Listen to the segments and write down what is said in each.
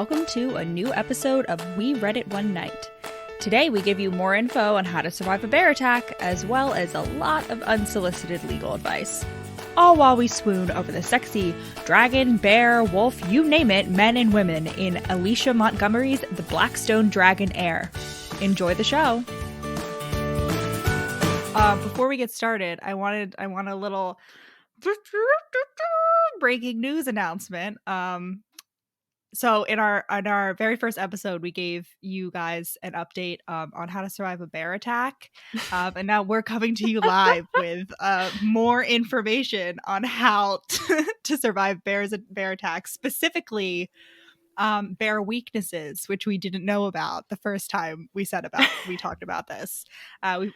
welcome to a new episode of We Read It One Night. Today we give you more info on how to survive a bear attack, as well as a lot of unsolicited legal advice. All while we swoon over the sexy dragon, bear, wolf, you name it, men and women in Alicia Montgomery's The Blackstone Dragon Heir. Enjoy the show. Before we get started, I want a little breaking news announcement. So in our very first episode, we gave you guys an update on how to survive a bear attack, and now we're coming to you live with more information on how to survive bear attacks, specifically bear weaknesses, which we didn't know about the first time we talked about this.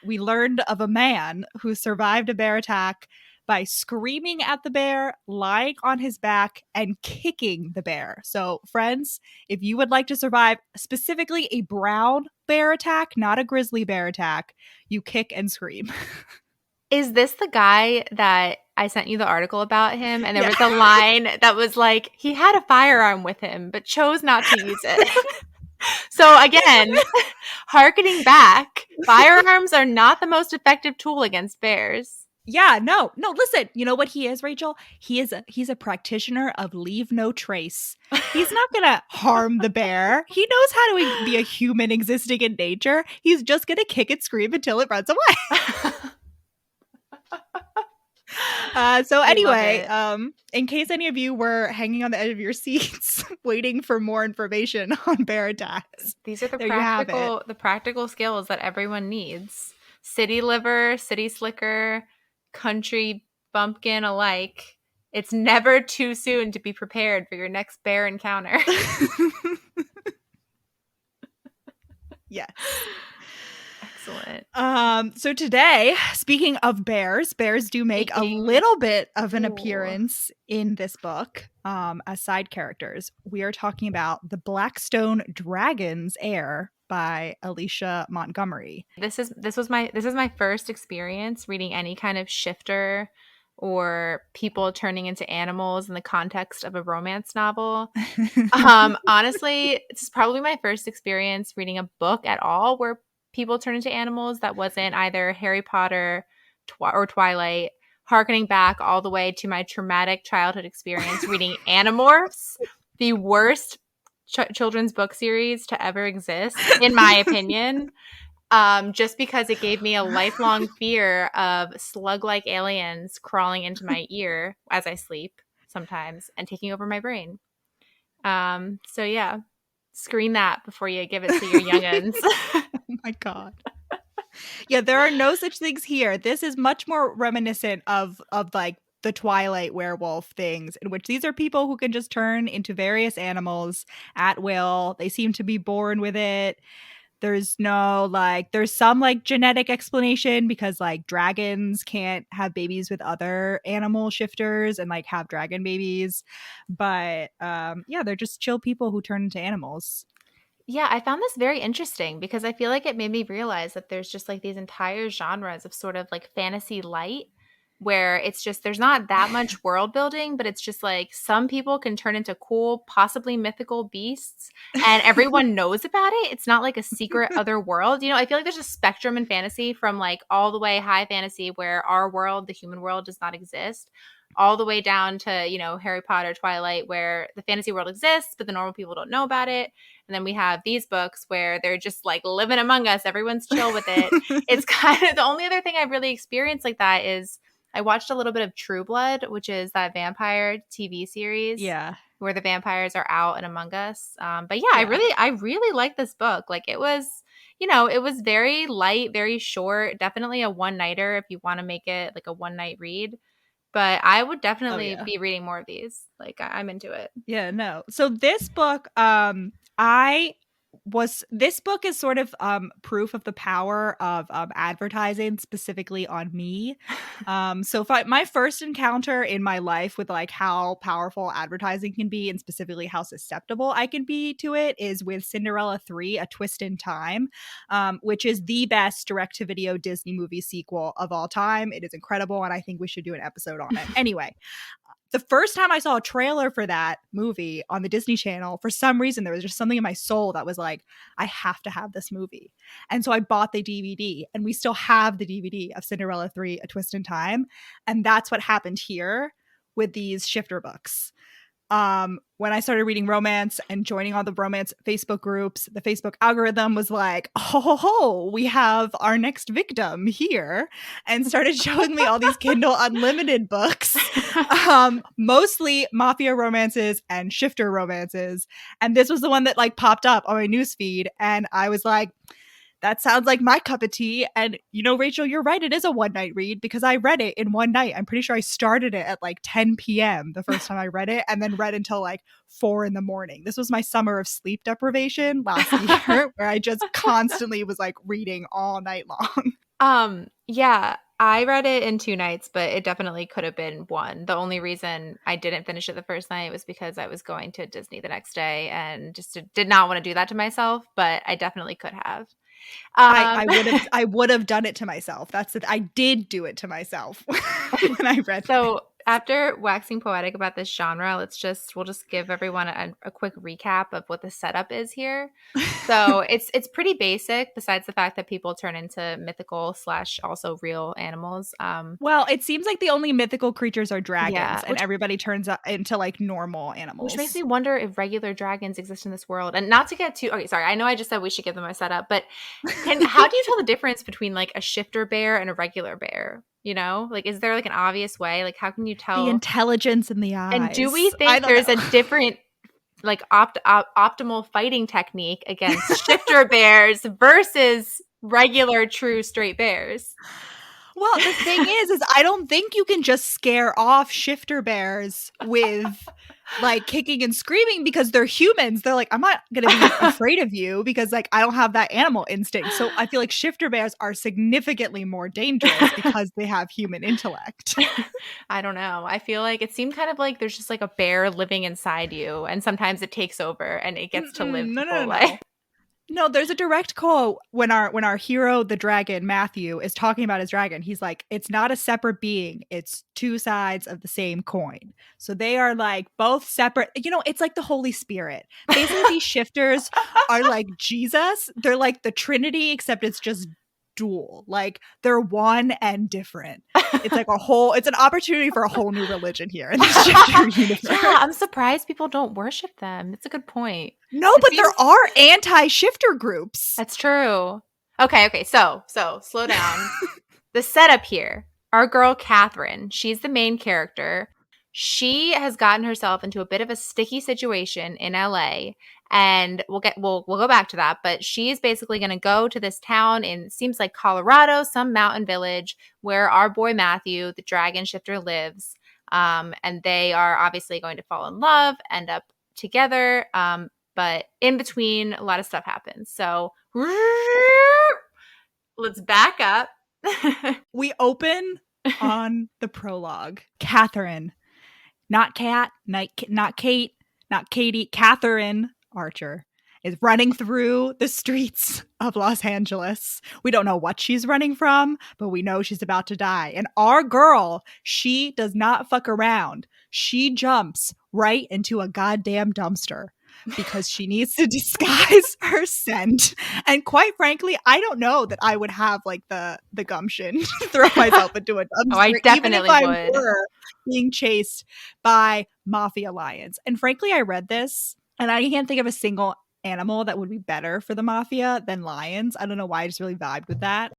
We learned of a man who survived a bear attack by screaming at the bear, lying on his back, and kicking the bear. So, friends, if you would like to survive specifically a brown bear attack, not a grizzly bear attack, you kick and scream. Is this the guy that I sent you the article about him? And there was a line that was like, he had a firearm with him, but chose not to use it. So again, hearkening back, firearms are not the most effective tool against bears. Yeah, no, listen, you know what he is, Rachel? He's a practitioner of leave no trace. He's not going to harm the bear. He knows how to be a human existing in nature. He's just going to kick and scream until it runs away. So anyway, in case any of you were hanging on the edge of your seats waiting for more information on bear attacks, these are the practical skills that everyone needs. City liver, city slicker, country bumpkin alike. It's never too soon to be prepared for your next bear encounter. Yes. Excellent. So today, speaking of bears do make a little bit of an appearance in this book as side characters. We are talking about The Blackstone Dragon Heir by Alicia Montgomery. This is my first experience reading any kind of shifter or people turning into animals in the context of a romance novel. Honestly, it's probably my first experience reading a book at all where people turn into animals that wasn't either Harry Potter or Twilight, harkening back all the way to my traumatic childhood experience reading Animorphs, the worst children's book series to ever exist, in my opinion, just because it gave me a lifelong fear of slug-like aliens crawling into my ear as I sleep sometimes and taking over my brain. So yeah, screen that before you give it to your young'uns. Oh my God. Yeah, there are no such things here. This is much more reminiscent of like the Twilight werewolf things, in which these are people who can just turn into various animals at will. They seem to be born with it. There's some like genetic explanation because like dragons can't have babies with other animal shifters and like have dragon babies. But yeah, they're just chill people who turn into animals. Yeah, I found this very interesting because I feel like it made me realize that there's just like these entire genres of sort of like fantasy light where it's just there's not that much world building, but it's just like some people can turn into cool, possibly mythical beasts and everyone knows about it. It's not like a secret other world. You know, I feel like there's a spectrum in fantasy from like all the way high fantasy where our world, the human world, does not exist, all the way down to, you know, Harry Potter, Twilight, where the fantasy world exists, but the normal people don't know about it. And then we have these books where they're just like living among us. Everyone's chill with it. It's kind of the only other thing I've really experienced like that is I watched a little bit of True Blood, which is that vampire TV series. Yeah. Where the vampires are out and among us. But yeah, I really like this book. Like it was, you know, it was very light, very short, definitely a one-nighter if you want to make it like a one-night read. But I would definitely be reading more of these. Like I'm into it. Yeah, no. So this book, this book is sort of proof of the power of advertising, specifically on me. So my first encounter in my life with like how powerful advertising can be and specifically how susceptible I can be to it is with Cinderella 3, A Twist in Time, which is the best direct-to-video Disney movie sequel of all time. It is incredible, and I think we should do an episode on it. Anyway, the first time I saw a trailer for that movie on the Disney Channel, for some reason, there was just something in my soul that was like, I have to have this movie. And so I bought the DVD, and we still have the DVD of Cinderella 3, A Twist in Time. And that's what happened here with these shifter books. When I started reading romance and joining all the romance Facebook groups, the Facebook algorithm was like, oh, we have our next victim here, and started showing me all these Kindle Unlimited books, mostly mafia romances and shifter romances. And this was the one that like popped up on my newsfeed, and I was like, that sounds like my cup of tea. And, you know, Rachel, you're right. It is a one-night read because I read it in one night. I'm pretty sure I started it at like 10 p.m. the first time I read it, and then read until like 4 a.m. This was my summer of sleep deprivation last year, where I just constantly was like reading all night long. Yeah, I read it in 2 nights, but it definitely could have been one. The only reason I didn't finish it the first night was because I was going to Disney the next day and just did not want to do that to myself, but I definitely could have. I would have done it to myself. I did do it to myself when I read So after waxing poetic about this genre, we'll just give everyone a quick recap of what the setup is here. So it's pretty basic, besides the fact that people turn into mythical / also real animals. Well, it seems like the only mythical creatures are dragons, and everybody turns into like normal animals. Which makes me wonder if regular dragons exist in this world. And not to get too okay, sorry, I know I just said we should give them a setup, but how do you tell the difference between like a shifter bear and a regular bear? You know, like, is there like an obvious way? Like, how can you tell the intelligence in the eyes? And do we think there's a different like optimal fighting technique against shifter bears versus regular true straight bears? Well, the thing is I don't think you can just scare off shifter bears with like kicking and screaming, because they're humans. They're like, I'm not going to be afraid of you because like I don't have that animal instinct. So I feel like shifter bears are significantly more dangerous because they have human intellect. I don't know. I feel like it seemed kind of like there's just like a bear living inside you, and sometimes it takes over and it gets to live the full life. No, there's a direct quote when our hero, the dragon, Matthew, is talking about his dragon. He's like, it's not a separate being. It's two sides of the same coin. So they are like both separate. You know, it's like the Holy Spirit. Basically, these shifters are like Jesus. They're like the Trinity, except it's just dual. Like they're one and different. It's like it's an opportunity for a whole new religion here in this shifter universe. Yeah, I'm surprised people don't worship them. It's a good point. No, but there are anti-shifter groups. That's true. Okay. So slow down. The setup here. Our girl Catherine, she's the main character. She has gotten herself into a bit of a sticky situation in LA, and we'll go back to that, but she's basically going to go to this town in, seems like Colorado, some mountain village where our boy Matthew, the dragon shifter, lives. And they are obviously going to fall in love, end up together. But in between, a lot of stuff happens. So let's back up. We open on the prologue. Catherine, not Kat, not Kate, not Katie, Catherine Archer is running through the streets of Los Angeles. We don't know what she's running from, but we know she's about to die. And our girl, she does not fuck around. She jumps right into a goddamn dumpster because she needs to disguise her scent. And quite frankly, I don't know that I would have like the gumption to throw myself into a dumpster. Oh, I definitely even if would. I were being chased by mafia lions. And frankly, I read this and I can't think of a single animal that would be better for the mafia than lions. I don't know why, I just really vibed with that.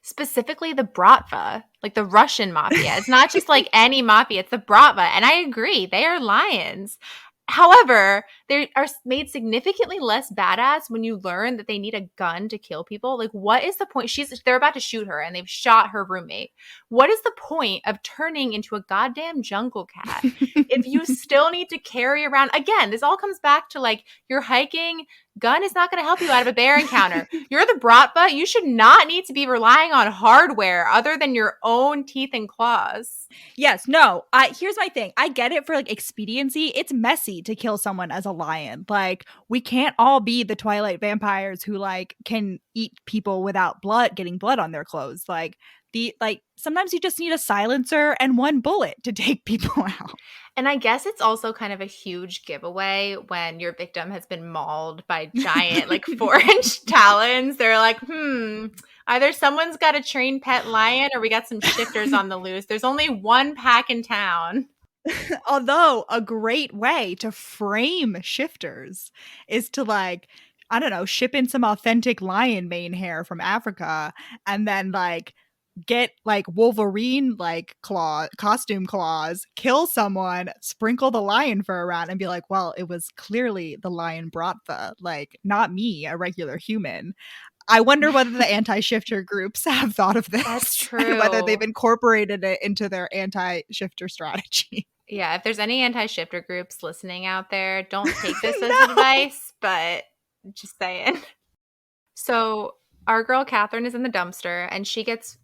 Specifically the Bratva, like the Russian mafia. It's not just like any mafia, it's the Bratva. And I agree, they are lions. However, they are made significantly less badass when you learn that they need a gun to kill people. Like, what is the point? They're about to shoot her and they've shot her roommate. What is the point of turning into a goddamn jungle cat if you still need to carry around? Again, this all comes back to like, you're hiking. Gun is not going to help you out of a bear encounter. You're the Bratva. You should not need to be relying on hardware other than your own teeth and claws. Yes, no. Here's my thing. I get it for like expediency. It's messy to kill someone as a lion. Like, we can't all be the Twilight vampires who like can eat people without getting blood on their clothes. Like, Sometimes you just need a silencer and one bullet to take people out. And I guess it's also kind of a huge giveaway when your victim has been mauled by giant, like 4-inch talons. They're like, either someone's got a trained pet lion or we got some shifters on the loose. There's only one pack in town. Although a great way to frame shifters is to, like, I don't know, ship in some authentic lion mane hair from Africa and then, like, get, like, Wolverine, like, costume claws, kill someone, sprinkle the lion fur around and be like, well, it was clearly the lion brought like, not me, a regular human. I wonder whether the anti-shifter groups have thought of this. That's true. And whether they've incorporated it into their anti-shifter strategy. Yeah, if there's any anti-shifter groups listening out there, don't take this as advice, but just saying. So our girl Catherine is in the dumpster, and she gets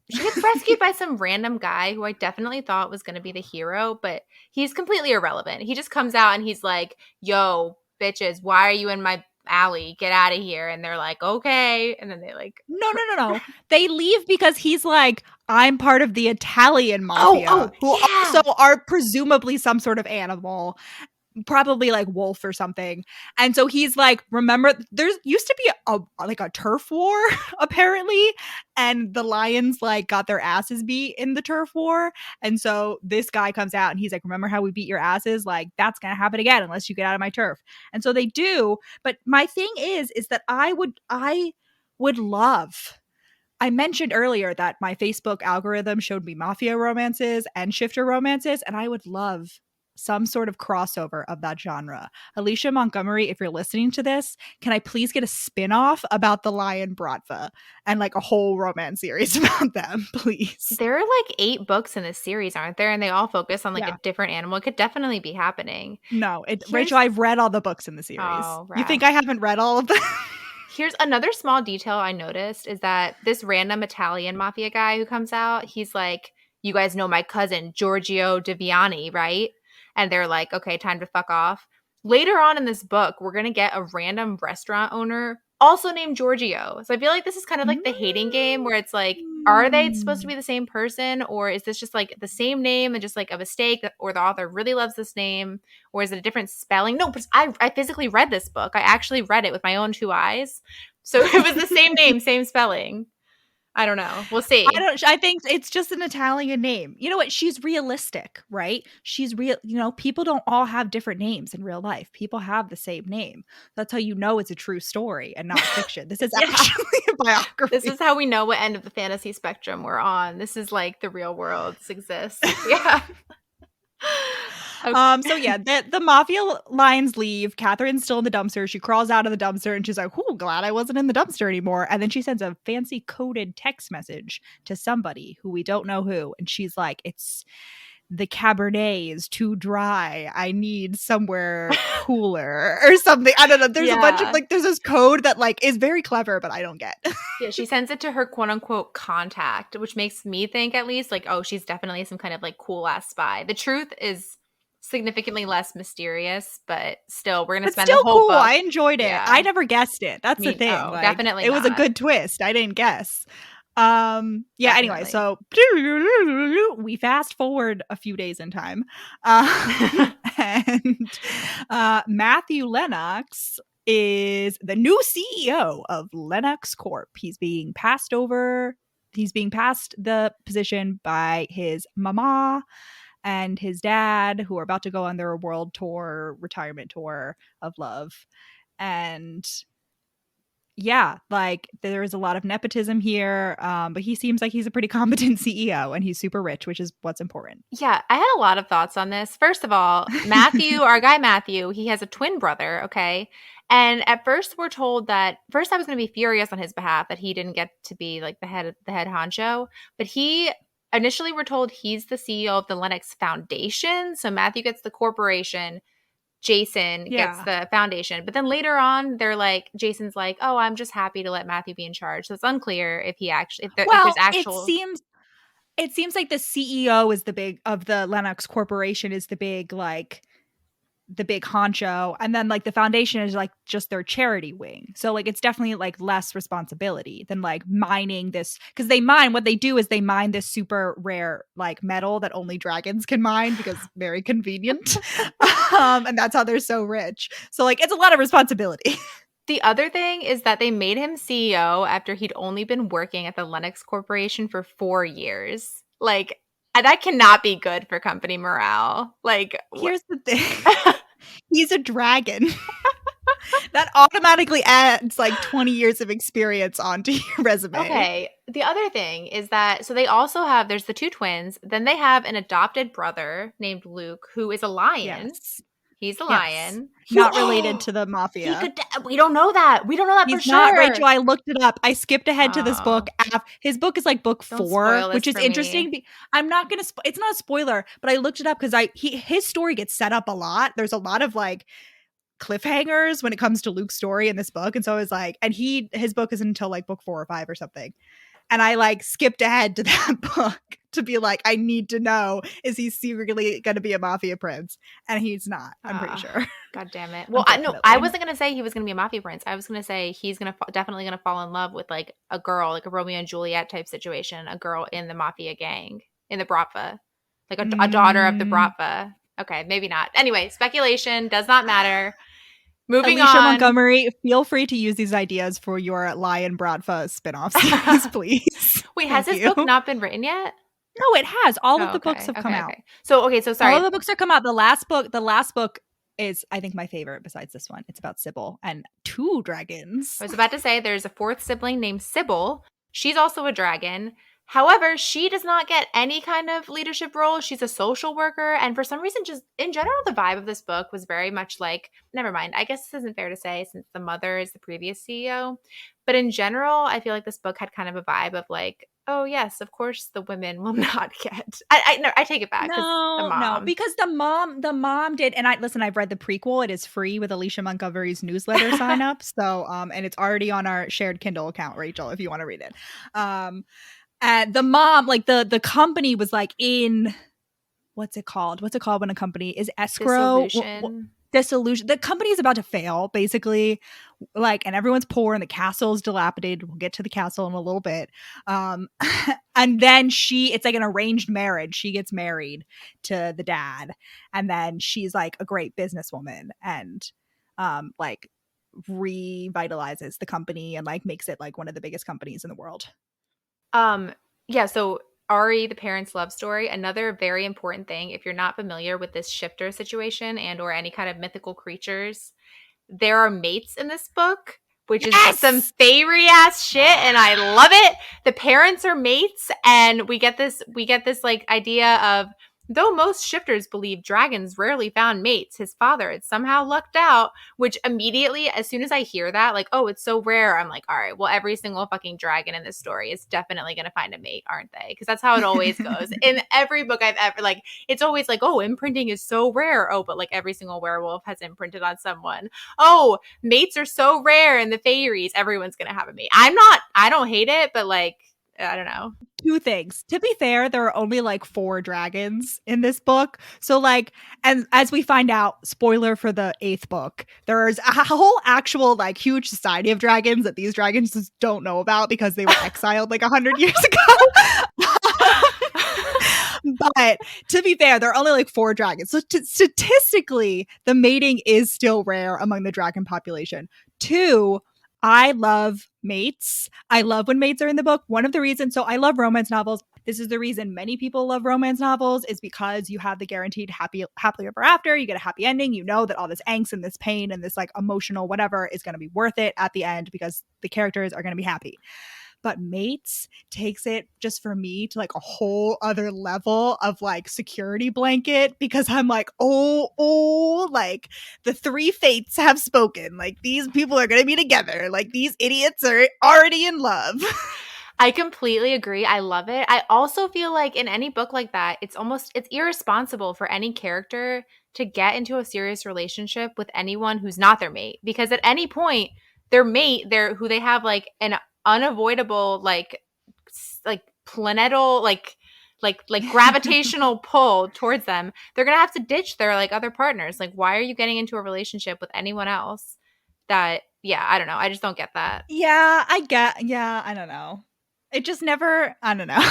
rescued by some random guy who I definitely thought was going to be the hero, but he's completely irrelevant. He just comes out and he's like, yo, bitches, why are you in my alley? Get out of here. And they're like, okay. And then they like, no. They leave because he's like, I'm part of the Italian mafia, who also are presumably some sort of animal, probably like wolf or something. And so he's like, remember, there's used to be a turf war apparently, and the lions like got their asses beat in the turf war. And so this guy comes out and he's like, remember how we beat your asses? Like, that's gonna happen again unless you get out of my turf. And so they do. But my thing is that I would love, I mentioned earlier that my Facebook algorithm showed me mafia romances and shifter romances, and I would love some sort of crossover of that genre. Alicia Montgomery, if you're listening to this, can I please get a spin-off about the lion Bratva and like a whole romance series about them, please? There are like 8 books in this series, aren't there? And they all focus on like a different animal. It could definitely be happening. No, Rachel, I've read all the books in the series. Oh, you think I haven't read all of them? Here's another small detail I noticed is that this random Italian mafia guy who comes out, he's like, you guys know my cousin, Giorgio Deviani, right? And they're like, okay, time to fuck off. Later on in this book, we're going to get a random restaurant owner also named Giorgio. So I feel like this is kind of like the hating game where it's like, are they supposed to be the same person? Or is this just like the same name and just like a mistake, or the author really loves this name? Or is it a different spelling? No, but I physically read this book. I actually read it with my own 2 eyes. So it was the same name, same spelling. I don't know. We'll see. I think it's just an Italian name. You know what? She's realistic, right? She's real. You know, people don't all have different names in real life. People have the same name. That's how you know it's a true story and not fiction. This is actually a biography. This is how we know what end of the fantasy spectrum we're on. This is like the real world. This exists. Yeah. Okay. So yeah, the mafia lions leave. Catherine's still in the dumpster. She crawls out of the dumpster and she's like, "Ooh, glad I wasn't in the dumpster anymore." And then she sends a fancy coded text message to somebody who we don't know who, and she's like, "It's the Cabernet is too dry. I need somewhere cooler or something." I don't know. There's a bunch of like, there's this code that like is very clever, but I don't get. Yeah, she sends it to her quote unquote contact, which makes me think at least like, oh, she's definitely some kind of like cool ass spy. The truth is significantly less mysterious, but still, we're gonna spend the whole book. I enjoyed it. Yeah. I never guessed it. That's the thing. Like, definitely, it was a good twist. I didn't guess. Anyway, so we fast forward a few days in time, and Matthew Lennox is the new CEO of Lennox Corp. He's being passed the position by his mama and his dad, who are about to go on their world tour, retirement tour of love. And yeah, like there's a lot of nepotism here, but he seems like he's a pretty competent CEO and he's super rich, which is what's important. Yeah, I had a lot of thoughts on this. First of all, Matthew, our guy Matthew, he has a twin brother, okay? And at first we're told that first I was going to be furious on his behalf that he didn't get to be like the head honcho, but initially we're told he's the CEO of the Lennox Foundation. So Matthew gets the corporation, Jason gets the foundation. But then later on, they're like, Jason's like, oh, I'm just happy to let Matthew be in charge. So it's unclear if he actually, if there's actual. It seems like the CEO is the big of the Lennox Corporation is the big like the big honcho, and then like the foundation is like just their charity wing. So like it's definitely like less responsibility than like mining this, because what they do is they mine this super rare like metal that only dragons can mine because very convenient. And that's how they're so rich. So like it's a lot of responsibility. The other thing is that they made him CEO after he'd only been working at the Lennox Corporation for 4 years. Like, that cannot be good for company morale. Like, here's the thing. He's a dragon. That automatically adds like 20 years of experience onto your resume. Okay. The other thing is that, so they also have, there's the 2 twins. Then they have an adopted brother named Luke, who is a lion. Yes. He's a lion. Not related to the mafia. We don't know that. We don't know that He's for sure. not, Rachel. I looked it up. I skipped ahead to this book. His book is like book 4, which is interesting. I'm not going to, it's not a spoiler, but I looked it up because his story gets set up a lot. There's a lot of like cliffhangers when it comes to Luke's story in this book. And so I was like, and his book isn't until like book 4 or 5 or something. And I like skipped ahead to that book to be like, I need to know, is he secretly going to be a mafia prince? And he's not, I'm pretty sure. God damn it. Well, I wasn't going to say he was going to be a mafia prince. I was going to say he's definitely going to fall in love with like a girl, like a Romeo and Juliet type situation, a girl in the mafia gang, in the Bratva, like a daughter of the Bratva. Okay, maybe not. Anyway, speculation does not matter. Moving Alicia on. Montgomery, feel free to use these ideas for your Lion Bratva spinoff series, please. Wait, has this book not been written yet? No, it has. All of the books have come out. So sorry. All of the books are come out. The last book is, I think, my favorite besides this one. It's about Sybil and 2 dragons. I was about to say there's a 4th sibling named Sybil. She's also a dragon. However, she does not get any kind of leadership role. She's a social worker. And for some reason, just in general, the vibe of this book was very much like, never mind. I guess this isn't fair to say since the mother is the previous CEO. But in general, I feel like this book had kind of a vibe of like, oh, yes, of course the women will not get. I take it back. No, because the mom did. And I've read the prequel. It is free with Alicia Montgomery's newsletter sign up. So, and it's already on our shared Kindle account, Rachel, if you want to read it. And the mom, like the company was like in, what's it called when a company is escrow? Dissolution. The company is about to fail, basically. Like, and everyone's poor and the castle is dilapidated. We'll get to the castle in a little bit. And then it's like an arranged marriage. She gets married to the dad. And then she's like a great businesswoman and like revitalizes the company and like makes it like one of the biggest companies in the world. Yeah, so Ari, the parents' love story, another very important thing, if you're not familiar with this shifter situation and or any kind of mythical creatures, there are mates in this book, which is some fairy ass shit, and I love it. The parents are mates, and we get this like idea of, though most shifters believe dragons rarely found mates, his father had somehow lucked out, which immediately, as soon as I hear that, like, oh, it's so rare, I'm like, all right, well, every single fucking dragon in this story is definitely going to find a mate, aren't they? Because that's how it always goes. In every book I've ever, like, it's always like, oh, imprinting is so rare. Oh, but like every single werewolf has imprinted on someone. Oh, mates are so rare in the fairies. Everyone's going to have a mate. I don't hate it, but like, I don't know. 2 things. To be fair, there are only like 4 dragons in this book. So like, and as we find out, spoiler for the 8th book, there's a whole actual like huge society of dragons that these dragons just don't know about because they were exiled like 100 years ago. But to be fair, there are only like 4 dragons. So statistically, the mating is still rare among the dragon population. 2, I love mates. I love when mates are in the book. One of the reasons, so I love romance novels. This is the reason many people love romance novels, is because you have the guaranteed happily ever after. You get a happy ending. You know that all this angst and this pain and this like emotional whatever is going to be worth it at the end because the characters are going to be happy. But Mates takes it, just for me, to like a whole other level of like security blanket, because I'm like, oh, like the 3 fates have spoken. Like these people are going to be together. Like these idiots are already in love. I completely agree. I love it. I also feel like in any book like that, it's irresponsible for any character to get into a serious relationship with anyone who's not their mate, because at any point their mate, who they have like an unavoidable like planetal like like gravitational pull towards them, they're gonna have to ditch their like other partners. Like, why are you getting into a relationship with anyone else? That I don't know. I just don't get that. Yeah, I don't know. It just never, I don't know.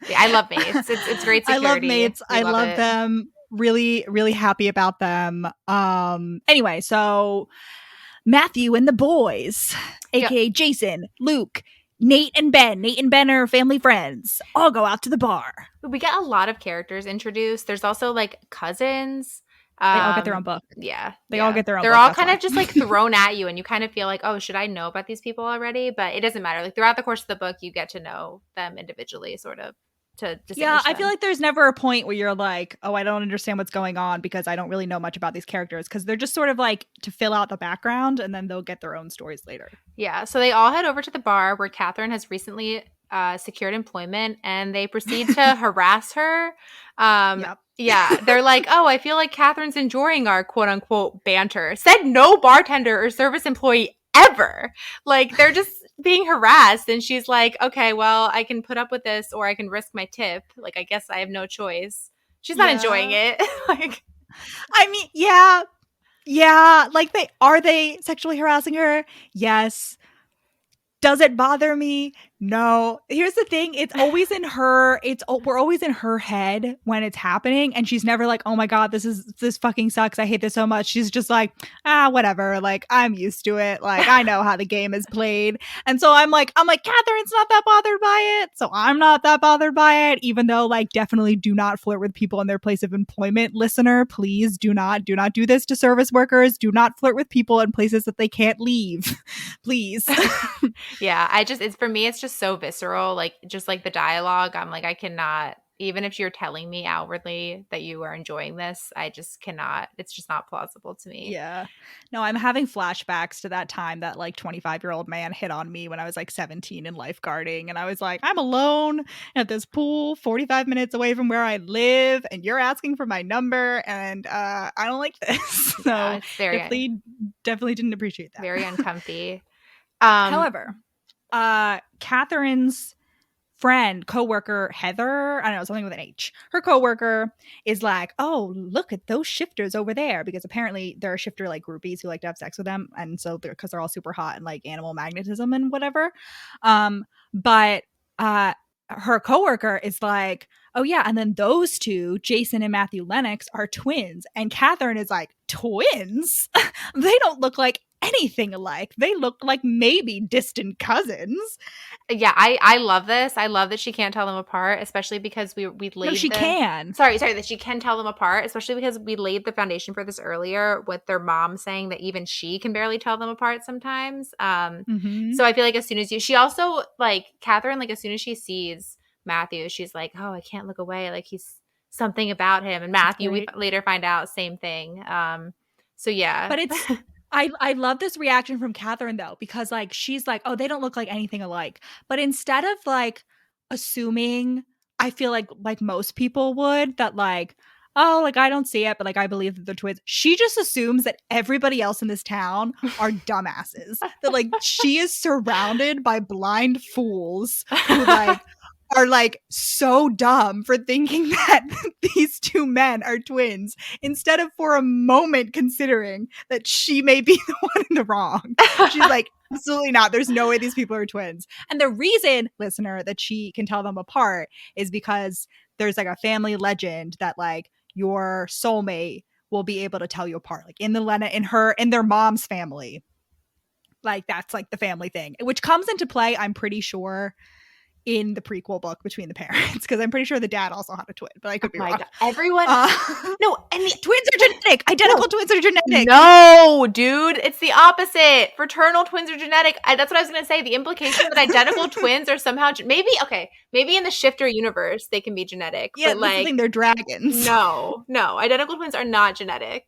Yeah, I love mates. It's great security. I love mates. We I love love them. Really, really happy about them. Anyway, so Matthew and the boys, aka Jason, Luke, Nate and Ben. Nate and Ben are family friends. All go out to the bar. We get a lot of characters introduced. There's also like cousins. They all get their own book. Yeah. They all get their own They're book. all kind of just like thrown at you, and you kind of feel like, oh, should I know about these people already? But it doesn't matter. Like throughout the course of the book, you get to know them individually, sort of. Yeah, I feel like there's never a point where you're like, oh, I don't understand what's going on because I don't really know much about these characters, because they're just sort of like to fill out the background, and then they'll get their own stories later. Yeah, so they all head over to the bar where Catherine has recently secured employment, and they proceed to harass her. Yep. Yeah, they're like, oh, I feel like Catherine's enjoying our quote-unquote banter. Said no bartender or service employee ever. Like, they're just being harassed, and she's like, okay, well, I can put up with this, or I can risk my tip. Like, I guess I have no choice. She's not enjoying it. Like, I mean, yeah, like are they sexually harassing her? Yes. Does it bother me? No. Here's the thing. It's always in her. We're always in her head when it's happening. And she's never like, oh my God, this fucking sucks. I hate this so much. She's just like, whatever. Like, I'm used to it. Like, I know how the game is played. And so I'm like, Catherine's not that bothered by it. So I'm not that bothered by it. Even though, like, definitely do not flirt with people in their place of employment. Listener, please do not do this to service workers. Do not flirt with people in places that they can't leave. Please. Yeah, for me, it's just so visceral. Like, just like the dialogue, I'm like, I cannot, even if you're telling me outwardly that you are enjoying this, I just cannot, it's just not plausible to me. Yeah. No, I'm having flashbacks to that time that like 25-year-old man hit on me when I was like 17 in lifeguarding. And I was like, I'm alone at this pool 45 minutes away from where I live, and you're asking for my number, and I don't like this. So yeah, it's definitely didn't appreciate that. Very uncomfy. However, Catherine's friend, coworker, Heather, I don't know, something with an H. Her coworker is like, oh, look at those shifters over there, because apparently there are shifter like groupies who like to have sex with them, and so because they're all super hot and like animal magnetism and whatever. But her coworker is like, oh yeah, and then those two, Jason and Matthew Lennox, are twins, and Catherine is like, twins? They don't look like anything alike. They look like maybe distant cousins. Yeah, I love this. I love that she can't tell them apart, especially because we laid. No, she can. Sorry, that she can tell them apart, especially because we laid the foundation for this earlier with their mom saying that even she can barely tell them apart sometimes. So I feel like as soon as she also like Catherine, like as soon as she sees Matthew, she's like, oh, I can't look away. Like he's something about him. And Matthew, we later find out same thing. So yeah, but it's. I love this reaction from Catherine though, because like she's like, oh, they don't look like anything alike. But instead of like assuming, I feel like most people would, that like, oh, like I don't see it, but like I believe that they're twins. She just assumes that everybody else in this town are dumbasses. That like she is surrounded by blind fools who like are like so dumb for thinking that these two men are twins, instead of for a moment considering that she may be the one in the wrong. She's like, absolutely not. There's no way these people are twins. And the reason, listener, that she can tell them apart is because there's like a family legend that like your soulmate will be able to tell you apart. Like in their mom's family. Like that's like the family thing, which comes into play, I'm pretty sure, in the prequel book between the parents, because I'm pretty sure the dad also had a twin, but I could be wrong. God. Everyone, no, and twins are genetic. Identical twins are genetic. No, dude, it's the opposite. Fraternal twins are genetic. That's what I was gonna say. The implication that identical twins are somehow maybe in the shifter universe they can be genetic. Yeah, but like they're dragons. No, identical twins are not genetic.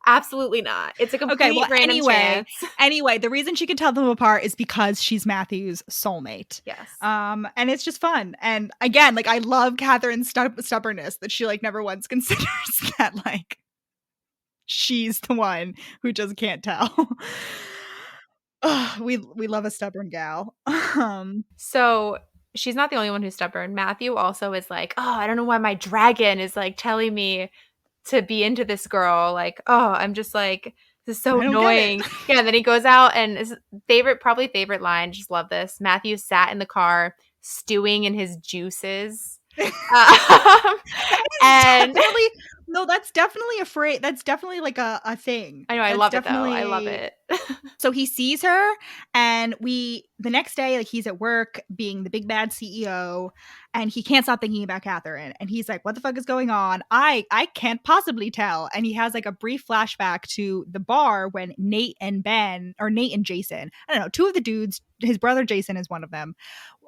Absolutely not. It's a complete random chance. Anyway, the reason she can tell them apart is because she's Matthew's soulmate. Yes. And it's just fun. And again, like I love Catherine's stubbornness, that she like never once considers that like she's the one who just can't tell. We love a stubborn gal. So she's not the only one who's stubborn. Matthew also is like, oh, I don't know why my dragon is like telling me to be into this girl. Like, oh, I'm just like, this is so I don't get annoying. it. Yeah, and then he goes out and his probably favorite line, just love this. Matthew sat in the car stewing in his juices. And definitely no, that's definitely a phrase. That's definitely like a thing. I know, I That's love it though. I love it. So he sees her, and the next day, like, he's at work being the big bad CEO, and he can't stop thinking about Catherine. And he's like, what the fuck is going on? I can't possibly tell. And he has like a brief flashback to the bar when Nate and Jason, I don't know, two of the dudes, his brother Jason is one of them,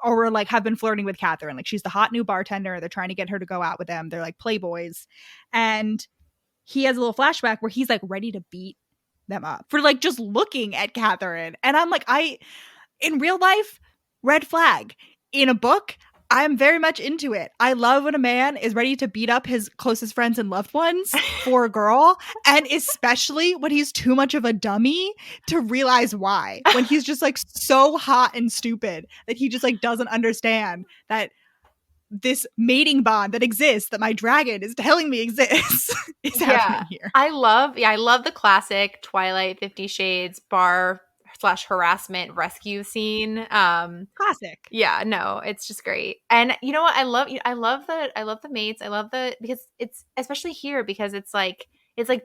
or like have been flirting with Catherine. Like, she's the hot new bartender. They're trying to get her to go out with them. They're like playboys. And he has a little flashback where he's like ready to beat them up for like just looking at Catherine. And I'm like, in real life, red flag. In a book, I'm very much into it. I love when a man is ready to beat up his closest friends and loved ones for a girl, and especially when he's too much of a dummy to realize why. When he's just like so hot and stupid that he just like doesn't understand that this mating bond that exists, that my dragon is telling me exists, is happening here. I love the classic Twilight 50 Shades bar / harassment rescue scene. Classic. Yeah, no, it's just great. And you know what? I love the mates. I love because it's especially here because it's like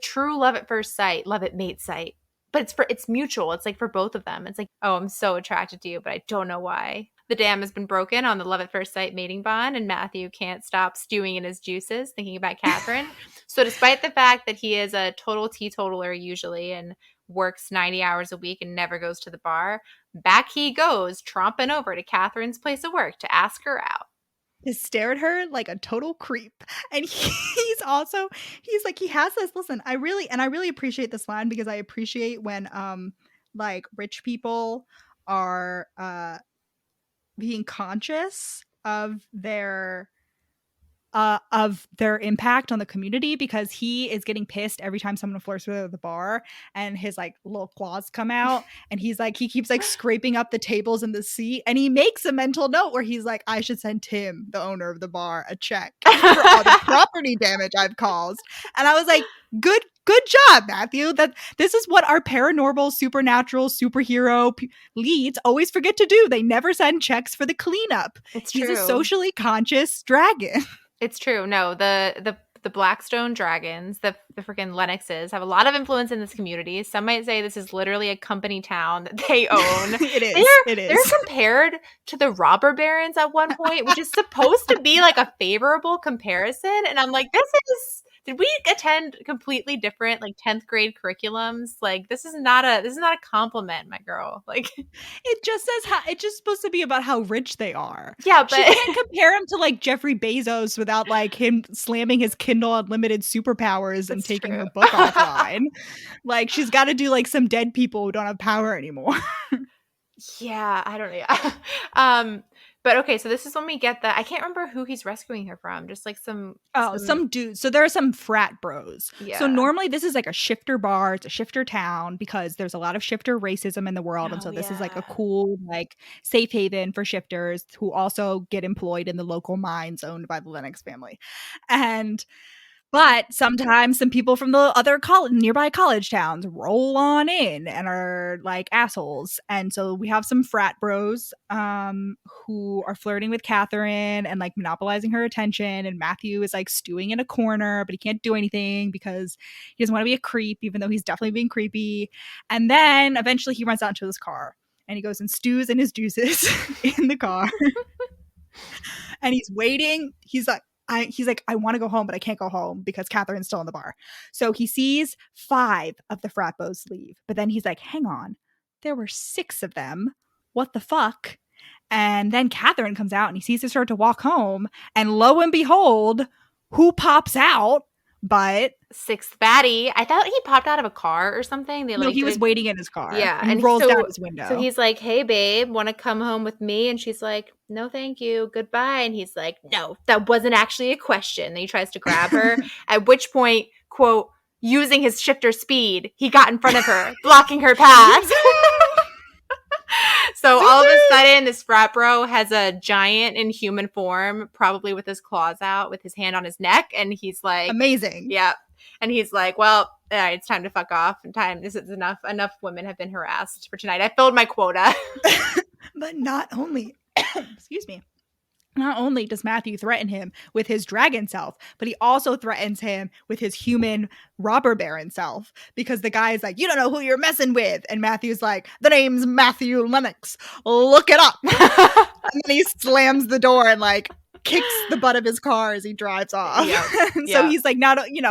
true love at first sight, love at mate sight. But it's mutual. It's like for both of them. It's like, oh, I'm so attracted to you, but I don't know why. The dam has been broken on the love at first sight mating bond, and Matthew can't stop stewing in his juices thinking about Catherine. So despite the fact that he is a total teetotaler usually and works 90 hours a week and never goes to the bar, back he goes tromping over to Catherine's place of work to ask her out. To stare at her like a total creep. And he's like, he has this, listen, I really appreciate this line, because I appreciate when like rich people are being conscious of their impact on the community, because he is getting pissed every time someone flirts with her at the bar, and his like little claws come out, and he keeps like scraping up the tables and the seat, and he makes a mental note where he's like, I should send Tim, the owner of the bar, a check for all the property damage I've caused. And I was like, good job, Matthew. That this is what our paranormal, supernatural, superhero leads always forget to do. They never send checks for the cleanup. It's true. He's a socially conscious dragon. It's true. No, the Blackstone dragons, the freaking Lennoxes, have a lot of influence in this community. Some might say this is literally a company town that they own. It is. They're compared to the robber barons at one point, which is supposed to be like a favorable comparison. And I'm like, did we attend completely different like 10th grade curriculums? Like, this is not a compliment, my girl. Like, it just says it's just supposed to be about how rich they are. Yeah, but she can't compare him to like Jeffrey Bezos without like him slamming his Kindle Unlimited superpowers and taking her book offline. Like, she's got to do like some dead people who don't have power anymore. Yeah, I don't know. Yeah. But okay, so this is when we get I can't remember who he's rescuing her from. Just like some dudes. So there are some frat bros. Yeah. So normally this is like a shifter bar. It's a shifter town because there's a lot of shifter racism in the world. And so this is like a cool, like, safe haven for shifters who also get employed in the local mines owned by the Lennox family. But sometimes some people from the other nearby college towns roll on in and are like assholes. And so we have some frat bros who are flirting with Catherine and like monopolizing her attention. And Matthew is like stewing in a corner, but he can't do anything because he doesn't want to be a creep, even though he's definitely being creepy. And then eventually he runs out into his car and he goes and stews in his juices in the car. And he's waiting. He's like, I want to go home, but I can't go home because Catherine's still in the bar. So he sees 5 of the frat bros leave. But then he's like, hang on, there were 6 of them. What the fuck? And then Catherine comes out and he sees her start to walk home. And lo and behold, who pops out but 6th baddie. I thought he popped out of a car or something. He was waiting in his car. Yeah. And rolls down his window. So he's like, hey, babe, want to come home with me? And she's like, no, thank you. Goodbye. And he's like, no, that wasn't actually a question. And he tries to grab her, at which point, quote, using his shifter speed, he got in front of her, blocking her path. So all of a sudden, this frat bro has a giant in human form, probably with his claws out, with his hand on his neck, and he's like, amazing. Yeah. And he's like, well, all right, it's time to fuck off. And this is enough. Enough women have been harassed for tonight. I filled my quota. But not only, excuse me, not only does Matthew threaten him with his dragon self, but he also threatens him with his human robber baron self, because the guy is like, you don't know who you're messing with. And Matthew's like, the name's Matthew Lennox. Look it up. And then he slams the door and like kicks the butt of his car as he drives off. So he's like,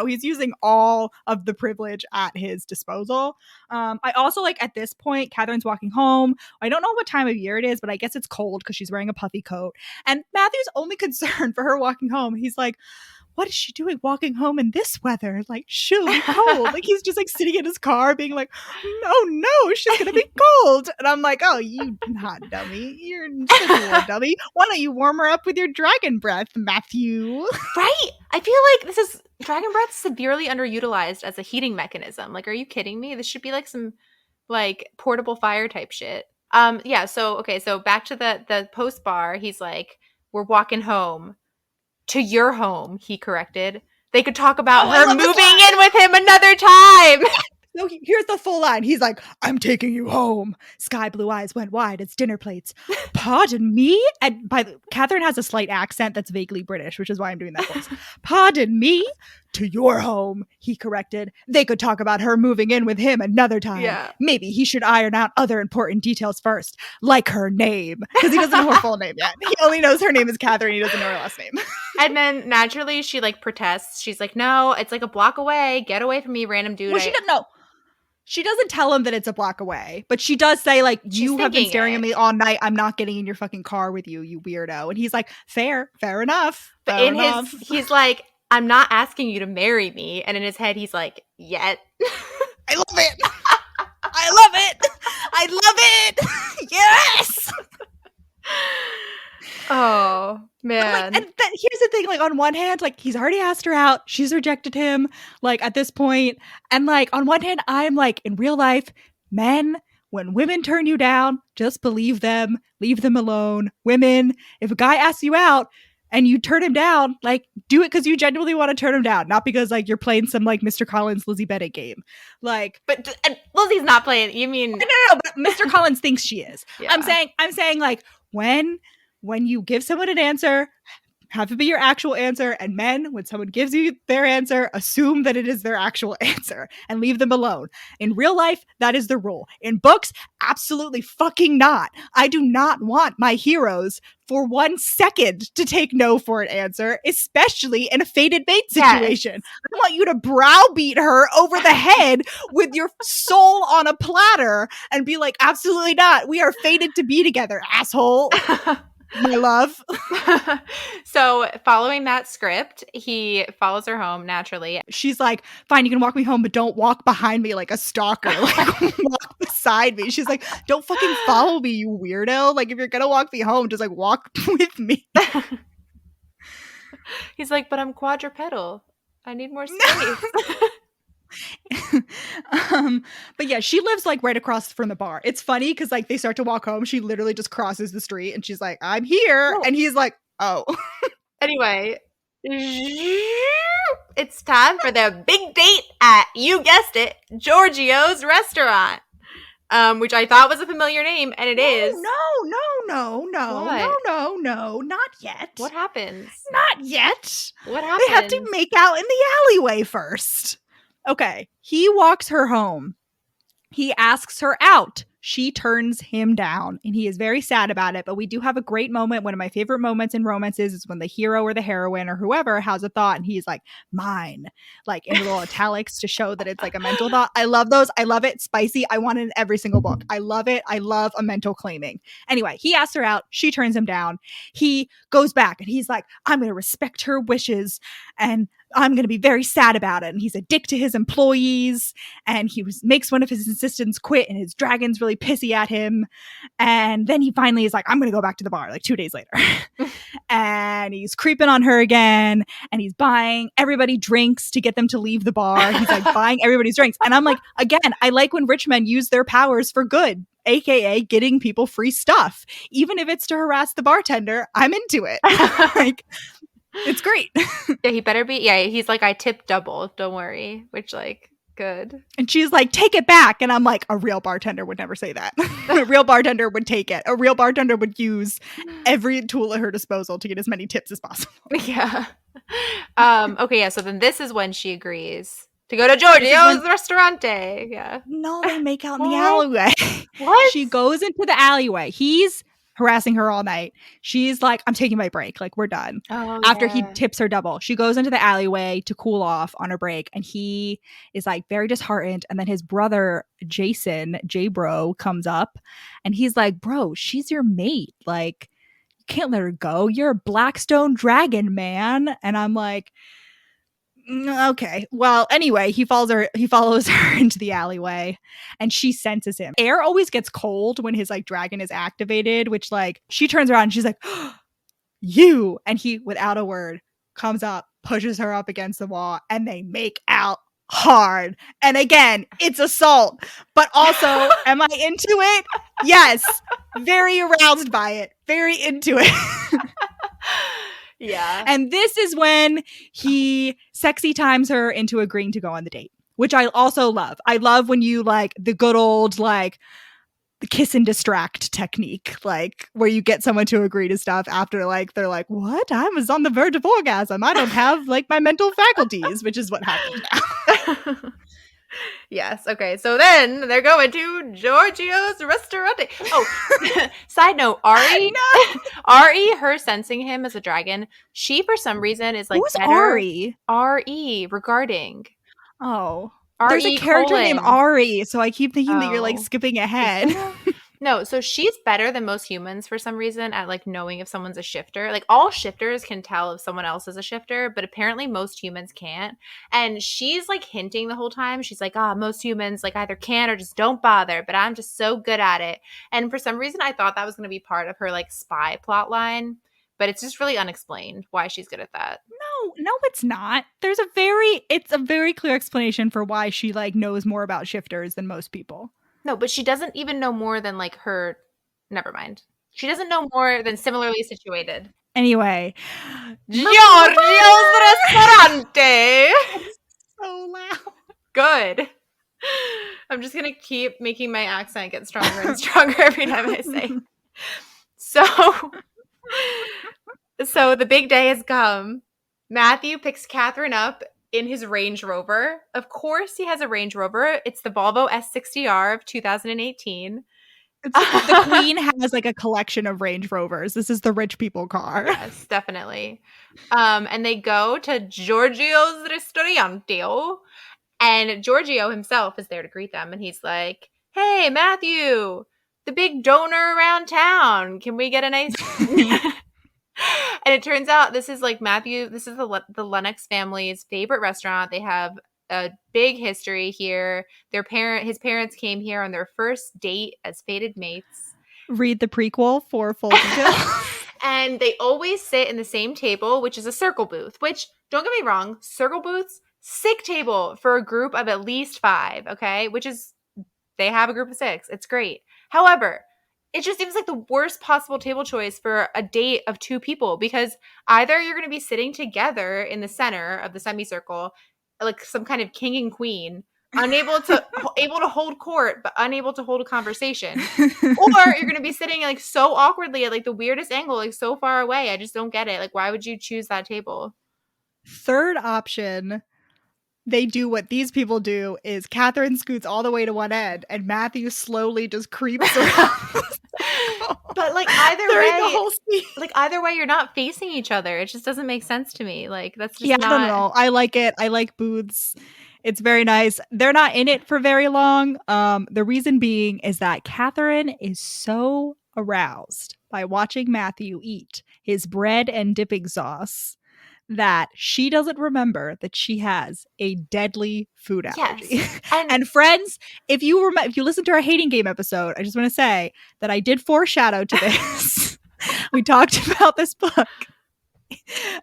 he's using all of the privilege at his disposal. I also like at this point, Catherine's walking home. I don't know what time of year it is, but I guess it's cold because she's wearing a puffy coat. And Matthew's only concern for her walking home, he's like, what is she doing walking home in this weather? Like, she'll be cold. Like, he's just like sitting in his car being like, no, she's going to be cold. And I'm like, oh, you hot dummy. You're such a dummy. Why don't you warm her up with your dragon breath, Matthew? Right? I feel like dragon breath severely underutilized as a heating mechanism. Like, are you kidding me? This should be like some like portable fire type shit. So back to the post bar. He's like, we're walking home. To your home, he corrected. They could talk about her moving in with him another time. No, here's the full line. He's like, I'm taking you home. Sky blue eyes went wide as dinner plates. Pardon me? And Catherine has a slight accent that's vaguely British, which is why I'm doing that voice. Pardon me? To your home, he corrected. They could talk about her moving in with him another time. Yeah. Maybe he should iron out other important details first, like her name. Because he doesn't know her full name yet. He only knows her name is Catherine. He doesn't know her last name. And then naturally she like protests. She's like, no, it's like a block away. Get away from me, random dude. Well, she doesn't know. She doesn't tell him that it's a block away, but she does say, like, you have been staring at me all night. I'm not getting in your fucking car with you, you weirdo. And he's like, fair enough. But he's like, I'm not asking you to marry me. And in his head, he's like, yet. I love it. I love it. Yes. Oh, man. Here's the thing, like, on one hand, like, he's already asked her out. She's rejected him, like, at this point. And, like, on one hand, I'm like, in real life, men, when women turn you down, just believe them. Leave them alone. Women, if a guy asks you out and you turn him down, like, do it because you genuinely want to turn him down. Not because, like, you're playing some, like, Mr. Collins, Lizzie Bennet game. Like, but Lizzie's not playing. You mean... No, but Mr. Collins thinks she is. Yeah. I'm saying, like, when you give someone an answer, have it be your actual answer. And men, when someone gives you their answer, assume that it is their actual answer and leave them alone. In real life, that is the rule. In books, absolutely fucking not. I do not want my heroes for 1 second to take no for an answer, especially in a fated mate situation. Yes. I want you to browbeat her over the head with your soul on a platter and be like, absolutely not. We are fated to be together, asshole. My love. So following that script, he follows her home naturally. She's like, fine, you can walk me home, but don't walk behind me like a stalker. Like, walk beside me. She's like, don't fucking follow me, you weirdo. Like, if you're gonna walk me home, just like walk with me. He's like, but I'm quadrupedal. I need more space. But yeah, she lives like right across from the bar. It's funny because like they start to walk home. She literally just crosses the street and she's like, I'm here. And he's like, oh. Anyway, it's time for the big date at, you guessed it, Giorgio's restaurant. Which I thought was a familiar name, and it is. No, not yet. What happens? Not yet. What happens? They have to make out in the alleyway first. Okay, he walks her home. He asks her out. She turns him down, and he is very sad about it. But we do have a great moment. One of my favorite moments in romances is when the hero or the heroine or whoever has a thought, and he's like, mine, like in little italics to show that it's like a mental thought. I love those. I love it. Spicy. I want it in every single book. I love it. I love a mental claiming. Anyway, he asks her out. She turns him down. He goes back, and he's like, I'm going to respect her wishes, and I'm going to be very sad about it. And he's a dick to his employees, and he makes one of his assistants quit, and his dragon's really pissy at him. And then he finally is like, I'm going to go back to the bar like 2 days later. And he's creeping on her again, and he's buying everybody drinks to get them to leave the bar. He's like buying everybody's drinks. And I'm like, again, I like when rich men use their powers for good. aka getting people free stuff. Even if it's to harass the bartender, I'm into it. Like, it's great. Yeah, he better be. Yeah, he's like, I tip double. Don't worry. Which, like, good. And she's like, take it back. And I'm like, a real bartender would never say that. A real bartender would take it. A real bartender would use every tool at her disposal to get as many tips as possible. Yeah. Okay, yeah, so then this is when she agrees to go to Giorgio's Ristorante. Yeah. No, they make out in the alleyway. What? She goes into the alleyway. He's harassing her all night. She's like, I'm taking my break. Like, we're done. Oh, After he tips her double, she goes into the alleyway to cool off on her break. And he is like very disheartened. And then his brother, Jason, J-Bro, comes up and he's like, bro, she's your mate. Like, you can't let her go. You're a Blackstone dragon, man. And I'm like, okay. Well, anyway, he follows her into the alleyway and she senses him. Air always gets cold when his like dragon is activated, which like she turns around and she's like, oh, you. And he, without a word, comes up, pushes her up against the wall, and they make out hard. And again, it's assault. But also, am I into it? Yes. Very aroused by it. Very into it. Yeah. And this is when he sexy times her into agreeing to go on the date, which I also love. I love when you like the good old like the kiss and distract technique, like where you get someone to agree to stuff after like they're like, what? I was on the verge of orgasm. I don't have like my mental faculties, which is what happens now. Yes. Okay. So then they're going to Giorgio's Ristorante. Oh, side note, Ari. No. Ari, her sensing him as a dragon, she for some reason is like, who's Ari? R-E, regarding. Oh. R-E There's a character named Ari, so I keep thinking that you're like skipping ahead. No, so she's better than most humans for some reason at like knowing if someone's a shifter. Like all shifters can tell if someone else is a shifter, but apparently most humans can't. And she's like hinting the whole time. She's like, most humans like either can't or just don't bother, but I'm just so good at it. And for some reason I thought that was going to be part of her like spy plot line, but it's just really unexplained why she's good at that. No, it's not. It's a very clear explanation for why she like knows more about shifters than most people. No, but she doesn't even know more than like her. Never mind. She doesn't know more than similarly situated. Anyway, Giorgio's Ristorante. So loud. Good. I'm just gonna keep making my accent get stronger and stronger every time I say. So the big day has come. Matthew picks Catherine up in his Range Rover. Of course he has a Range Rover. It's the Volvo S60R of 2018. The Queen has like a collection of Range Rovers. This is the rich people car. Yes, definitely. And they go to Giorgio's Ristorante. And Giorgio himself is there to greet them. And he's like, hey, Matthew, the big donor around town. Can we get a nice... And it turns out this is like Matthew, this is the Lennox family's favorite restaurant. They have a big history here. His parents came here on their first date as fated mates. Read the prequel for full details. And they always sit in the same table, which is a circle booth, which, don't get me wrong, circle booths, sick table for a group of at least 5, okay? Which is, they have a group of 6. It's great. However, it just seems like the worst possible table choice for a date of 2 people, because either you're going to be sitting together in the center of the semicircle, like some kind of king and queen, able to hold court, but unable to hold a conversation. Or you're going to be sitting like so awkwardly at like the weirdest angle, like so far away. I just don't get it. Like, why would you choose that table? Third option, they do what these people do, is Catherine scoots all the way to one end and Matthew slowly just creeps around. But like either way, you're not facing each other. It just doesn't make sense to me. Like that's just not... I don't know. I like it. I like booths. It's very nice. They're not in it for very long. The reason being is that Catherine is so aroused by watching Matthew eat his bread and dipping sauce that she doesn't remember that she has a deadly food allergy. Yes. And friends, if you listen to our hating game episode, I just want to say that I did foreshadow to this. We talked about this book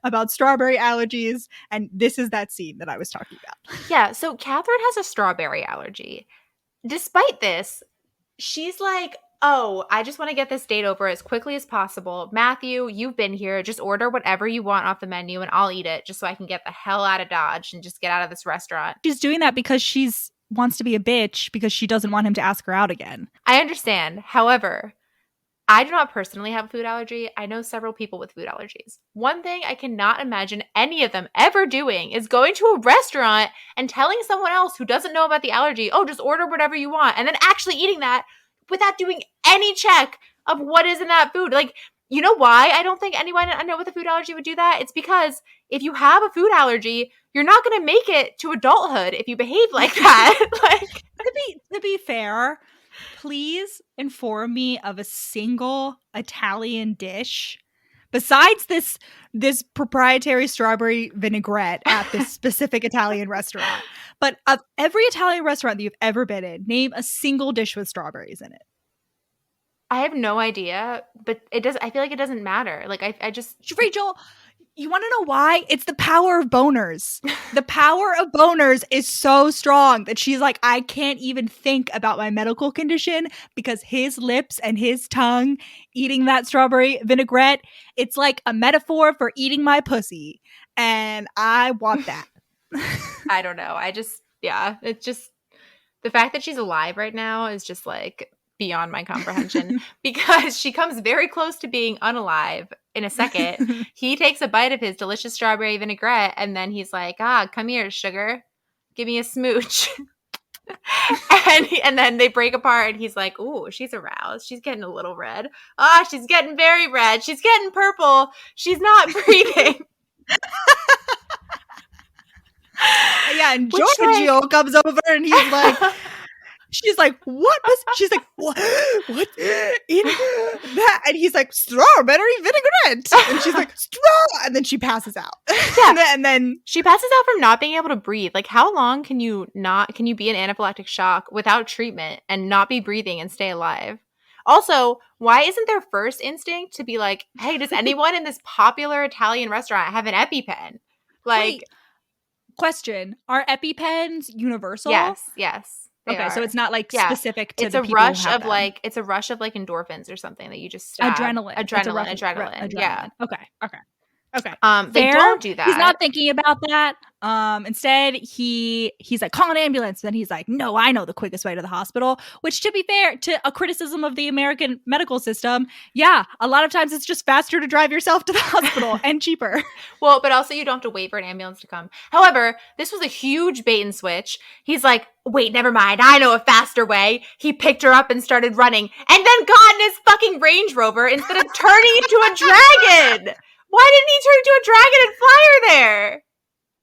about strawberry allergies, and this is that scene that I was talking about. Yeah, so Catherine has a strawberry allergy. Despite this, she's like, oh, I just want to get this date over as quickly as possible. Matthew, you've been here. Just order whatever you want off the menu and I'll eat it just so I can get the hell out of Dodge and just get out of this restaurant. She's doing that because she's wants to be a bitch because she doesn't want him to ask her out again. I understand. However, I do not personally have a food allergy. I know several people with food allergies. One thing I cannot imagine any of them ever doing is going to a restaurant and telling someone else who doesn't know about the allergy, oh, just order whatever you want, and then actually eating that without doing any check of what is in that food. Like, you know why I don't think anyone I know with a food allergy would do that? It's because if you have a food allergy, you're not going to make it to adulthood if you behave like that. Like, to be fair, please inform me of a single Italian dish besides this proprietary strawberry vinaigrette at this specific Italian restaurant. But of every Italian restaurant that you've ever been in, name a single dish with strawberries in it. I have no idea, but it does. I feel like it doesn't matter. Like I just Rachel, you want to know why? It's the power of boners. The power of boners is so strong that she's like, I can't even think about my medical condition because his lips and his tongue eating that strawberry vinaigrette, it's like a metaphor for eating my pussy. And I want that. I don't know. It's just the fact that she's alive right now is just like beyond my comprehension because she comes very close to being unalive in a second. He takes a bite of his delicious strawberry vinaigrette and then he's like, come here, sugar. Give me a smooch. and then they break apart and he's like, ooh, she's aroused. She's getting a little red. She's getting very red. She's getting purple. She's not breathing. Yeah, and Giorgio comes over and he's like, she's like, what? She's like, what in that? And he's like, strawberry vinaigrette. And she's like, straw. And then she passes out. Yeah. and then she passes out from not being able to breathe. Like, how long can you be in anaphylactic shock without treatment and not be breathing and stay alive? Also, why isn't their first instinct to be like, hey, does anyone in this popular Italian restaurant have an EpiPen? Like, wait, question, are EpiPens universal? Yes. Okay, so it's not like specific to the people rush who have of them. like it's a rush of like endorphins or something that you just stab. Adrenaline. Yeah. Okay. They don't do that. He's not thinking about that. Instead, he's like, call an ambulance. Then he's like, no, I know the quickest way to the hospital. Which, to be fair, to a criticism of the American medical system, yeah, a lot of times it's just faster to drive yourself to the hospital and cheaper. Well, but also you don't have to wait for an ambulance to come. However, this was a huge bait and switch. He's like, wait, never mind. I know a faster way. He picked her up and started running, and then got in his fucking Range Rover instead of turning into a dragon. Why didn't he turn into a dragon and fly her there?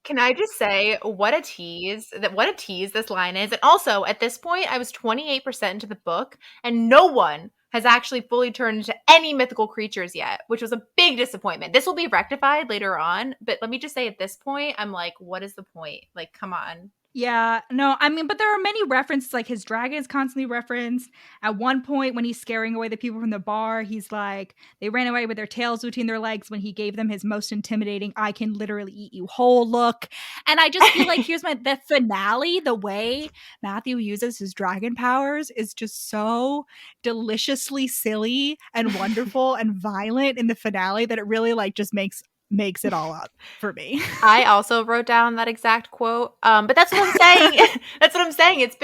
Can I just say what a tease this line is? And also, at this point, I was 28% into the book, and no one has actually fully turned into any mythical creatures yet, which was a big disappointment. This will be rectified later on, but let me just say at this point, I'm like, what is the point? Like, come on. Yeah, no, I mean, but there are many references, like his dragon is constantly referenced. At one point, when he's scaring away the people from the bar, he's like, they ran away with their tails between their legs when he gave them his most intimidating, I can literally eat you whole look. And I just feel like the finale, the way Matthew uses his dragon powers is just so deliciously silly and wonderful and violent in the finale that it really like just makes it all up for me. I also wrote down that exact quote. But that's what I'm saying. That's what I'm saying. It's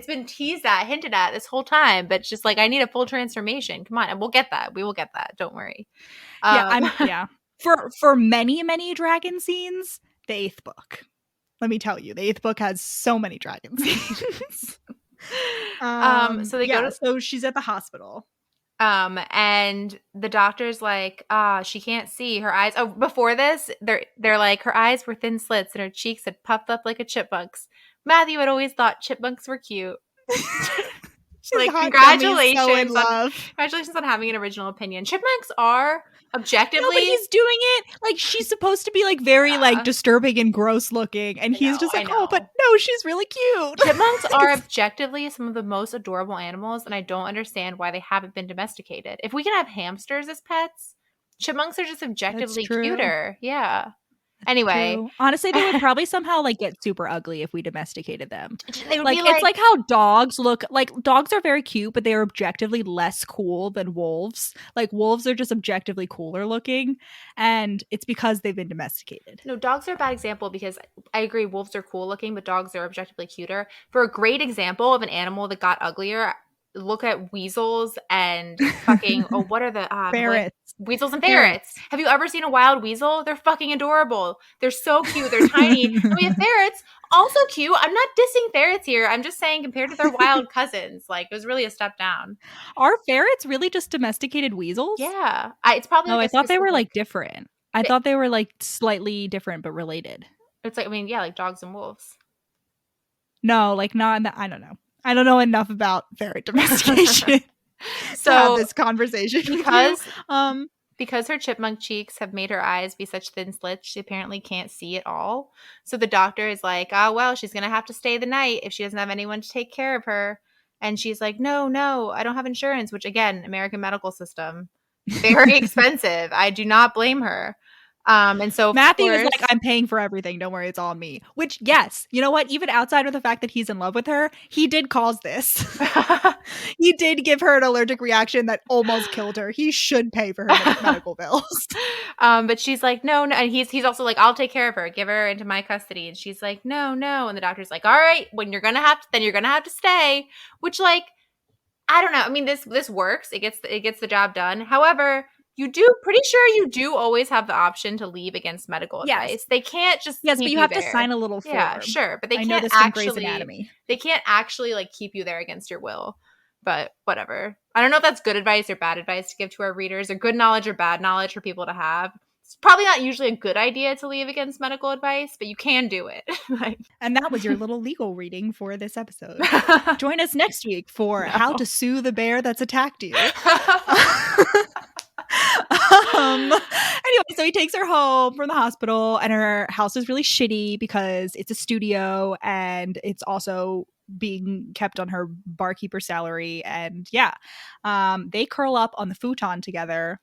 been teased at, hinted at this whole time, but it's just like, I need a full transformation. Come on. And we'll get that. We will get that. Don't worry. For many, many dragon scenes, the 8th book. Let me tell you, the 8th book has so many dragon scenes. So she's at the hospital. And the doctor's like, she can't see her eyes. Oh, before this, they're like, her eyes were thin slits and her cheeks had puffed up like a chipmunk's. Matthew had always thought chipmunks were cute. Like, congratulations on having an original opinion. Chipmunks are objectively. No, but he's doing it like she's supposed to be like very like disturbing and gross looking, and he's just like, oh, but no, she's really cute. Chipmunks are objectively some of the most adorable animals, and I don't understand why they haven't been domesticated. If we can have hamsters as pets, chipmunks are just objectively cuter. Yeah. Anyway. True. Honestly, they would probably somehow like get super ugly if we domesticated them. They would Like, be it's like how dogs look. Like, dogs are very cute, but they are objectively less cool than wolves. Like, wolves are just objectively cooler looking, and it's because they've been domesticated. No, dogs are a bad example because I agree wolves are cool looking, but dogs are objectively cuter. For a great example of an animal that got uglier, look at weasels and fucking what are the Ferrets. Weasels and ferrets. Have you ever seen a wild weasel? They're fucking adorable. They're so cute. They're tiny. And we have ferrets, also cute. I'm not dissing ferrets here. I'm just saying compared to their wild cousins, like it was really a step down. Are ferrets really just domesticated weasels? Yeah. It's probably No, like I thought they were like different. I thought they were like slightly different but related. It's like, I mean, yeah, like dogs and wolves. No, like not in the, I don't know. I don't know enough about ferret domestication to have this conversation because her chipmunk cheeks have made her eyes be such thin slits, she apparently can't see at all. So the doctor is like, oh, well, she's going to have to stay the night if she doesn't have anyone to take care of her. And she's like, no, I don't have insurance, which again, American medical system, very expensive. I do not blame her. And so Matthew is like, I'm paying for everything. Don't worry, it's all me. Which, yes, you know what? Even outside of the fact that he's in love with her, he did cause this. He did give her an allergic reaction that almost killed her. He should pay for her medical bills. But she's like, no. And he's also like, I'll take care of her. Give her into my custody. And she's like, no. And the doctor's like, all right, when you're gonna have to stay. Which, like, I don't know. I mean, this works. It gets the job done. However, pretty sure you do always have the option to leave against medical advice. They can't just but you have to sign a little form. Yeah, sure, but they can't actually like keep you there against your will. But whatever. I don't know if that's good advice or bad advice to give to our readers, or good knowledge or bad knowledge for people to have. It's probably not usually a good idea to leave against medical advice, but you can do it. And that was your little legal reading for this episode. Join us next week for how to sue the bear that's attacked you. Anyway, so he takes her home from the hospital, and her house is really shitty because it's a studio and it's also being kept on her barkeeper salary. And they curl up on the futon together.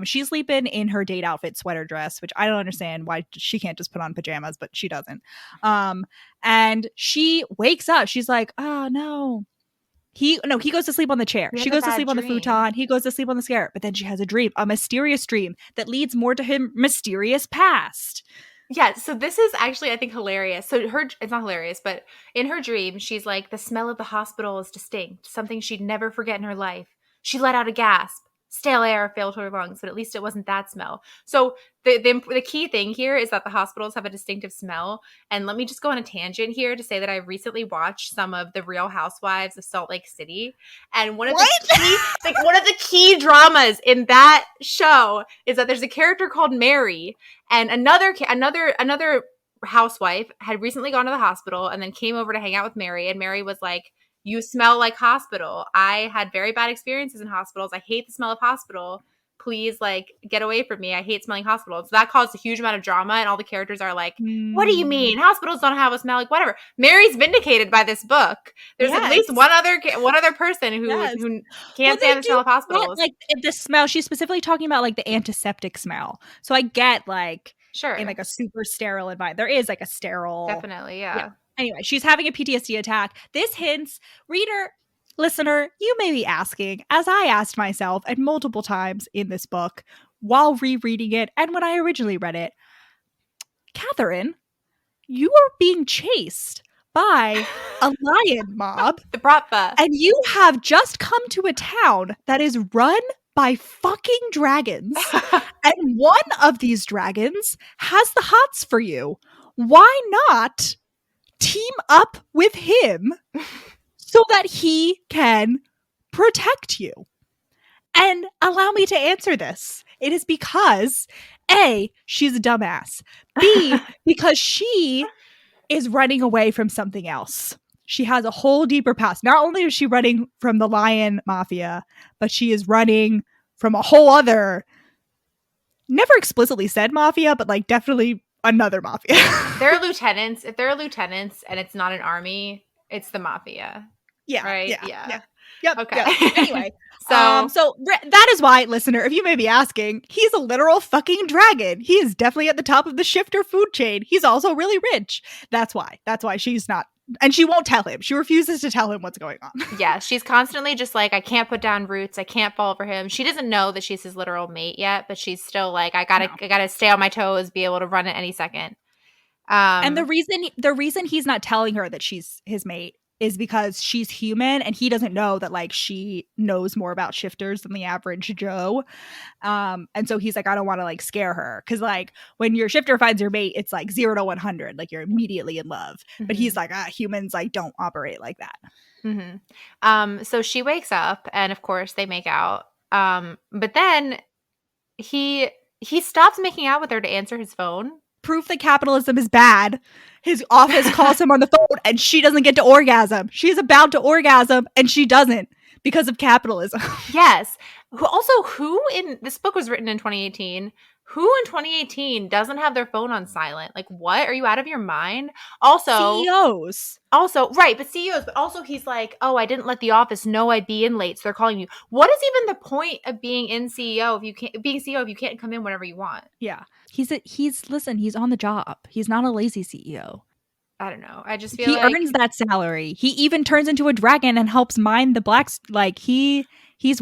She's sleeping in her date outfit sweater dress, which I don't understand why she can't just put on pajamas, but she doesn't. And she wakes up. She's like, oh no. He goes to sleep on the chair. She goes to sleep on the futon. He goes to sleep on the chair. But then she has a mysterious dream that leads more to his mysterious past. Yeah, so this is actually, I think, hilarious. So it's not hilarious, but in her dream, she's like, the smell of the hospital is distinct, something she'd never forget in her life. She let out a gasp. Stale air filled her lungs, but at least it wasn't that smell. So the key thing here is that the hospitals have a distinctive smell. And let me just go on a tangent here to say that I recently watched some of the Real Housewives of Salt Lake City, and one of the key dramas in that show is that there's a character called Mary, and another housewife had recently gone to the hospital and then came over to hang out with Mary, and Mary was like, you smell like hospital. I had very bad experiences in hospitals. I hate the smell of hospital. Please, like, get away from me. I hate smelling hospitals. So that caused a huge amount of drama, and all the characters are like, what do you mean? Hospitals don't have a smell. Like, whatever. Mary's vindicated by this book. There's at least one other person who can't stand the smell of hospitals. Like, the smell, she's specifically talking about, like, the antiseptic smell. So I get, like, sure, in, like, a super sterile environment. There is, like, a sterile. Definitely, yeah. Anyway, she's having a PTSD attack. This hints, reader, listener, you may be asking, as I asked myself and multiple times in this book while rereading it and when I originally read it, Catherine, you are being chased by a lion mob. The Bratva. And you have just come to a town that is run by fucking dragons. And one of these dragons has the hots for you. Why not team up with him so that he can protect you? And allow me to answer this. It is because A, she's a dumbass. B, because she is running away from something else. She has a whole deeper past. Not only is she running from the lion mafia, but she is running from a whole other, never explicitly said mafia, but like definitely another mafia. They're lieutenants. If they're lieutenants and it's not an army, it's the mafia. Yeah. Right? Yeah. Yep. Okay. Yep. Anyway, So that is why, listener, if you may be asking, he's a literal fucking dragon. He is definitely at the top of the shifter food chain. He's also really rich. That's why. That's why she's not, and she won't tell him. She refuses to tell him what's going on. yeah, she's constantly just like, I can't put down roots. I can't fall for him. She doesn't know that she's his literal mate yet, but she's still like, I gotta stay on my toes, be able to run at any second. And the reason he's not telling her that she's his mate is because she's human and he doesn't know that like she knows more about shifters than the average Joe. And so he's like, I don't want to like scare her. Cause like when your shifter finds your mate, it's like 0 to 100. Like you're immediately in love. Mm-hmm. But he's like, humans like don't operate like that. Mm-hmm. So she wakes up and of course they make out. But then he stops making out with her to answer his phone. Proof that capitalism is bad. His office calls him on the phone and she doesn't get to orgasm. She's about to orgasm and she doesn't because of capitalism. Yes. Who in this book was written in 2018? Who in 2018 doesn't have their phone on silent? Like, what? Are you out of your mind? Also, CEOs. Also, right, but CEOs. But also, he's like, oh, I didn't let the office know I'd be in late, so they're calling you. What is even the point of being CEO if you can't come in whenever you want? Yeah, he's on the job. He's not a lazy CEO. I don't know. I just feel he earns that salary. He even turns into a dragon and helps mine the blacks. Like he's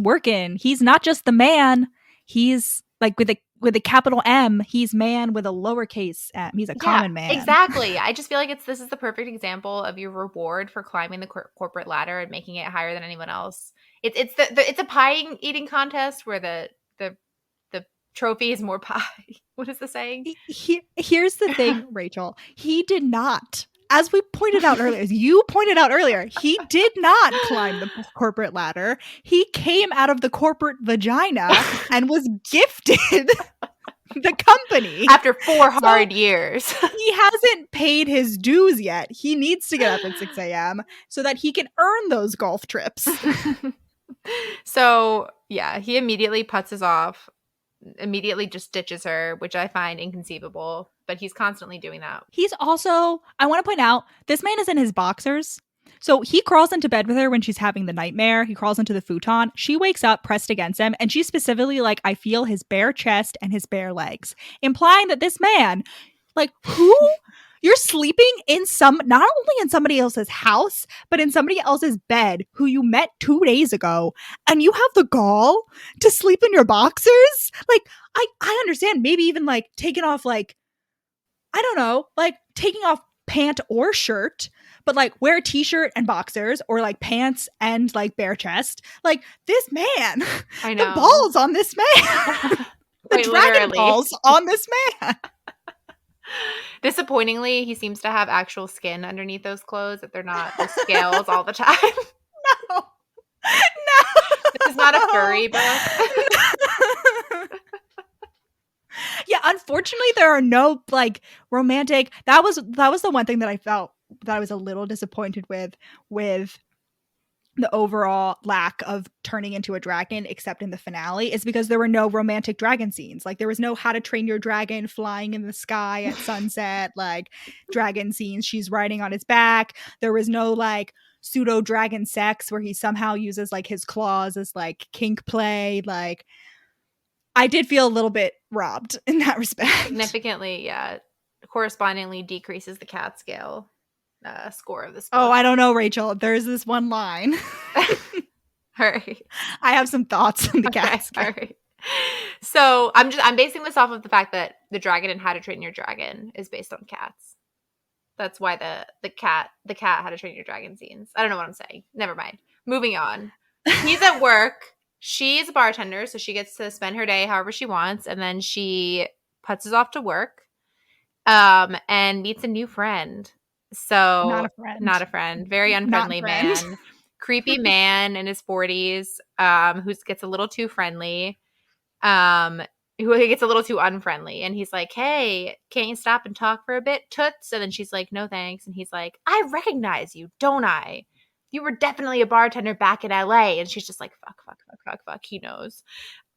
working. He's not just the man. He's like with a capital M, he's man with a lowercase m. He's a common man. Exactly. I just feel like this is the perfect example of your reward for climbing the corporate ladder and making it higher than anyone else. It's a pie eating contest where the trophy is more pie. What is the saying? Here's the thing, Rachel. He did not. As we pointed out earlier, as you pointed out earlier, he did not climb the corporate ladder. He came out of the corporate vagina and was gifted the company. After 4 hard years. He hasn't paid his dues yet. He needs to get up at 6 a.m. so that he can earn those golf trips. So, yeah, he immediately putzes off, immediately just ditches her, which I find inconceivable. But he's constantly doing that. He's also, I want to point out, this man is in his boxers. So he crawls into bed with her when she's having the nightmare. He crawls into the futon. She wakes up pressed against him. And she's specifically like, I feel his bare chest and his bare legs. Implying that this man, like, who? You're sleeping in not only in somebody else's house, but in somebody else's bed who you met 2 days ago. And you have the gall to sleep in your boxers? Like, I understand maybe even like taking off like, I don't know, like taking off pant or shirt, but like wear a t-shirt and boxers or like pants and like bare chest. Like this man, I know. The balls on this man, the dragon balls on this man. Disappointingly, he seems to have actual skin underneath those clothes, that they're not the scales all the time. No. This is not a furry book. Yeah, unfortunately, there are no like romantic. That was the one thing that I felt that I was a little disappointed with the overall lack of turning into a dragon, except in the finale, is because there were no romantic dragon scenes. Like there was no How to Train Your Dragon flying in the sky at sunset, like dragon scenes. She's riding on his back. There was no like pseudo dragon sex where he somehow uses like his claws as like kink play. Like I did feel a little bit robbed in that respect. Significantly, yeah. Correspondingly decreases the cat scale score of this book. Oh, I don't know, Rachel. There's this one line. All right. I have some thoughts on the cat scale. All right. So I'm basing this off of the fact that the dragon in How to Train Your Dragon is based on cats. That's why the cat How to Train Your Dragon scenes. I don't know what I'm saying. Never mind. Moving on. He's at work. She's a bartender, so she gets to spend her day however she wants, and then she putzes off to work and meets a new friend. So not a friend. Very unfriendly man. Creepy man in his 40s who gets a little too friendly, who gets a little too unfriendly. And he's like, hey, can't you stop and talk for a bit, toots? And then she's like, no thanks. And he's like, I recognize you, don't I? You were definitely a bartender back in LA. And she's just like, fuck. He knows.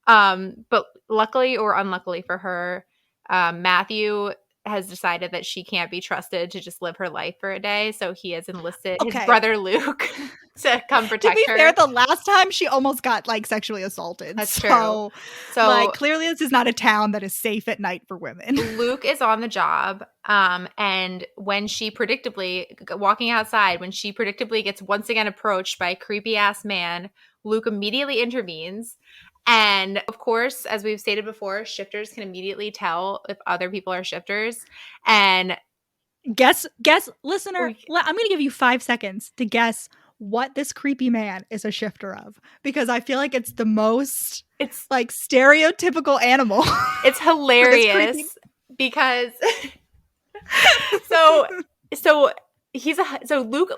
But luckily or unluckily for her, Matthew has decided that she can't be trusted to just live her life for a day. So he has enlisted his Okay. brother Luke to come protect To be her. fair, the last time she almost got like sexually assaulted. That's true. So like clearly this is not a town that is safe at night for women. Luke is on the job. And when she predictably walking outside, when she predictably gets once again approached by a creepy ass man, Luke immediately intervenes. And of course, as we've stated before, shifters can immediately tell if other people are shifters. And guess, listener, I'm going to give you 5 seconds to guess what this creepy man is a shifter of, because I feel like it's the most like stereotypical animal. It's hilarious because so Luke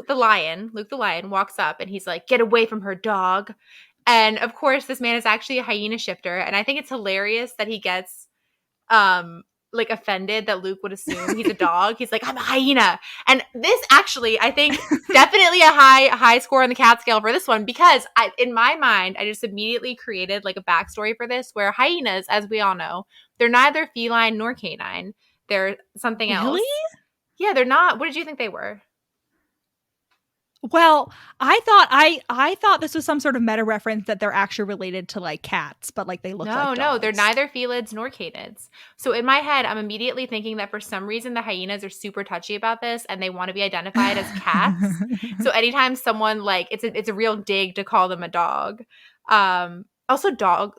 the lion walks up and he's like, "Get away from her, dog." And of course, this man is actually a hyena shifter, and I think it's hilarious that he gets like offended that Luke would assume he's a dog. He's like, "I'm a hyena." And this actually, I think, definitely a high score on the cat scale for this one, because in my mind, I just immediately created like a backstory for this, where hyenas, as we all know, they're neither feline nor canine. They're something else. Really? Yeah, they're not. What did you think they were? Well, I thought this was some sort of meta reference that they're actually related to like cats, but like they look like dogs. No, they're neither felids nor canids. So in my head, I'm immediately thinking that for some reason the hyenas are super touchy about this and they want to be identified as cats. So anytime someone like it's a real dig to call them a dog. Also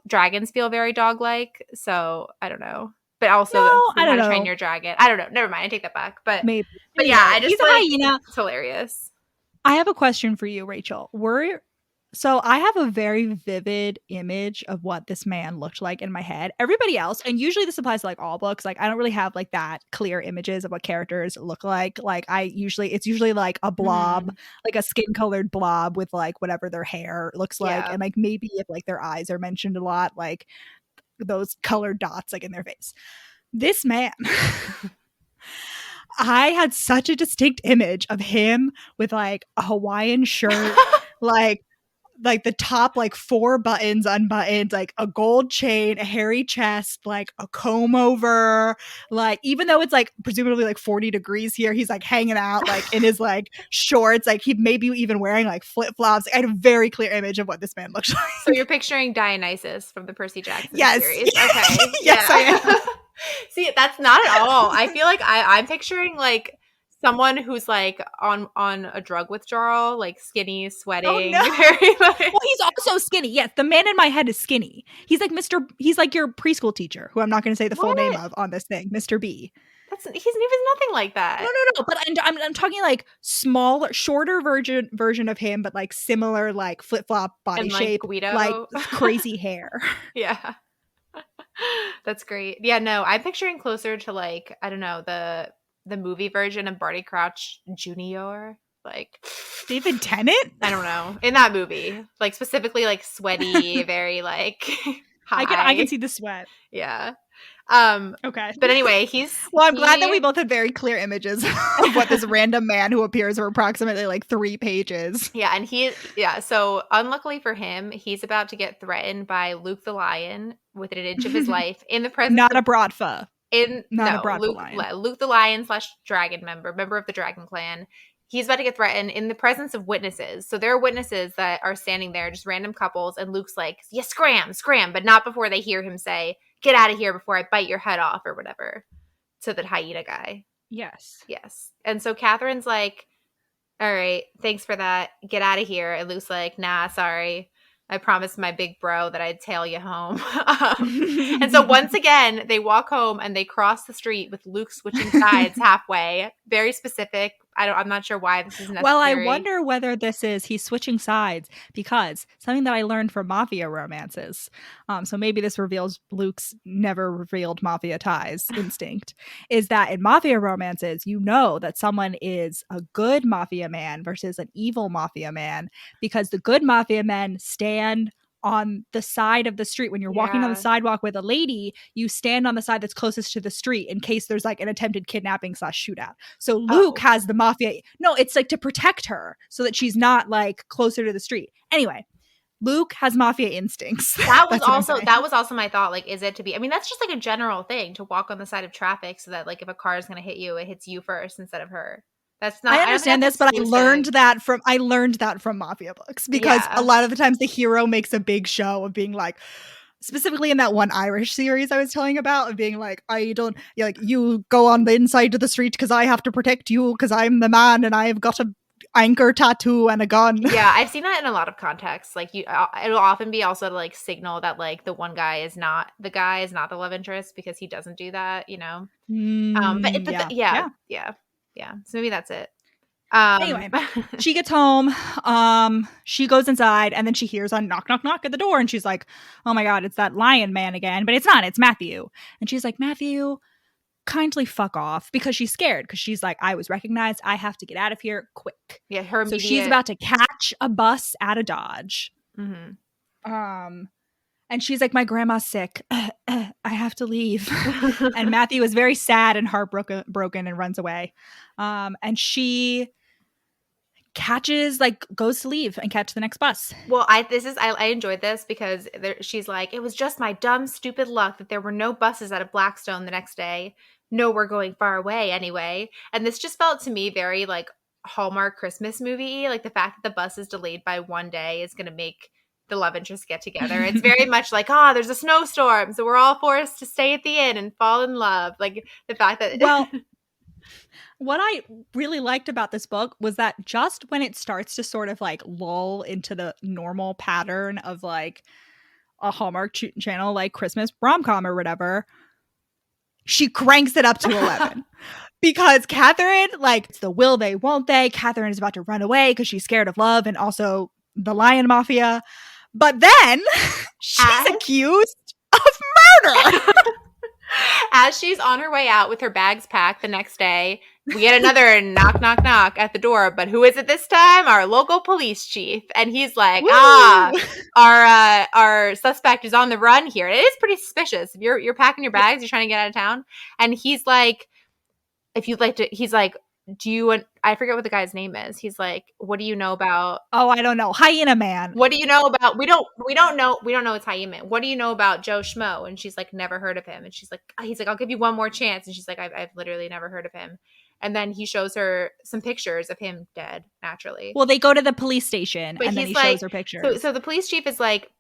dragons feel very dog-like, so I don't know. But also I don't know. Train your dragon. I don't know. Never mind. I take that back. But maybe. But yeah, I just he's a hyena. It's hilarious. I have a question for you, Rachel. So I have a very vivid image of what this man looked like in my head. Everybody else, and usually this applies to like all books, like I don't really have like that clear images of what characters look like. Like it's usually like a blob, like a skin-colored blob with like whatever their hair looks like. And like maybe if like their eyes are mentioned a lot, like those colored dots like in their face. This man I had such a distinct image of him with like a Hawaiian shirt, like the top like 4 buttons unbuttoned, like a gold chain, a hairy chest, like a comb over, like even though it's like presumably like 40 degrees here, he's like hanging out like in his like shorts, like he maybe even wearing like flip-flops. I had a very clear image of what this man looks like. So you're picturing Dionysus from the Percy Jackson series. Okay. Yes, I am. See, that's not at all. I feel like I'm picturing like someone who's like on a drug withdrawal, like skinny, sweating. Oh, no. Well, he's also skinny. Yes, the man in my head is skinny. He's like he's like your preschool teacher, who I'm not going to say the full name of on this thing, Mr. B. He's nothing like that. No. But I'm talking like smaller, shorter version of him, but like similar, like flip flop body shape, Guido. Like crazy hair. Yeah. That's great. Yeah, no, I'm picturing closer to like, I don't know, the movie version of Barty Crouch Jr. Like David Tennant? I don't know. In that movie. Like specifically like sweaty, very like high. I can see the sweat. Yeah. Okay. But anyway, I'm glad that we both had very clear images of what this random man who appears for approximately like 3 pages. Yeah, and so unluckily for him, he's about to get threatened by Luke the Lion within an inch of his life in the presence Not a Brodfa. Luke the Lion / dragon member of the Dragon Clan. He's about to get threatened in the presence of witnesses. So there are witnesses that are standing there, just random couples, and Luke's like, yeah, scram, but not before they hear him say, get out of here before I bite your head off or whatever, to the hyena guy. Yes. And so Catherine's like, all right, thanks for that. Get out of here. And Luke's like, nah, sorry. I promised my big bro that I'd tail you home. And so once again, they walk home and they cross the street with Luke switching sides halfway. Very specific. I'm not sure why this is necessary. Well, I wonder whether he's switching sides because something that I learned from mafia romances. So maybe this reveals Luke's never revealed mafia ties instinct is that in mafia romances, you know that someone is a good mafia man versus an evil mafia man because the good mafia men stand on the side of the street. When you're walking on the sidewalk with a lady, you stand on the side that's closest to the street in case there's like an attempted kidnapping / shootout. So Luke has the mafia. No, it's like to protect her so that she's not like closer to the street. Anyway, Luke has mafia instincts. That was That's what I'm also saying. my thought. Like, is it to be? I mean, that's just like a general thing to walk on the side of traffic so that like if a car is going to hit you, it hits you first instead of her. That's not. I I don't think understand that's this, but exclusive. I learned that from mafia books because a Yeah. lot of the times the hero makes a big show of being like, specifically in that one Irish series I was telling about, of being like, I don't, like, you go on the inside of the street because I have to protect you because I'm the man and I've got a anchor tattoo and a gun. Yeah, I've seen that in a lot of contexts. Like it'll often be also to like signal that like the one guy is not the love interest because he doesn't do that, you know. Yeah. Yeah. So maybe that's it. Anyway, she gets home. She goes inside and then she hears a knock, knock, knock at the door. And she's like, oh my God, it's that lion man again. But it's not. It's Matthew. And she's like, Matthew, kindly fuck off, because she's scared. Because she's like, I was recognized. I have to get out of here quick. Yeah, her immediate... So she's about to catch a bus out of Dodge. Mm-hmm. And she's like, my grandma's sick. I have to leave. And Matthew is very sad and heartbroken and runs away. And she goes to leave and catch the next bus. Well, I enjoyed this because she's like, it was just my dumb, stupid luck that there were no buses out of Blackstone the next day. No, we're going far away anyway. And this just felt to me very like Hallmark Christmas movie. Like the fact that the bus is delayed by one day is going to make the love interest get together. It's very much like, there's a snowstorm, so we're all forced to stay at the inn and fall in love. Like the fact that what I really liked about this book was that just when it starts to sort of like lull into the normal pattern of like a Hallmark channel, like Christmas rom-com or whatever, she cranks it up to 11. Because Catherine, like, it's the will they, won't they. Catherine is about to run away because she's scared of love and also the lion mafia. But then she's accused of murder. As she's on her way out with her bags packed the next day, we get another knock, knock, knock at the door. But who is it this time? Our local police chief. And he's like, our suspect is on the run here. It is pretty suspicious. If you're packing your bags, you're trying to get out of town. And he's like, if you'd like to, he's like, do you want, I forget what the guy's name is. He's like, what do you know about? Oh, I don't know. Hyena Man. What do you know about? We don't know it's Hyena Man. What do you know about Joe Schmo? And she's like, never heard of him. And he's like, I'll give you one more chance. And she's like, I've literally never heard of him. And then he shows her some pictures of him dead naturally. Well, they go to the police station and then he shows her pictures. So the police chief is like,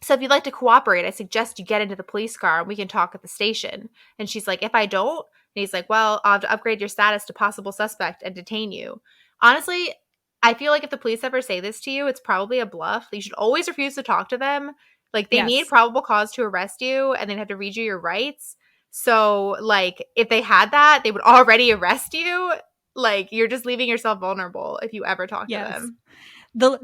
so if you'd like to cooperate, I suggest you get into the police car and we can talk at the station. And she's like, if I don't? And he's like, well, I'll have to upgrade your status to possible suspect and detain you. Honestly, I feel like if the police ever say this to you, it's probably a bluff. You should always refuse to talk to them. Like, they need probable cause to arrest you, and they'd have to read you your rights. So, like, if they had that, they would already arrest you. Like, you're just leaving yourself vulnerable if you ever talk to them. The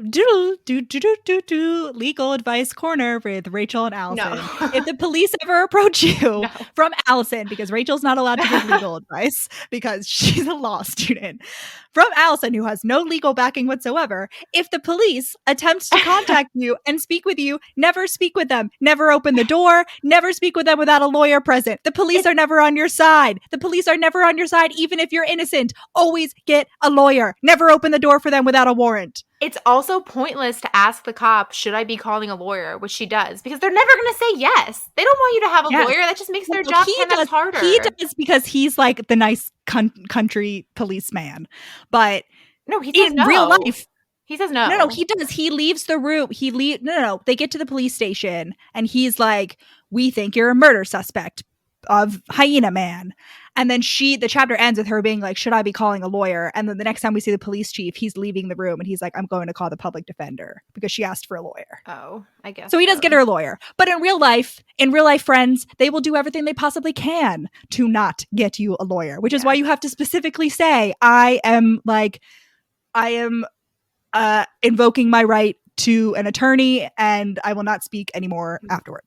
legal advice corner with Rachel and Alison. No. If the police ever approach you from Alison, because Rachel's not allowed to give legal advice because she's a law student, from Alison, who has no legal backing whatsoever, if the police attempt to contact you and speak with you, never speak with them. Never open the door. Never speak with them without a lawyer present. The police are never on your side. The police are never on your side, even if you're innocent. Always get a lawyer. Never open the door for them without a warrant. It's also pointless to ask the cop, should I be calling a lawyer, which she does, because they're never going to say yes. They don't want you to have a lawyer. That just makes their job 10 times harder. He does because he's like the nice country policeman. But no, he says no. Real life, he says no. No, he does. He leaves the room. No. They get to the police station and he's like, we think you're a murder suspect of Hyena Man. And then the chapter ends with her being like, should I be calling a lawyer? And then the next time we see the police chief, he's leaving the room and he's like, I'm going to call the public defender because she asked for a lawyer. Oh, I guess. So he does get her a lawyer. But in real life, friends, they will do everything they possibly can to not get you a lawyer, which is why you have to specifically say, I am invoking my right to an attorney and I will not speak anymore afterward.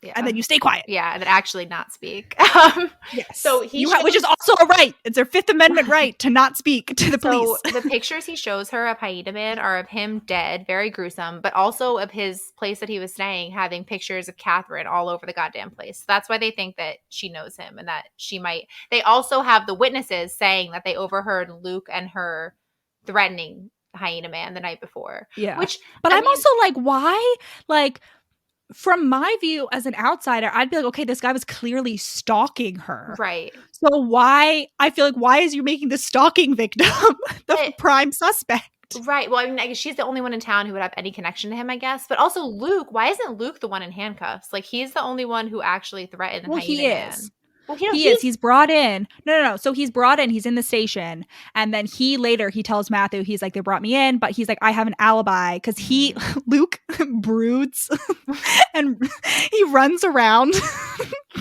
Yeah. And then you stay quiet. Yeah, and then actually not speak. Yes. So which is also a right. It's their Fifth Amendment right to not speak to the police. So the pictures he shows her of Hyena Man are of him dead, very gruesome, but also of his place that he was staying, having pictures of Catherine all over the goddamn place. So that's why they think that she knows him and that she might. They also have the witnesses saying that they overheard Luke and her threatening hyena man the night before. Yeah. Which, but I I'm mean, also like, why? Like, from my view as an outsider, I'd be like, okay, this guy was clearly stalking her. right. So why, I feel like, why is you making the stalking victim the prime suspect? Right. Well, I mean, I guess she's the only one in town who would have any connection to him, I guess. But also Luke, why isn't Luke the one in handcuffs? Like, he's the only one who actually threatened Well, Hyena he Man. is. Well, he is. He's brought in. No. So he's brought in. He's in the station. And then he tells Matthew, he's like, they brought me in, but he's like, I have an alibi. Because Luke broods and he runs around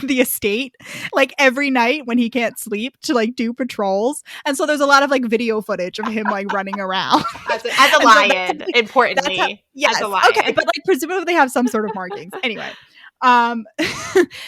the estate like every night when he can't sleep to like do patrols. And so there's a lot of like video footage of him like running around. As a lion, so importantly. Yes. As a lion. Okay. But like presumably they have some sort of markings. Anyway.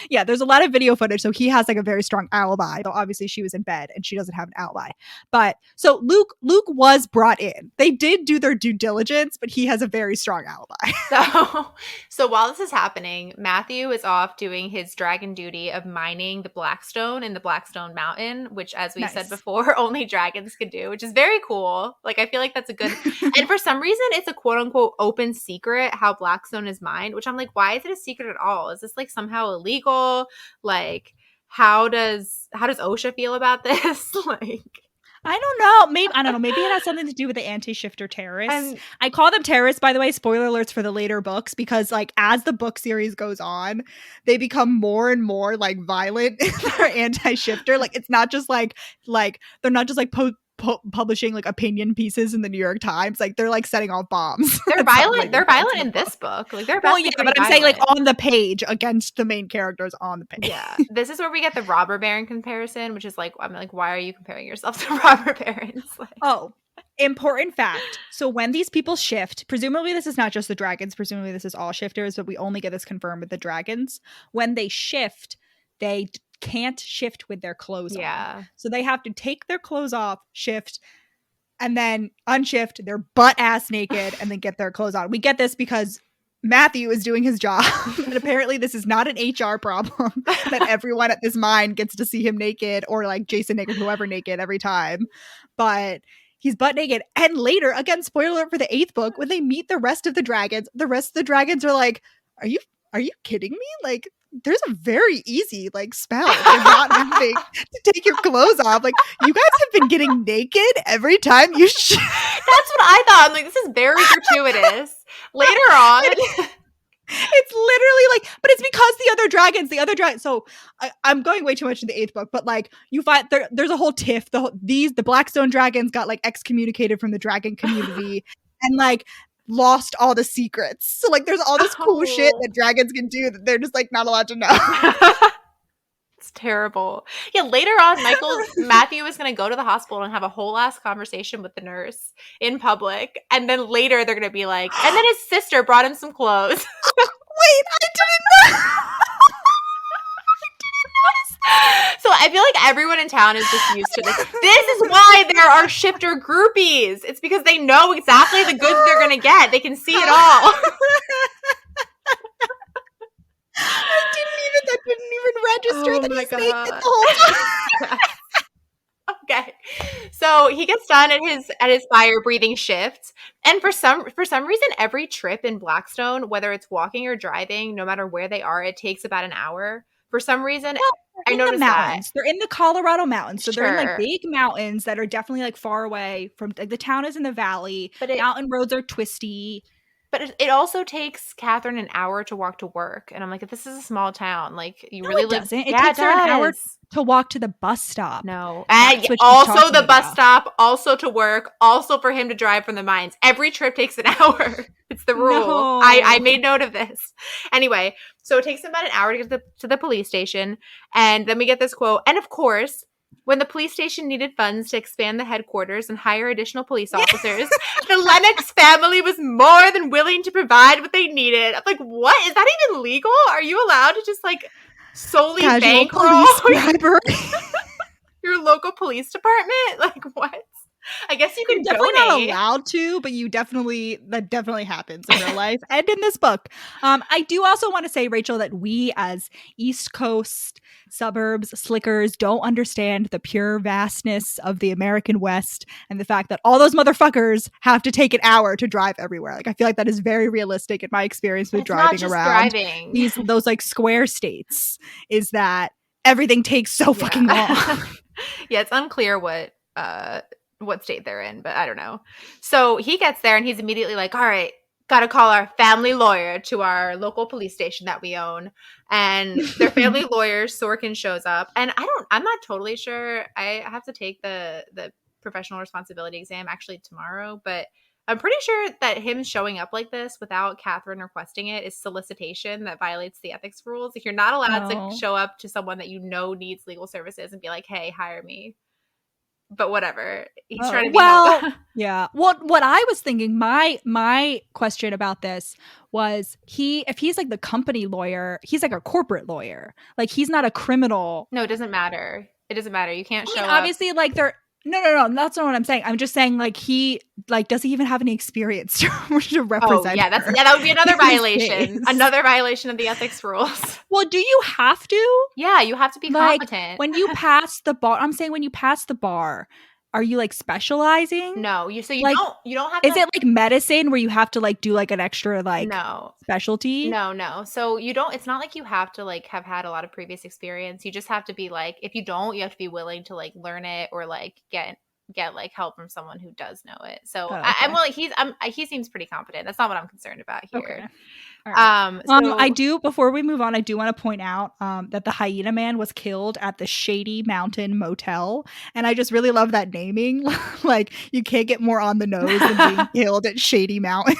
Yeah, there's a lot of video footage, so he has like a very strong alibi, though obviously she was in bed and she doesn't have an alibi. But so Luke was brought in. They did do their due diligence, but he has a very strong alibi. So while this is happening, Matthew is off doing his dragon duty of mining the Blackstone in the Blackstone Mountain, which, as we said before, only dragons could do, which is very cool. Like, I feel like that's a good and for some reason it's a quote unquote open secret how Blackstone is mined, which I'm like, why is it a secret at all? Is this like somehow illegal? Like, how does OSHA feel about this? Like, I don't know. Maybe it has something to do with the anti-shifter terrorists. I call them terrorists, by the way. Spoiler alerts for the later books, because like as the book series goes on, they become more and more like violent in their anti-shifter. Like, it's not just like they're not just like publishing like opinion pieces in the New York Times. Like, they're like setting off bombs. They're violent. They're violent in this book. Like, they're but I'm saying like on the page against the main characters on the page. Yeah, this is where we get the robber baron comparison, which is like, I'm like, why are you comparing yourself to robber barons? Like, oh, important fact. So when these people shift, presumably this is not just the dragons. Presumably this is all shifters, but we only get this confirmed with the dragons. When they shift, they can't shift with their clothes on. So they have to take their clothes off, shift, and then unshift, they're butt ass naked, and then get their clothes on. We get this because Matthew is doing his job. And apparently this is not an HR problem that everyone at this mine gets to see him naked, or like Jason naked, whoever naked every time. But he's butt naked. And later, again, spoiler alert for the 8th book, when they meet the rest of the dragons are like, are you kidding me? Like, there's a very easy like spell for not having to take your clothes off. Like, you guys have been getting naked every time you That's what I thought. I'm like, this is very gratuitous. Later on. It's literally like, but it's because the other dragons. So I'm going way too much in the 8th book, but like, you find there's a whole tiff. The Blackstone dragons got like excommunicated from the dragon community and like lost all the secrets. So like, there's all this cool shit that dragons can do that they're just like not allowed to know. It's terrible. Yeah, later on, Matthew was going to go to the hospital and have a whole ass conversation with the nurse in public. And then later they're going to be like, and then his sister brought him some clothes. Wait, I didn't know. So I feel like everyone in town is just used to this. This is why there are shifter groupies. It's because they know exactly the goods they're going to get. They can see it all. That didn't even register that he's naked the whole time. Okay. So he gets done at his fire breathing shift. And for some reason, every trip in Blackstone, whether it's walking or driving, no matter where they are, it takes about an hour. For some reason, I noticed that. They're in the Colorado mountains. So they're in like big mountains that are definitely like far away from like, the town is in the valley. But mountain roads are twisty. But it also takes Catherine an hour to walk to work. And I'm like, if this is a small town, like, you really live. It takes her an hour to walk to the bus stop. No. And also the bus stop, also to work, also for him to drive from the mines. Every trip takes an hour. It's the rule. No. I made note of this. Anyway, so it takes him about an hour to get to the police station. And then we get this quote. And of course, when the police station needed funds to expand the headquarters and hire additional police officers, the Lennox family was more than willing to provide what they needed. I'm like, what? Is that even legal? Are you allowed to just like solely bankroll your local police department? Like, what? I guess you You're can definitely not donate. allowed to, but that definitely happens in real life and in this book. I do also want to say, Rachel, that we as East Coast suburbs slickers don't understand the pure vastness of the American West and the fact that all those motherfuckers have to take an hour to drive everywhere. Like, I feel like that is very realistic in my experience with It's not driving just around driving. those like square states, is that everything takes so fucking long. Yeah, it's unclear what state they're in, but I don't know. So he gets there and he's immediately like, all right, got to call our family lawyer to our local police station that we own. And their family lawyer, Sorkin, shows up. And I'm not totally sure. I have to take the professional responsibility exam actually tomorrow, but I'm pretty sure that him showing up like this without Catherine requesting it is solicitation that violates the ethics rules. Like, you're not allowed to show up to someone that you know needs legal services and be like, hey, hire me. But whatever. He's trying to be yeah. What I was thinking, my question about this was, if he's like the company lawyer, he's like a corporate lawyer. Like, he's not a criminal. No, it doesn't matter. It doesn't matter. You can't show up. Obviously, like, they're no, that's not what I'm saying. I'm just saying, like, does he even have any experience to represent? Oh, yeah, that would be another violation. Another violation of the ethics rules. Well, do you have to? Yeah, you have to be competent. When you pass the bar, I'm saying when you pass the bar, are you like specializing? No, you don't have to. Is it like medicine where you have to like do like an extra like specialty? No. So you don't, it's not like you have to like have had a lot of previous experience. You just have to be like, if you don't, you have to be willing to like learn it or like get like help from someone who does know it. So he seems pretty competent. That's not what I'm concerned about here. Okay. Right. Before we move on, I do want to point out that the hyena man was killed at the Shady Mountain Motel, and I just really love that naming. Like, you can't get more on the nose than being killed at Shady Mountain.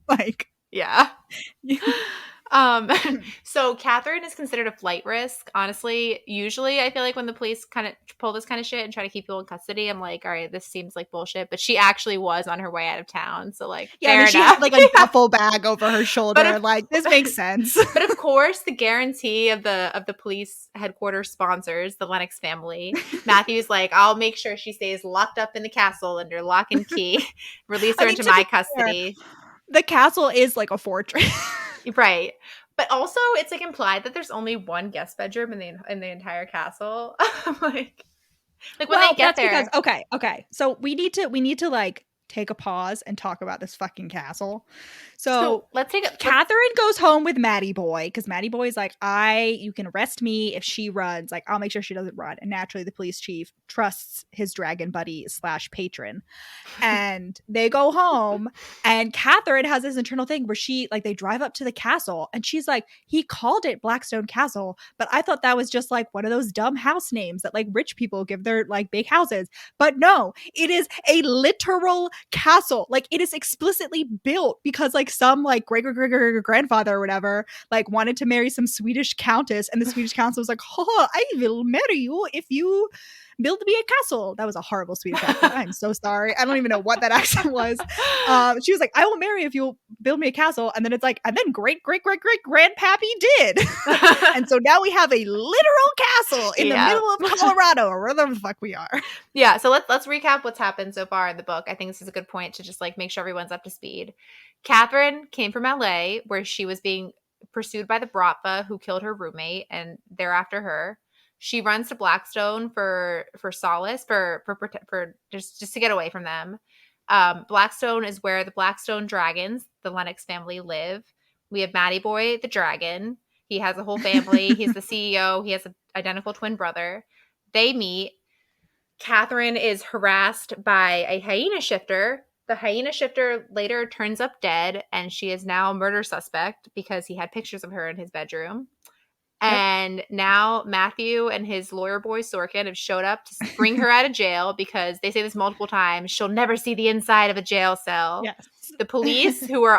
Like, yeah. So Catherine is considered a flight risk. Honestly, usually I feel like when the police kind of pull this kind of shit and try to keep people in custody, I'm like, all right, this seems like bullshit. But she actually was on her way out of town, so like, yeah, she had like a duffel bag over her shoulder. Like, this makes sense. But of course, the guarantee of the police headquarters sponsors, the Lennox family. Matthew's like, I'll make sure she stays locked up in the castle under lock and key. Release her into my custody. The castle is like a fortress. Right. But also it's like implied that there's only one guest bedroom in the entire castle. like when they get there. Because, okay. So we need to like take a pause and talk about this fucking castle. So Catherine goes home with Matty Boy, because Matty Boy is like, you can arrest me if she runs. Like, I'll make sure she doesn't run. And naturally, the police chief trusts his dragon buddy / patron. And they go home, and Catherine has this internal thing where they drive up to the castle, and she's like, he called it Blackstone Castle, but I thought that was just like one of those dumb house names that like rich people give their like big houses. But no, it is a literal castle. Like, it is explicitly built because like some like great grandfather or whatever like wanted to marry some Swedish countess, and the Swedish countess was like, I will marry you if you build me a castle. That was a horrible Swedish accent. I'm so sorry. I don't even know what that accent was. She was like, I will marry if you'll build me a castle. And then it's like, and then great grandpappy did. And so now we have a literal castle in the middle of Colorado, or wherever the fuck we are. Yeah. So let's recap what's happened so far in the book. I think this is a good point to just like make sure everyone's up to speed. Catherine came from LA, where she was being pursued by the Bratva who killed her roommate, and they're after her. She runs to Blackstone for solace, for just to get away from them. Blackstone is where the Blackstone dragons, the Lennox family, live. We have Matty Boy, the dragon. He has a whole family. He's the CEO. He has an identical twin brother. They meet. Catherine is harassed by a hyena shifter. The hyena shifter later turns up dead, and she is now a murder suspect because he had pictures of her in his bedroom. And now Matthew and his lawyer boy Sorkin have showed up to bring her out of jail, because they say this multiple times. She'll never see the inside of a jail cell. Yes. The police, who are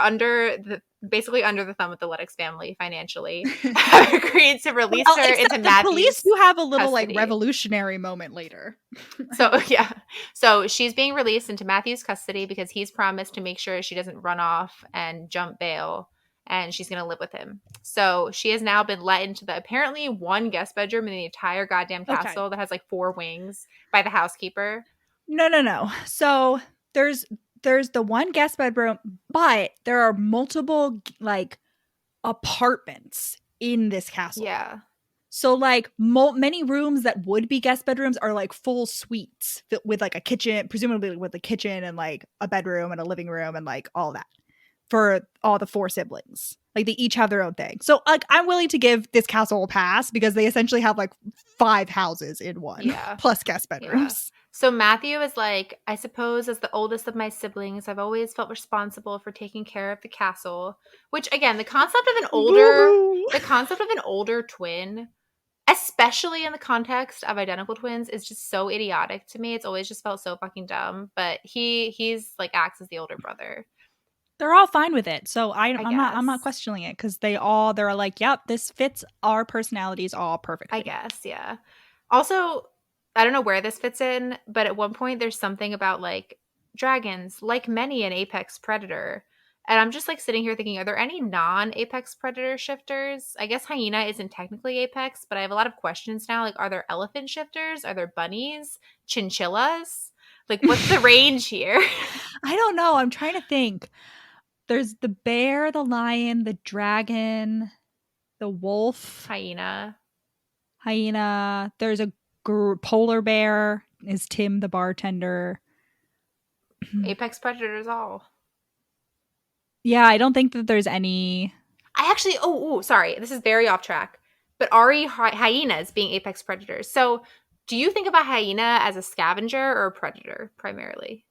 basically under the thumb of the Lennox family financially, have agreed to release her into Matthew's police, who have a little custody. like revolutionary moment later. So she's being released into Matthew's custody because he's promised to make sure she doesn't run off and jump bail. And she's going to live with him. So she has now been let into the apparently one guest bedroom in the entire goddamn castle that has like 4 wings by the housekeeper. No. So there's the one guest bedroom, but there are multiple like apartments in this castle. Yeah. So like many rooms that would be guest bedrooms are like full suites with like a kitchen, presumably with a kitchen and like a bedroom and a living room and like all that for all the 4 siblings. Like they each have their own thing. So like I'm willing to give this castle a pass because they essentially have like 5 houses in one plus guest bedrooms. Yeah. So Matthew is like, I suppose as the oldest of my siblings, I've always felt responsible for taking care of the castle, which again, the concept of an older twin, especially in the context of identical twins, is just so idiotic to me. It's always just felt so fucking dumb, but he's like acts as the older brother. They're all fine with it. So I'm not questioning it because they're like, yep, this fits our personalities all perfectly. I guess, yeah. Also, I don't know where this fits in, but at one point there's something about like dragons, like many an apex predator. And I'm just like sitting here thinking, are there any non-apex predator shifters? I guess hyena isn't technically apex, but I have a lot of questions now. Like, are there elephant shifters? Are there bunnies? Chinchillas? Like, what's the range here? I don't know. I'm trying to think. There's the bear, the lion, the dragon, the wolf. Hyena. There's a polar bear. Is Tim the bartender? Apex predators all. Yeah, I don't think that there's any. I actually, sorry. This is very off track. But are hyenas being apex predators? So do you think of a hyena as a scavenger or a predator primarily?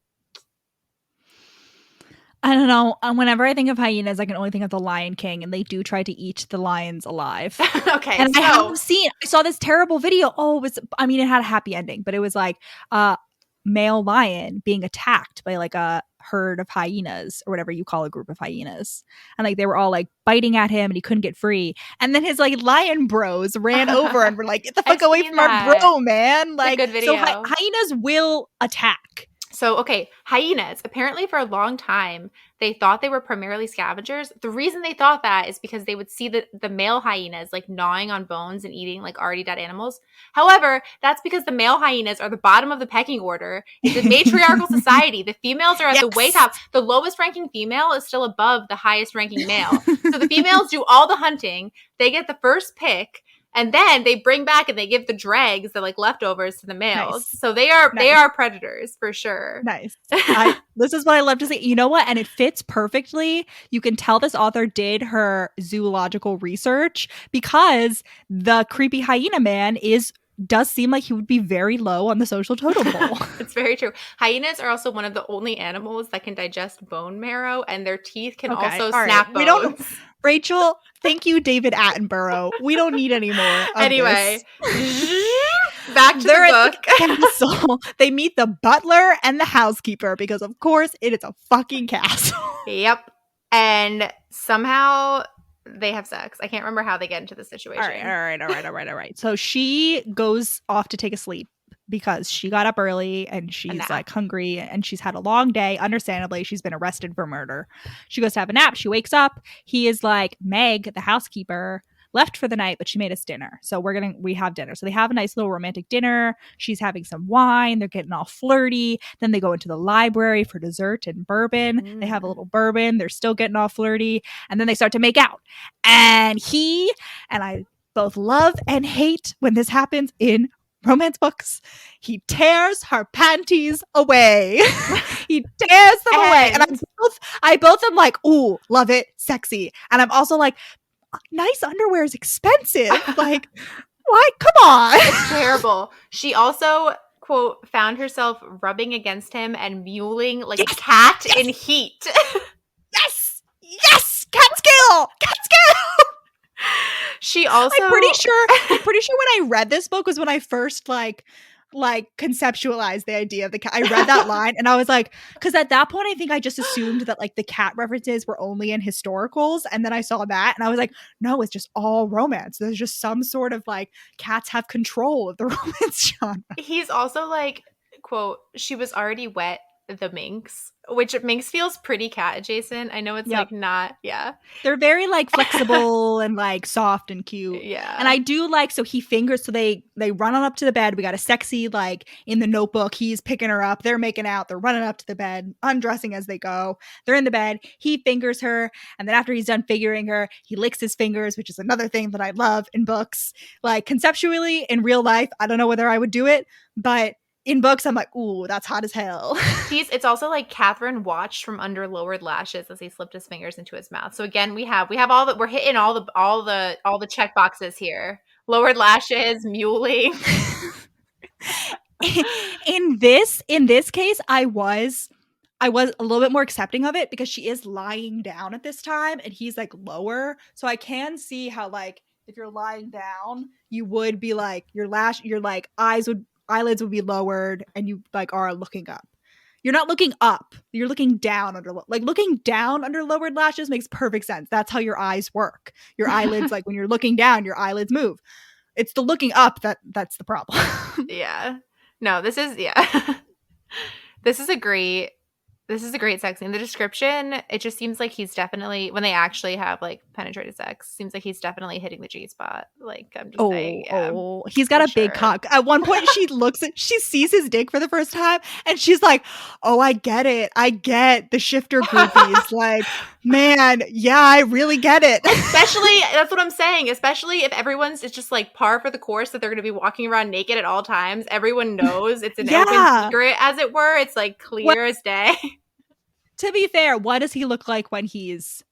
I don't know. Whenever I think of hyenas, I can only think of the Lion King, and they do try to eat the lions alive. Okay. And I saw this terrible video. It had a happy ending, but it was like a male lion being attacked by like a herd of hyenas or whatever you call a group of hyenas. And like they were all like biting at him and he couldn't get free. And then his like lion bros ran over and were like, get the fuck away from our bro, man. Like, good video. So hyenas will attack. So, okay, hyenas, apparently for a long time, they thought they were primarily scavengers. The reason they thought that is because they would see the male hyenas like gnawing on bones and eating like already dead animals. However, that's because the male hyenas are the bottom of the pecking order. It's a matriarchal society. The females are at the way top. The lowest ranking female is still above the highest ranking male. So the females do all the hunting. They get the first pick. And then they bring back and they give the dregs, the like leftovers, to the males. Nice. So they are predators for sure. Nice. This is what I love to see. You know what? And it fits perfectly. You can tell this author did her zoological research because the creepy hyena man does seem like he would be very low on the social totem pole. It's very true. Hyenas are also one of the only animals that can digest bone marrow, and their teeth can also snap bones. Rachel, thank you, David Attenborough. We don't need any more. Anyway, back to the book. Castle. They meet the butler and the housekeeper because, of course, it is a fucking castle. Yep. And somehow they have sex. I can't remember how they get into the situation. All right. So she goes off to take a sleep because she got up early and she's like hungry and she's had a long day. Understandably, she's been arrested for murder. She goes to have a nap. She wakes up. He is like, Meg, the housekeeper, left for the night, but she made us dinner. So we have dinner. So they have a nice little romantic dinner. She's having some wine. They're getting all flirty. Then they go into the library for dessert and bourbon. They have a little bourbon. They're still getting all flirty. And then they start to make out. And he and I both love and hate when this happens in romance books. He tears her panties away. He tears them away. And I both am like, ooh, love it, sexy. And I'm also like, nice underwear is expensive. Like, why? Come on. It's terrible. She also, quote, found herself rubbing against him and mewling like a cat in heat. Yes. Catskill. She also, I'm pretty sure when I read this book was when I first like conceptualized the idea of the cat. I read that line and I was like, because at that point I think I just assumed that like the cat references were only in historicals, and then I saw that and I was like, no, it's just all romance. There's just some sort of like cats have control of the romance genre. He's also like, quote, she was already wet the minx, which minx feels pretty cat adjacent. I know it's like not, They're very like flexible and like soft and cute. Yeah. And I do like, so he fingers, so they run on up to the bed. We got a sexy, like in the Notebook, he's picking her up. They're making out. They're running up to the bed, undressing as they go. They're in the bed. He fingers her. And then after he's done figuring her, he licks his fingers, which is another thing that I love in books. Like conceptually, in real life, I don't know whether I would do it, but in books, I'm like, ooh, that's hot as hell. It's also like Catherine watched from under lowered lashes as he slipped his fingers into his mouth. So again, we have all the, we're hitting all the check boxes here. Lowered lashes, muling. in this case, I was a little bit more accepting of it because she is lying down at this time and he's like lower. So I can see how like if you're lying down, you would be like your like eyelids would be lowered and you like are looking up. You're not looking up. You're looking down looking down under lowered lashes makes perfect sense. That's how your eyes work. Your eyelids, like when you're looking down, your eyelids move. It's the looking up that's the problem. Yeah. No, this is This is a great sex scene. The description, it just seems like he's definitely, when they actually have like penetrated sex, seems like he's definitely hitting the G spot. Like I'm just saying, he's got a big cock. At one point, she sees his dick for the first time, and she's like, "Oh, I get it. I get the shifter groupies." Like, man, yeah, I really get it. Especially, that's what I'm saying. Especially if everyone's, it's just like par for the course that they're going to be walking around naked at all times. Everyone knows it's an open secret, as it were. It's like clear as day. To be fair, what does he look like when he's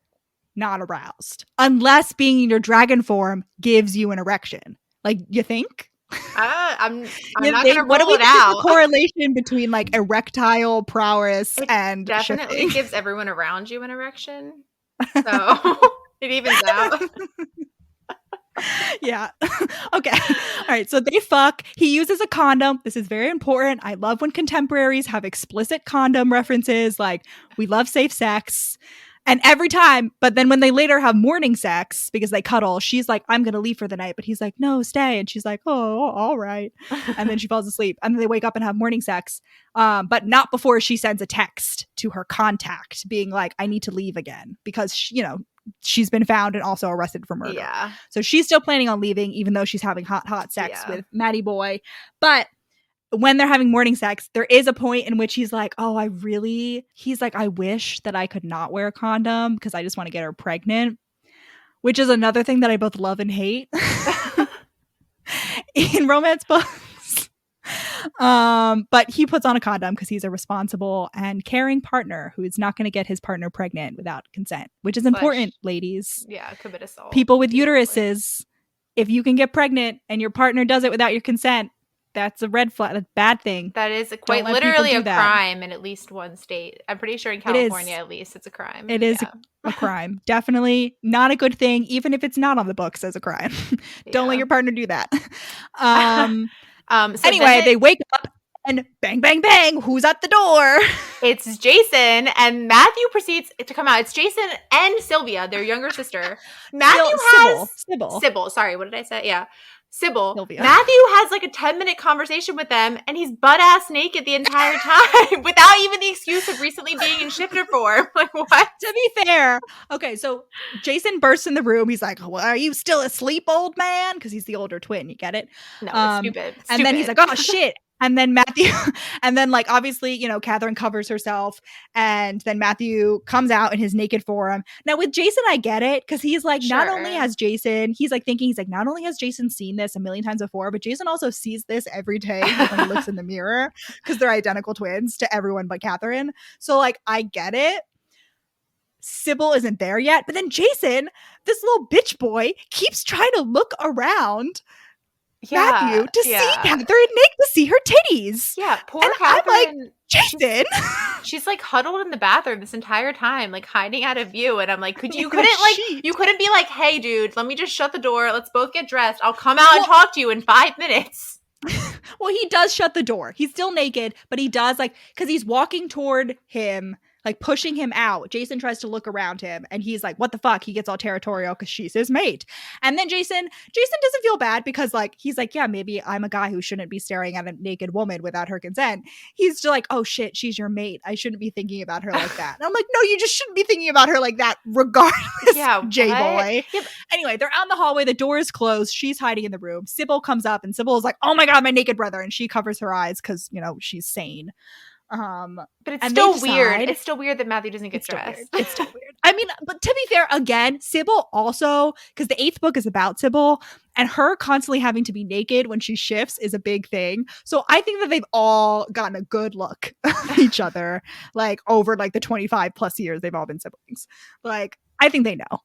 not aroused? Unless being in your dragon form gives you an erection. Like, you think? I'm not going to rule it out. What do we think is the correlation between like erectile prowess and definitely shifting? Gives everyone around you an erection. So it evens out. Yeah. Okay. All right. So they fuck. He uses a condom. This is very important. I love when contemporaries have explicit condom references. Like, we love safe sex. And every time, but then when they later have morning sex because they cuddle, she's like, "I'm going to leave for the night." But he's like, "No, stay." And she's like, "Oh, all right." And then she falls asleep. And then they wake up and have morning sex. But not before she sends a text to her contact being like, "I need to leave again," because, she's been found and also arrested for murder. Yeah. So she's still planning on leaving, even though she's having hot sex with Matty Boy. But when they're having morning sex, there is a point in which he's like, "Oh, he's like, I wish that I could not wear a condom because I just want to get her pregnant," which is another thing that I both love and hate in romance books. But he puts on a condom because he's a responsible and caring partner who is not going to get his partner pregnant without consent, which is important, ladies. Yeah, commit assault. People with uteruses, if you can get pregnant and your partner does it without your consent, that's a red flag, a bad thing. That is quite literally a crime in at least one state. I'm pretty sure in California, at least, it's a crime. It is a crime. Definitely not a good thing, even if it's not on the books as a crime. Don't let your partner do that. So anyway, they wake up and bang, bang, bang. Who's at the door? It's Jason, and Matthew proceeds to come out. It's Jason and Sylvia, their younger sister. Sybil. Sorry, what did I say? Yeah. Sybil. Sylvia. Matthew has like a 10-minute conversation with them, and he's butt-ass naked the entire time without even the excuse of recently being in shifter form. Like, what? To be fair, okay, so Jason bursts in the room. He's like, "Well, are you still asleep, old man?" Because he's the older twin. You get it? No, it's stupid. And then he's like, "Oh, shit." And then Matthew, and then like obviously, Catherine covers herself, and then Matthew comes out in his naked form. Now with Jason, I get it because he's like, not only has Jason seen this a million times before, but Jason also sees this every day when he looks in the mirror because they're identical twins to everyone but Catherine. So like, I get it. Sybil isn't there yet, but then Jason, this little bitch boy, keeps trying to look around Matthew to see Catherine naked, to see her titties. Yeah, poor and Catherine. I'm like, Jason. She's like huddled in the bathroom this entire time, like hiding out of view. And I'm like, you couldn't be like, "Hey, dude, let me just shut the door. Let's both get dressed. I'll come out and talk to you in 5 minutes." Well, he does shut the door. He's still naked, but he does because he's walking toward him. like pushing him out. Jason tries to look around him and he's like, what the fuck? He gets all territorial because she's his mate. And then Jason doesn't feel bad because like he's like, yeah, maybe I'm a guy who shouldn't be staring at a naked woman without her consent. He's still like, oh shit, she's your mate. I shouldn't be thinking about her like that. And I'm like, no, you just shouldn't be thinking about her like that regardless. Yeah, J-boy. Yep. Anyway, they're out in the hallway. The door is closed. She's hiding in the room. Sybil comes up and Sybil is like, oh my God, my naked brother. And she covers her eyes because, you know, she's sane. But it's still weird. It's still weird that Matthew doesn't get dressed. It's still weird. I mean, but to be fair, again, Sybil also, because the 8th book is about Sybil, and her constantly having to be naked when she shifts is a big thing. So I think that they've all gotten a good look at each other, like over like the 25 plus years they've all been siblings. Like, I think they know.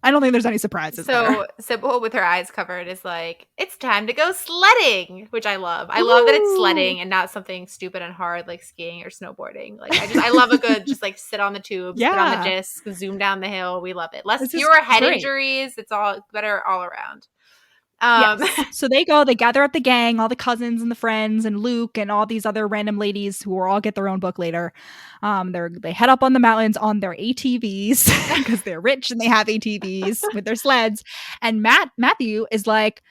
I don't think there's any surprises. So Sybil with her eyes covered is like, it's time to go sledding, which I love. I love that it's sledding and not something stupid and hard like skiing or snowboarding. Like I love a good just like sit on the tubes, sit on the disc, zoom down the hill. We love it. Fewer head injuries. It's all better all around. Yes. So they gather up the gang, all the cousins and the friends and Luke and all these other random ladies who will all get their own book later. They head up on the mountains on their ATVs because they're rich and they have ATVs with their sleds. And Matthew is like,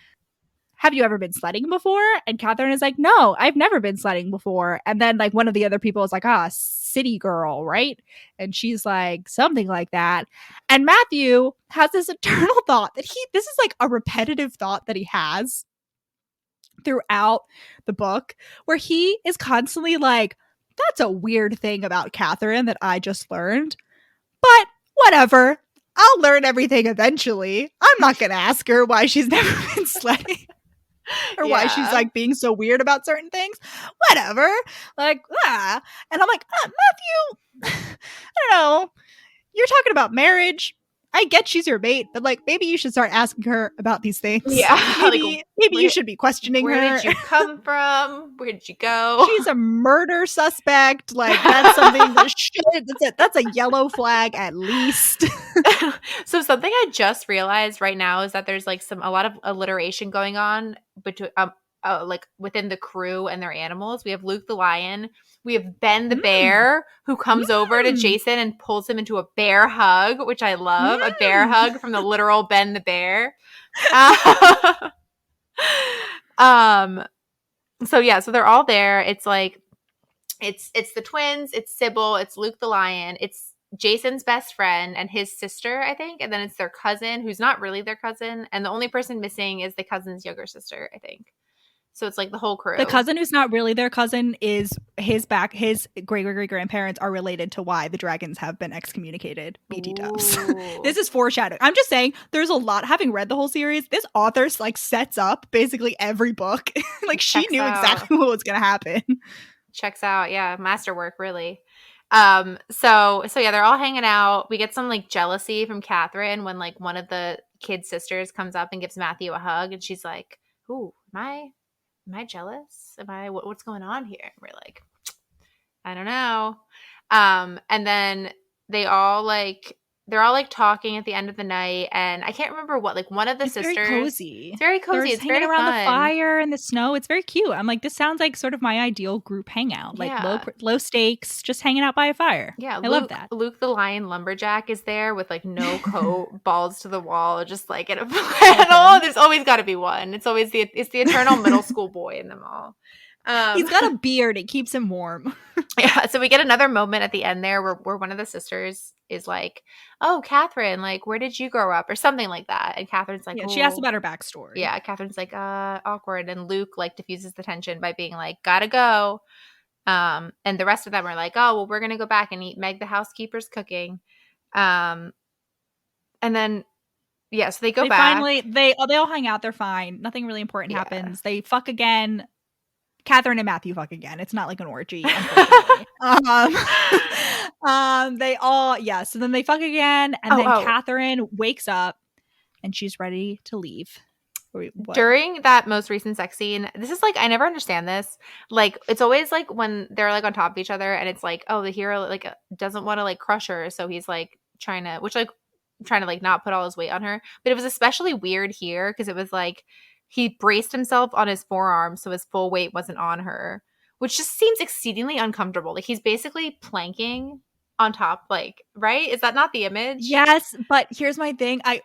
have you ever been sledding before? And Catherine is like, no, I've never been sledding before. And then like one of the other people is like, city girl, right? And she's like, something like that. And Matthew has this eternal thought that this is like a repetitive thought that he has throughout the book where he is constantly like, that's a weird thing about Catherine that I just learned, but whatever. I'll learn everything eventually. I'm not going to ask her why she's never been sledding. Or why she's like being so weird about certain things. Whatever. Like, And I'm like, Matthew, I don't know. You're talking about marriage. I get she's your mate, but like maybe you should start asking her about these things. Yeah. Maybe you should be questioning her. Where did you come from? Where did you go? She's a murder suspect. Like that's something that's a yellow flag at least. So something I just realized right now is that there's like a lot of alliteration going on between like within the crew and their animals. We have Luke the lion. We have Ben the bear who comes over to Jason and pulls him into a bear hug, which I love. A bear hug from the literal Ben the bear. So they're all there. It's like it's the twins, it's Sybil, it's Luke the lion, it's Jason's best friend and his sister, I think, and then it's their cousin who's not really their cousin, and the only person missing is the cousin's younger sister, I think. So it's like the whole crew. The cousin who's not really their cousin is his great grandparents are related to why the dragons have been excommunicated. BT dubs. This is foreshadowing. I'm just saying there's a lot. Having read the whole series, this author like sets up basically every book. Like she knew exactly what was going to happen. Checks out. Yeah. Masterwork, really. So yeah, they're all hanging out. We get some like jealousy from Catherine when like one of the kid sisters comes up and gives Matthew a hug and she's like, ooh, am I jealous? What's going on here? And we're like, I don't know. And then they're all like talking at the end of the night, and I can't remember what, like one of the sisters. Very cozy. It's very cozy. It's hanging very around fun. the fire in the snow. It's very cute. I'm like, this sounds like sort of my ideal group hangout. Like low stakes, just hanging out by a fire. Yeah, I love that. Luke the lion lumberjack is there with like no coat, balls to the wall, just like in a flannel. There's always got to be one. It's always the eternal middle school boy in them all. He's got a beard. It keeps him warm. Yeah. So we get another moment at the end there where one of the sisters is like, oh, Catherine, like, where did you grow up? Or something like that. And Catherine's like, she asked about her backstory. Yeah. Catherine's like, awkward. And Luke like diffuses the tension by being like, gotta go. And the rest of them are like, oh, well, we're going to go back and eat Meg the housekeeper's cooking. And then, yeah, so they go back. Finally, they all hang out. They're fine. Nothing really important happens. They fuck again. Catherine and Matthew fuck again. It's not like an orgy. They all, so then they fuck again, and then Catherine wakes up and she's ready to leave. During that most recent sex scene, this is like, I never understand this. Like, it's always like when they're like on top of each other, and it's like, oh, the hero like doesn't want to like crush her, so he's like trying to like not put all his weight on her. But it was especially weird here because it was like he braced himself on his forearm so his full weight wasn't on her, which just seems exceedingly uncomfortable. Like he's basically planking on top, like, right? Is that not the image? Yes, but here's my thing. I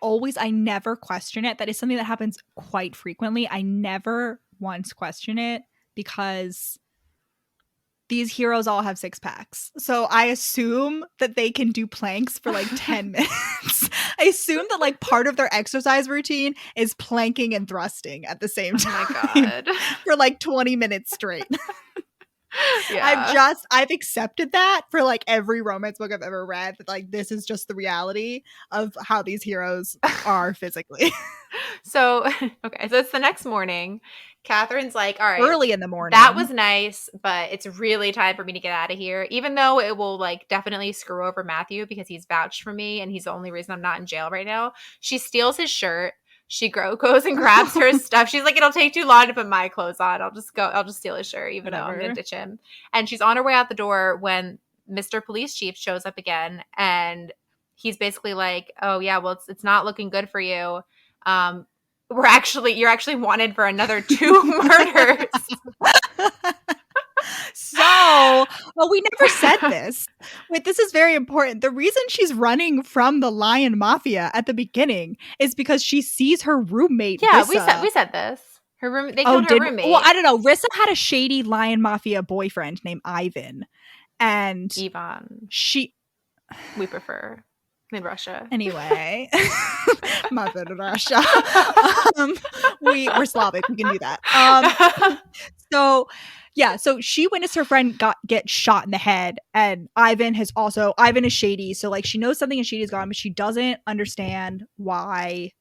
never question it. That is something that happens quite frequently. I never once question it because these heroes all have six packs. So I assume that they can do planks for like 10 minutes. I assume that like part of their exercise routine is planking and thrusting at the same time. Oh my God. For like 20 minutes straight. Yeah. I've accepted that for like every romance book I've ever read. That like this is just the reality of how these heroes are physically. So it's the next morning. Catherine's like, all right, early in the morning. That was nice, but it's really time for me to get out of here, even though it will like definitely screw over Matthew because he's vouched for me and he's the only reason I'm not in jail right now. She steals his shirt. She goes and grabs her stuff. She's like, it'll take too long to put my clothes on. I'll just steal his shirt, even though I'm going to ditch him. And she's on her way out the door when Mr. Police Chief shows up again. And he's basically like, oh, yeah, well, it's not looking good for you. You're actually wanted for another 2 murders. So, well, we never said this. Wait, this is very important. The reason she's running from the lion mafia at the beginning is because she sees her roommate. Yeah, Rissa. we said this. Her room. They killed her roommate. Well, I don't know. Rissa had a shady lion mafia boyfriend named Ivan, and Ivan. We prefer. In Russia. Anyway. Mother in Russia. We're Slavic. We can do that. So she witnessed her friend get shot in the head, and Ivan is shady. So like she knows something is shady is gone, but she doesn't understand why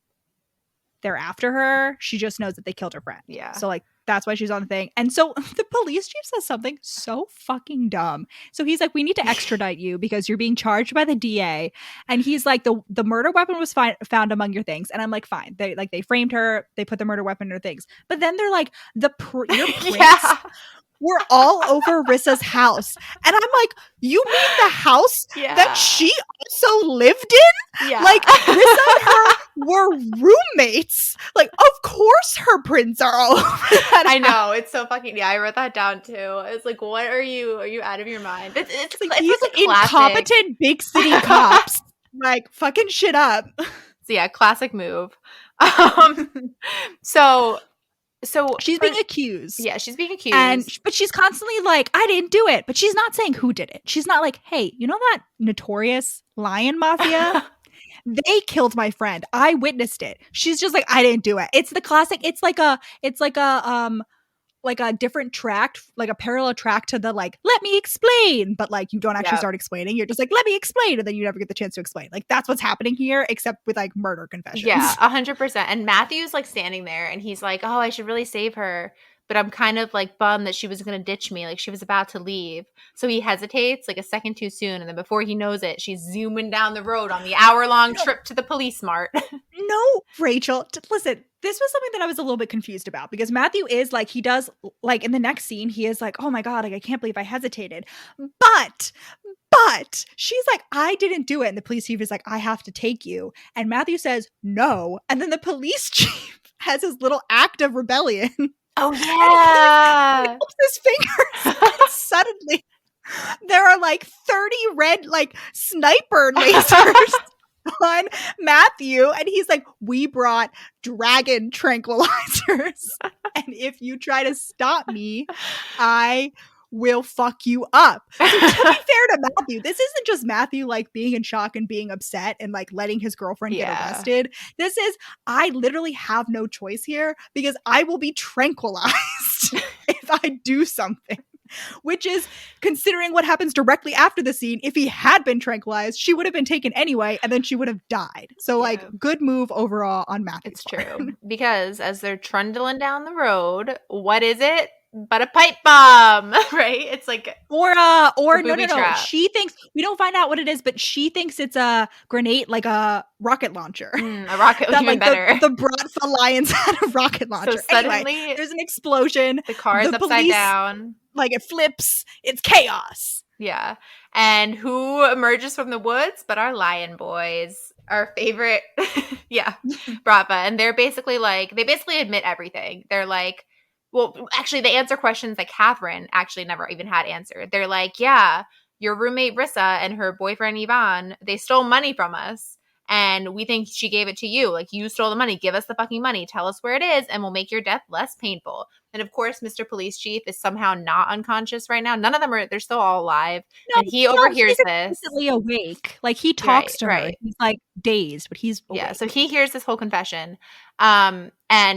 they're after her. She just knows that they killed her friend. Yeah. So like that's why she's on the thing. And so the police chief says something so fucking dumb. So he's like, we need to extradite you because you're being charged by the DA. And he's like, the murder weapon was found among your things. And I'm like, fine. They framed her. They put the murder weapon in her things. But then they're like, your prints were all over Rissa's house. And I'm like, you mean the house that she also lived in? Yeah. Like, Rissa and her were roommates. Like, of course her prints are all over that I know. It's so fucking, yeah, I wrote that down too. It's like, what are you out of your mind? It's like these incompetent big city cops, like, fucking shit up. So yeah, classic move. So she's being accused. Yeah, she's being accused. But she's constantly like, I didn't do it. But she's not saying who did it. She's not like, hey, you know that notorious lion mafia? They killed my friend. I witnessed it. She's just like, I didn't do it. It's the classic. It's like a different track, like a parallel track to the like, let me explain. But like, you don't actually start explaining. You're just like, let me explain. And then you never get the chance to explain. Like, that's what's happening here, except with like murder confessions. Yeah, 100%. And Matthew's like standing there and he's like, oh, I should really save her. But I'm kind of like bummed that she was going to ditch me. Like she was about to leave. So he hesitates like a second too soon. And then before he knows it, she's zooming down the road on the hour-long trip to the police mart. No, Rachel, listen, this was something that I was a little bit confused about because Matthew is like, he does like in the next scene, he is like, oh my God, like I can't believe I hesitated. But she's like, I didn't do it. And the police chief is like, I have to take you. And Matthew says, no. And then the police chief has his little act of rebellion. Oh, yeah. And he flips his fingers. And suddenly, there are like 30 red, like sniper lasers on Matthew. And he's like, we brought dragon tranquilizers. And if you try to stop me, I will fuck you up. So to be fair to Matthew, this isn't just Matthew like being in shock and being upset and like letting his girlfriend get arrested. This is, I literally have no choice here because I will be tranquilized if I do something. Which is, considering what happens directly after the scene, if he had been tranquilized, she would have been taken anyway, and then she would have died. So, like, good move overall on Matthew's It's part. true. Because as they're trundling down the road, what is it but a pipe bomb, right? It's like or no. trap. She thinks, we don't find out what it is, but she thinks it's a grenade, like a rocket launcher. A rocket, that, even like, better. The Bratva Lions had a rocket launcher. So suddenly, anyway, there's an explosion. The car is upside down. Like, it flips. It's chaos. Yeah. And who emerges from the woods but our lion boys? Our favorite, Bratva. And they're basically like, they basically admit everything. They're like, well, actually, they answer questions that Catherine actually never even had answered. They're like, yeah, your roommate Rissa and her boyfriend Yvonne, they stole money from us. And we think she gave it to you. Like, you stole the money. Give us the fucking money. Tell us where it is, and we'll make your death less painful. And of course, Mr. Police Chief is somehow not unconscious right now. None of them are. They're still all alive. No, And he overhears he's this. Implicitly awake. Like, he talks to her. Right. He's like dazed, but he's awake. Yeah. So he hears this whole confession. And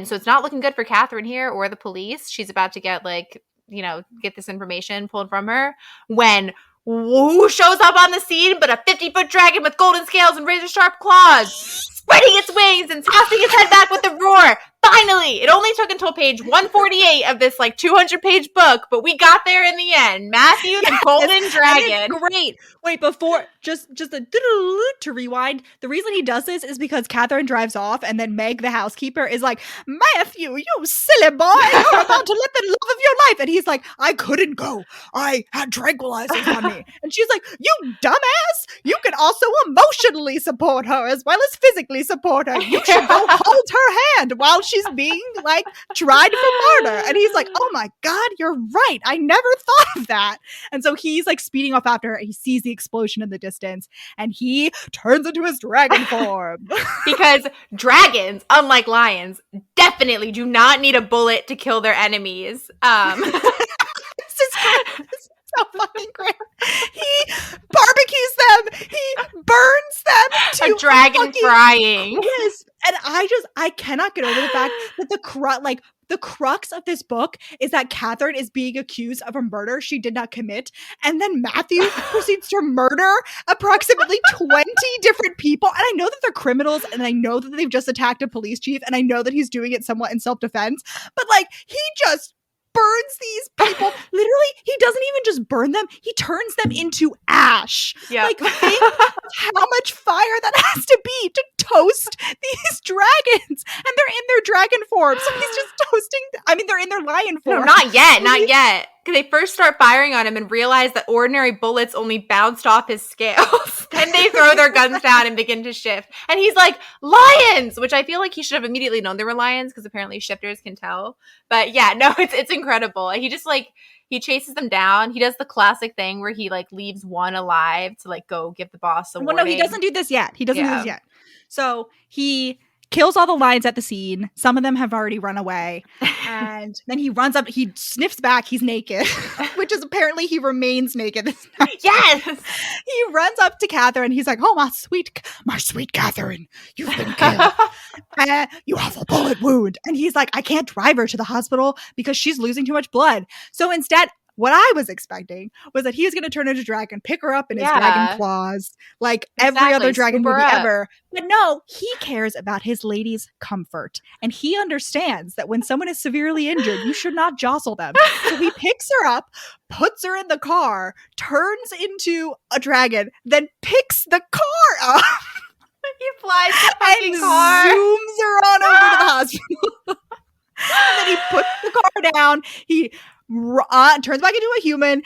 so it's not looking good for Catherine here or the police. She's about to get get this information pulled from her when who shows up on the scene but a 50-foot dragon with golden scales and razor-sharp claws, spreading its wings and tossing its head back with a roar. Finally! It only took until page 148 of this 200-page book, but we got there in the end. Matthew the Golden Dragon. Great. Wait, before just a to rewind. The reason he does this is because Catherine drives off, and then Meg, the housekeeper, is like, Matthew, you silly boy, you're about to live the love of your life. And he's like, I couldn't go. I had tranquilizers on me. And she's like, you dumbass. You can also emotionally support her as well as physically support her. You should go hold her hand while she's being tried for murder. And he's like, oh my God, you're right. I never thought of that. And so he's speeding off after her. He sees the explosion in the distance and he turns into his dragon form. Because dragons, unlike lions, definitely do not need a bullet to kill their enemies. This is so fucking great. He barbecues them. He burns them to a dragon frying. Yes. And I cannot get over the fact that the crux of this book is that Catherine is being accused of a murder she did not commit. And then Matthew proceeds to murder approximately 20 different people. And I know that they're criminals, and I know that they've just attacked a police chief, and I know that he's doing it somewhat in self-defense. But he just burns these people. Literally, he doesn't even just burn them, he turns them into ash. Yeah. Think how much fire that has to be to toast these dragons. And they're in their dragon form. So he's just toasting. They're in their lion form. No, not yet. Because they first start firing on him and realize that ordinary bullets only bounced off his scales. Then they throw their guns down and begin to shift. And he's like, lions! Which I feel like he should have immediately known they were lions, because apparently shifters can tell. But yeah, no, it's incredible. He just he chases them down. He does the classic thing where he leaves one alive to go give the boss a warning. Well, no, he doesn't do this yet. So he kills all the lions at the scene. Some of them have already run away. And then he runs up, he sniffs back, he's naked, which is apparently he remains naked this night. Yes! He runs up to Catherine. He's like, oh, my sweet Catherine, you've been killed. You have a bullet wound. And he's like, I can't drive her to the hospital because she's losing too much blood. So instead, what I was expecting was that he was going to turn into a dragon, pick her up in his dragon claws, every other dragon movie ever. But no, he cares about his lady's comfort. And he understands that when someone is severely injured, you should not jostle them. So he picks her up, puts her in the car, turns into a dragon, then picks the car up. He flies the fucking car. Zooms her on over to the hospital. And then he puts the car down. He turns back into a human,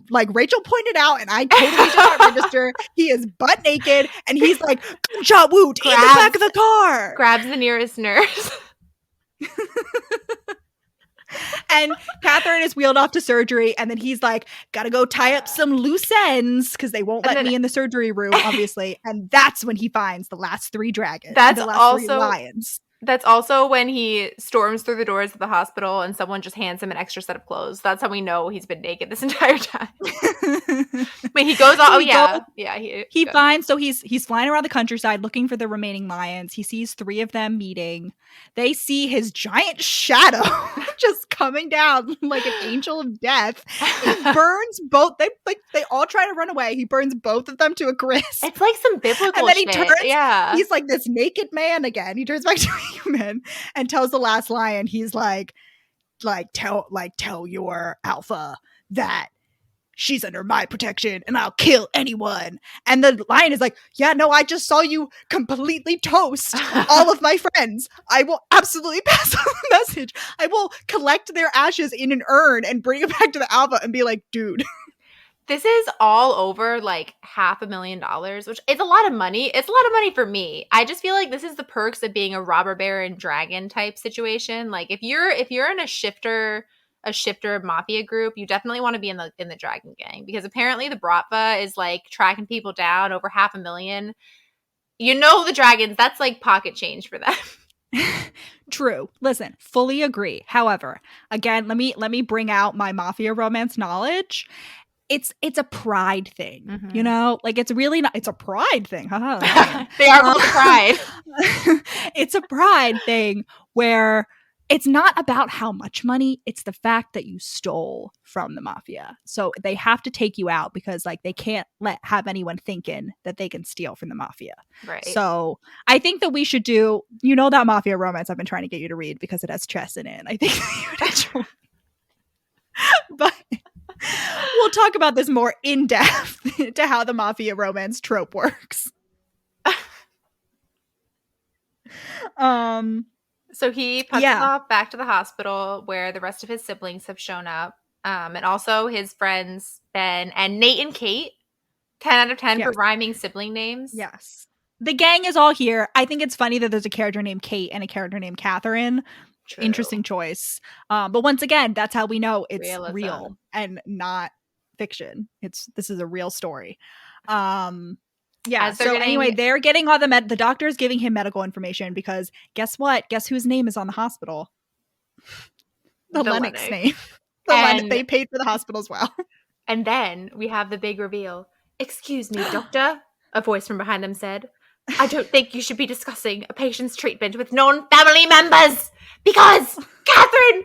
like Rachel pointed out, and I totally did not register. He is butt naked, and he's like, gunshot wound in the back of the car. Grabs the nearest nurse. And Catherine is wheeled off to surgery, and then he's like, gotta go tie up some loose ends because they won't let me in the surgery room, obviously. And that's when he finds the last three dragons. Three lions. That's also when he storms through the doors of the hospital and someone just hands him an extra set of clothes. That's how we know he's been naked this entire time. Wait, he goes on. He finds, so he's flying around the countryside looking for the remaining lions. He sees three of them meeting. They see his giant shadow just coming down like an angel of death. He burns both. They all try to run away. He burns both of them to a crisp. It's like some biblical and then he shit. turns, yeah. He's like this naked man again. He turns back to a human and tells the last lion, he's like tell your alpha that she's under my protection and I'll kill anyone. And the lion is like, yeah, no, I just saw you completely toast all of my friends. I will absolutely pass on the message. I will collect their ashes in an urn and bring it back to the alpha and be like, dude. This is all over like $500,000, which is a lot of money. It's a lot of money for me. I just feel like this is the perks of being a robber baron dragon type situation. Like if you're in a shifter mafia group, you definitely want to be in the dragon gang, because apparently the Bratva is like tracking people down over $500,000. You know, the dragons, that's like pocket change for them. True. Listen, fully agree. However, again, let me bring out my mafia romance knowledge. It's a pride thing, you know? Like, it's really not, it's a pride thing. They are both pride. It's a pride thing where it's not about how much money, it's the fact that you stole from the mafia. So they have to take you out because like they can't have anyone thinking that they can steal from the mafia. Right. So I think that we should do, you know, that mafia romance I've been trying to get you to read because it has chess in it. I think you would enjoy. But we'll talk about this more in depth to how the mafia romance trope works. So he puts off back to the hospital where the rest of his siblings have shown up. And also his friends, Ben and Nate and Kate. 10 out of 10 for rhyming sibling names. Yes. The gang is all here. I think it's funny that there's a character named Kate and a character named Catherine. True. Interesting choice. But once again, that's how we know it's real and not fiction. This is a real story. Yeah. So anyway, they're getting all the doctor's giving him medical information because guess what? Guess whose name is on the hospital? The Lennox name. They paid for the hospital as well. And then we have the big reveal. "Excuse me, doctor," a voice from behind them said. "I don't think you should be discussing a patient's treatment with non-family members because Catherine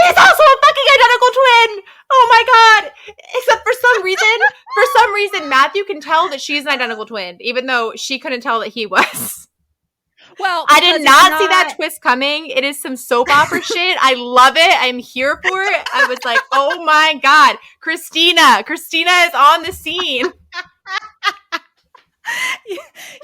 is also a fucking identical twin. Oh my god! Except for some reason, Matthew can tell that she's an identical twin, even though she couldn't tell that he was." Well, I did not see that twist coming. It is some soap opera shit. I love it. I'm here for it. I was like, oh my god, Christina is on the scene.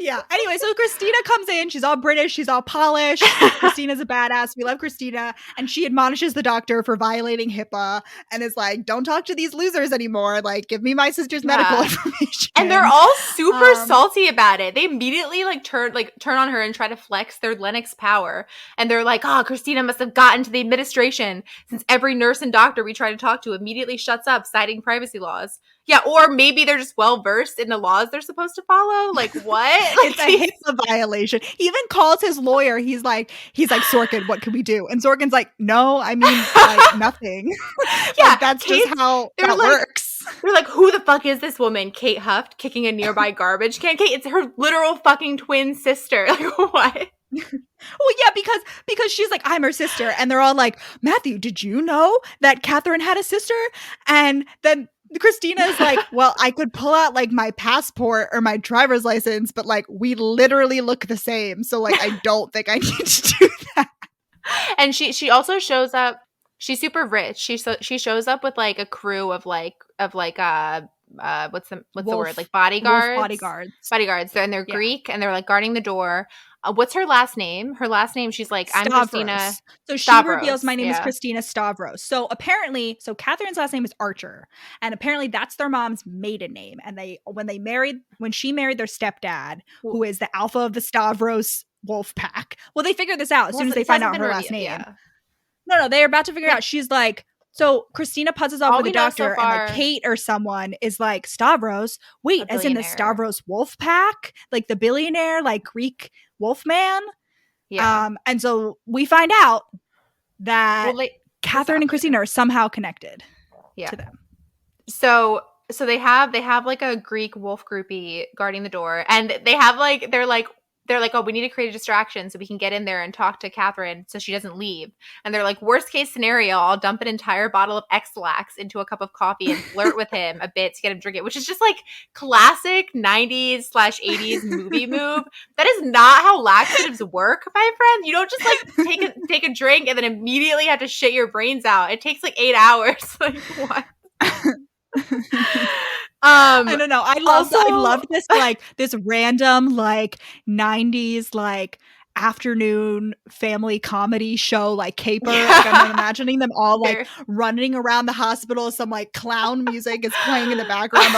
Yeah. Anyway, so Christina comes in. She's all British. She's all polished. Christina's a badass. We love Christina. And she admonishes the doctor for violating HIPAA and is like, don't talk to these losers anymore. Like, give me my sister's medical information. And they're all super salty about it. They immediately turn on her and try to flex their Lennox power. And they're like, oh, Christina must have gotten to the administration since every nurse and doctor we try to talk to immediately shuts up, citing privacy laws. Yeah, or maybe they're just well-versed in the laws they're supposed to follow. Like, what? It's a HIPAA violation. He even calls his lawyer. He's like, Sorkin, what can we do? And Sorkin's like, no, I mean, like, nothing. Yeah, that's just how that works. They're like, who the fuck is this woman? Kate huffed, kicking a nearby garbage can. Kate, it's her literal fucking twin sister. Like, what? Well, yeah, because she's like, I'm her sister. And they're all like, Matthew, did you know that Catherine had a sister? And then Christina is like, well, I could pull out like my passport or my driver's license, but like we literally look the same. So like, I don't think I need to do that. And she also shows up. She's super rich. She shows up with like a crew of what's the word? Like bodyguards. Bodyguards. And they're Greek and they're like guarding the door. What's her last name? Her last name, she's like, I'm Stavros. Christina. So she reveals my name is Christina Stavros. So apparently, Catherine's last name is Archer. And apparently that's their mom's maiden name. And when she married their stepdad, who is the alpha of the Stavros wolf pack. Well, they figure this out as soon as they find out her last name. Yeah. No, they're about to figure it out. She's like, so Christina puzzles off with the doctor and like Kate or someone is like, Stavros, wait, as in the Stavros wolf pack? Like the billionaire, like Greek Wolfman. Yeah. And so we find out that Catherine and Christina are somehow connected to them. So they have like a Greek wolf groupie guarding the door, and they're like, oh, we need to create a distraction so we can get in there and talk to Catherine so she doesn't leave. And they're like, worst case scenario, I'll dump an entire bottle of X-Lax into a cup of coffee and flirt with him a bit to get him to drink it, which is just like classic 90s/80s movie move. That is not how laxatives work, my friend. You don't just like take a drink and then immediately have to shit your brains out. It takes like 8 hours. Like, what? I don't know. I love this like this random like 90s like afternoon family comedy show, like Caper. Like, I'm imagining them all like running around the hospital. Some like clown music is playing in the background.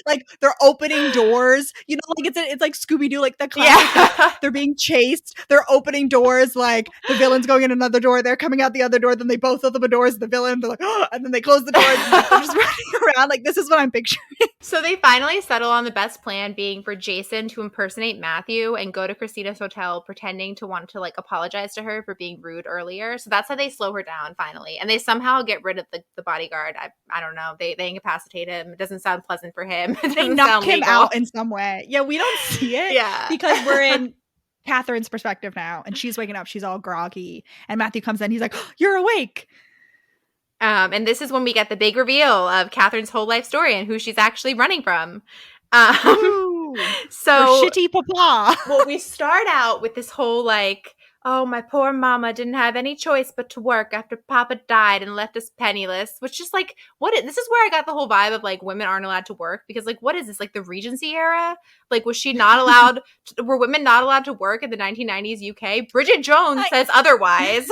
Like they're opening doors. You know, like it's like Scooby Doo, like the classic. Like, they're being chased. They're opening doors. Like the villain's going in another door. They're coming out the other door. Then they both open the doors. The villain. They're like, oh, and then they close the doors. And like, they're just running around. Like this is what I'm picturing. So they finally settle on the best plan being for Jason to impersonate Matthew and go to Christina's hotel pretending to want to like apologize to her for being rude earlier. So that's how they slow her down finally. And they somehow get rid of the bodyguard. I don't know. They incapacitate him. It doesn't sound pleasant for him. They knock him out in some way. Yeah, we don't see it. Yeah. Because we're in Catherine's perspective now. And she's waking up. She's all groggy. And Matthew comes in. He's like, oh, you're awake. And this is when we get the big reveal of Catherine's whole life story and who she's actually running from. So shitty papa. Well, we start out with this whole like, oh, my poor mama didn't have any choice but to work after Papa died and left us penniless, which is like, this is where I got the whole vibe of like women aren't allowed to work, because like, what is this, like the Regency era? Like, was she not allowed, were women not allowed to work in the 1990s UK? Bridget Jones says otherwise.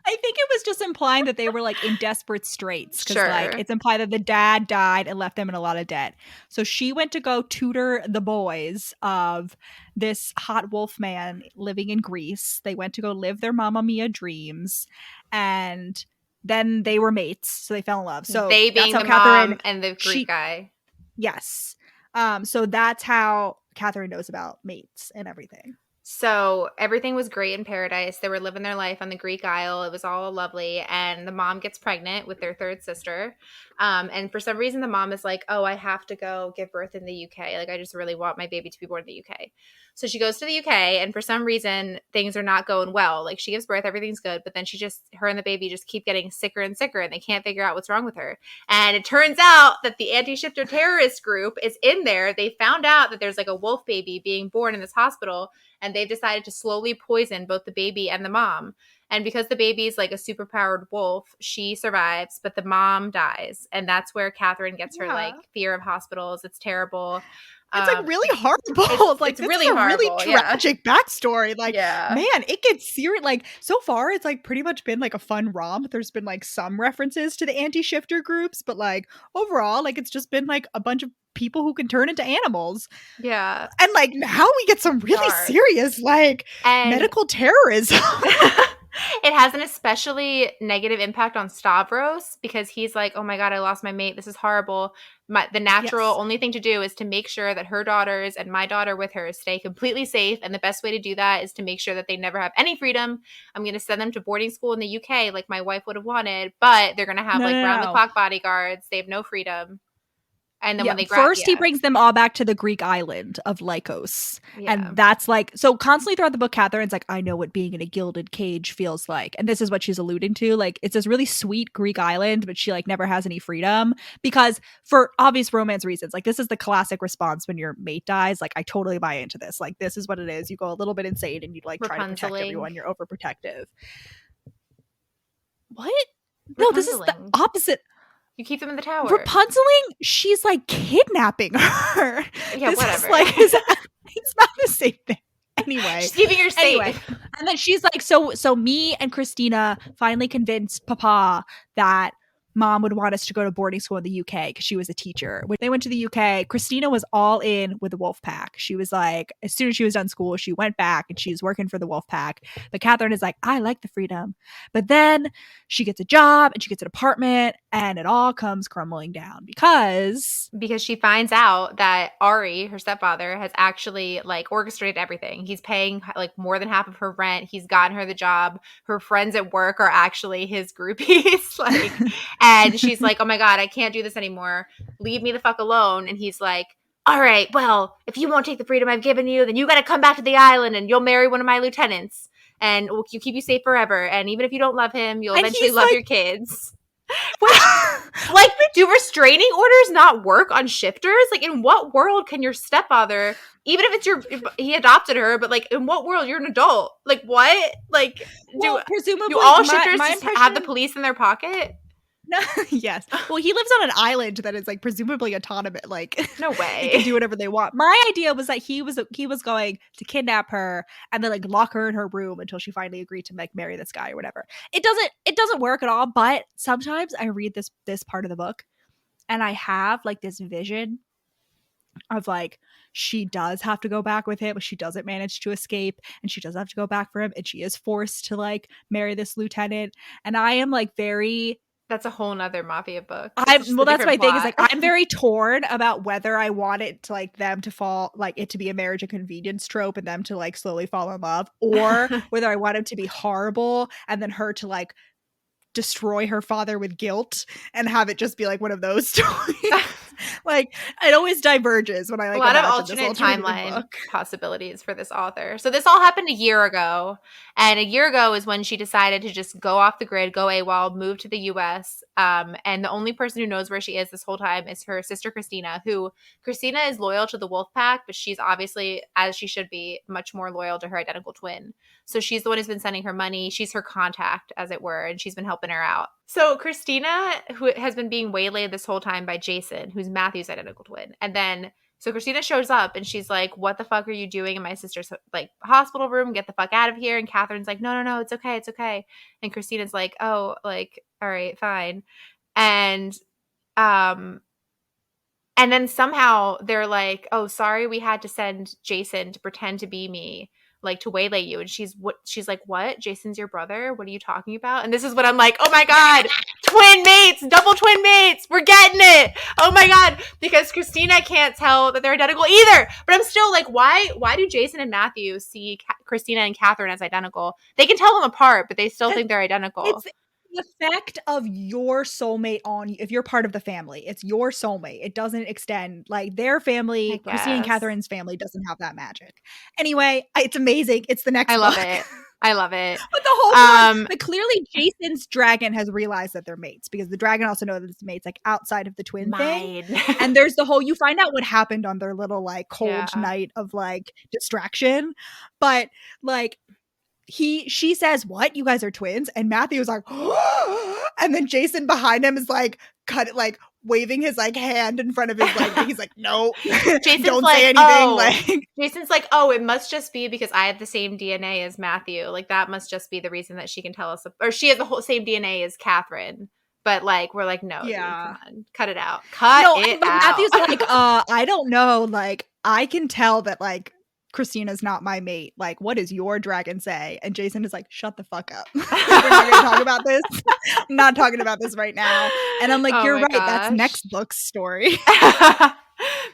I think it was just implying that they were like in desperate straits. Sure. Like it's implied that the dad died and left them in a lot of debt. So she went to go tutor the boys of this hot wolf man living in Greece. They went to go live their Mamma Mia dreams. And then they were mates. So they fell in love. So they being the mom and the Greek guy. Yes. So that's how Catherine knows about mates and everything. So everything was great in paradise. They were living their life on the Greek Isle. It was all lovely. And the mom gets pregnant with their third sister. And for some reason, the mom is like, oh, I have to go give birth in the UK. Like, I just really want my baby to be born in the UK. So she goes to the UK, and for some reason, things are not going well. Like, she gives birth, everything's good. But then her and the baby just keep getting sicker and sicker, and they can't figure out what's wrong with her. And it turns out that the anti-shifter terrorist group is in there. They found out that there's like a wolf baby being born in this hospital, and they've decided to slowly poison both the baby and the mom. And because the baby's like a superpowered wolf, she survives, but the mom dies. And that's where Catherine gets her like fear of hospitals. It's terrible. It's like really horrible. It's really horrible. Really tragic backstory. Like, man, it gets serious. Like, so far, it's like pretty much been like a fun romp. There's been like some references to the anti-shifter groups, but like overall, like it's just been like a bunch of people who can turn into animals. Yeah. And like now we get some really serious like medical terrorism. It has an especially negative impact on Stavros because he's like, oh my God, I lost my mate. This is horrible. The natural only thing to do is to make sure that her daughters and my daughter with her stay completely safe. And the best way to do that is to make sure that they never have any freedom. I'm going to send them to boarding school in the UK like my wife would have wanted, but they're going to have round-the-clock bodyguards. They have no freedom. And then when they first he brings them all back to the Greek island of Lycos. And that's like, so constantly throughout the book, Catherine's like, I know what being in a gilded cage feels like. And this is what she's alluding to. Like, it's this really sweet Greek island, but she like never has any freedom because for obvious romance reasons, like this is the classic response when your mate dies. Like, I totally buy into this. Like, this is what it is. You go a little bit insane and you like try to protect everyone. You're overprotective. What? No, this is the opposite. You keep them in the tower. Rapunzeling, she's like kidnapping her. Yeah, this whatever. Is like, it's not the same thing. Anyway. She's keeping her safe. Anyway. And then she's like, so me and Christina finally convinced Papa that Mom would want us to go to boarding school in the UK because she was a teacher. When they went to the UK, Christina was all in with the wolf pack. She was like, as soon as she was done school, she went back and she was working for the wolf pack. But Catherine is like, I like the freedom. But then she gets a job and she gets an apartment and it all comes crumbling down because she finds out that Ari, her stepfather, has actually like orchestrated everything. He's paying like more than half of her rent. He's gotten her the job. Her friends at work are actually his groupies. Like, and she's like, oh my God, I can't do this anymore. Leave me the fuck alone. And he's like, all right, well, if you won't take the freedom I've given you, then you got to come back to the island and you'll marry one of my lieutenants and we'll keep you safe forever. And even if you don't love him, you'll eventually love your kids. Like, do restraining orders not work on shifters? Like, in what world can your stepfather, even if it's he adopted her, but like, in what world you're an adult? Like, what? Like, presumably, do all shifters just have the police in their pocket? No, yes. Well, he lives on an island that is like presumably autonomous. Like, No they can way. do whatever they want. My idea was that he was going to kidnap her and then like lock her in her room until she finally agreed to like marry this guy or whatever. It doesn't work at all. But sometimes I read this part of the book and I have like this vision of like she does have to go back with him, but she doesn't manage to escape, and she does have to go back for him, and she is forced to like marry this lieutenant. And I am like very That's a whole nother mafia book. that's my thing is like I'm very torn about whether I want it to like them to fall like it to be a marriage and convenience trope and them to like slowly fall in love, or whether I want him to be horrible and then her to like destroy her father with guilt and have it just be like one of those stories. Like it always diverges when I like a lot of alternate timeline possibilities for this author. So this all happened a year ago, and a year ago is when she decided to just go off the grid, go AWOL, move to the US. And the only person who knows where she is this whole time is her sister Christina, who Christina is loyal to the Wolf Pack, but she's obviously, as she should be, much more loyal to her identical twin. So she's the one who's been sending her money. She's her contact, as it were, and she's been helping her out. So Christina, who has been being waylaid this whole time by Jason, who's Matthew's identical twin. And then, so Christina shows up and she's like, what the fuck are you doing in my sister's like hospital room? Get the fuck out of here. And Catherine's like, no, it's okay. It's okay. And Christina's like, oh, like, all right, fine. And then somehow they're like, oh, sorry, we had to send Jason to pretend to be me, like to waylay you. And she's like, what? Jason's your brother? What are you talking about? And this is what I'm like, oh my God, twin mates, double twin mates. We're getting it. Oh my God. Because Christina can't tell that they're identical either. But I'm still like, why do Jason and Matthew see Christina and Catherine as identical? They can tell them apart, but they still think they're identical. It's the effect of your soulmate on you. If you're part of the family, it's your soulmate. It doesn't extend like their family. Christina and Catherine's family doesn't have that magic. Anyway, it's amazing. It's the next book. I love it. But the whole time, but clearly Jason's dragon has realized that they're mates, because the dragon also knows that it's mates like outside of the twin thing. And there's the whole, you find out what happened on their little like cold night of like distraction. But like she says, what? You guys are twins? And Matthew was like, oh! And then Jason behind him is like, like waving his like hand in front of his like, he's like, no, Jason's don't like, say anything. Oh. Like Jason's like, oh, it must just be because I have the same DNA as Matthew. Like that must just be the reason that she can tell us, or she has the whole same DNA as Catherine. But like, we're like, no, dude, come on, cut it out. Cut it out. Matthew's like, I don't know. Like, I can tell that like Christina's not my mate. Like, what does your dragon say? And Jason is like, shut the fuck up. We're not gonna talk about this. I'm not talking about this right now. And I'm like, you're right. Gosh. That's next book's story.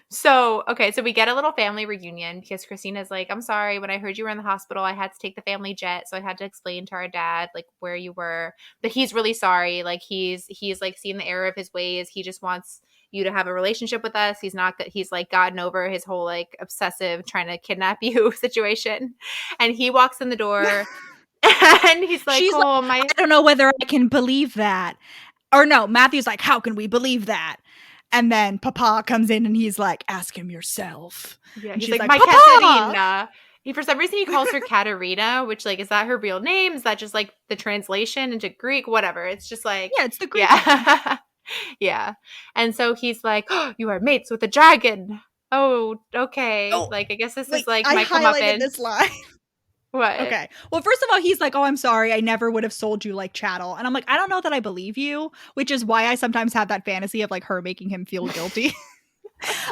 So we get a little family reunion because Christina's like, I'm sorry, when I heard you were in the hospital, I had to take the family jet. So I had to explain to our dad, like, where you were. But he's really sorry. Like, he's like seen the error of his ways. He just wants you to have a relationship with us. He's like gotten over his whole like obsessive trying to kidnap you situation. And he walks in the door and he's like, I don't know whether I can believe that. Or no, Matthew's like, how can we believe that? And then Papa comes in and he's like, ask him yourself. Yeah, he's like, my Katerina. For some reason he calls her Katerina, which like, is that her real name? Is that just like the translation into Greek? Whatever. It's just like, yeah, it's the Greek. Yeah. Yeah. And so he's like, oh, you are mates with the dragon. Oh, okay. Oh, like, I guess this is like my comeuppance. I highlighted this line. What? Okay. Well, first of all, he's like, oh, I'm sorry. I never would have sold you like chattel. And I'm like, I don't know that I believe you, which is why I sometimes have that fantasy of like her making him feel guilty.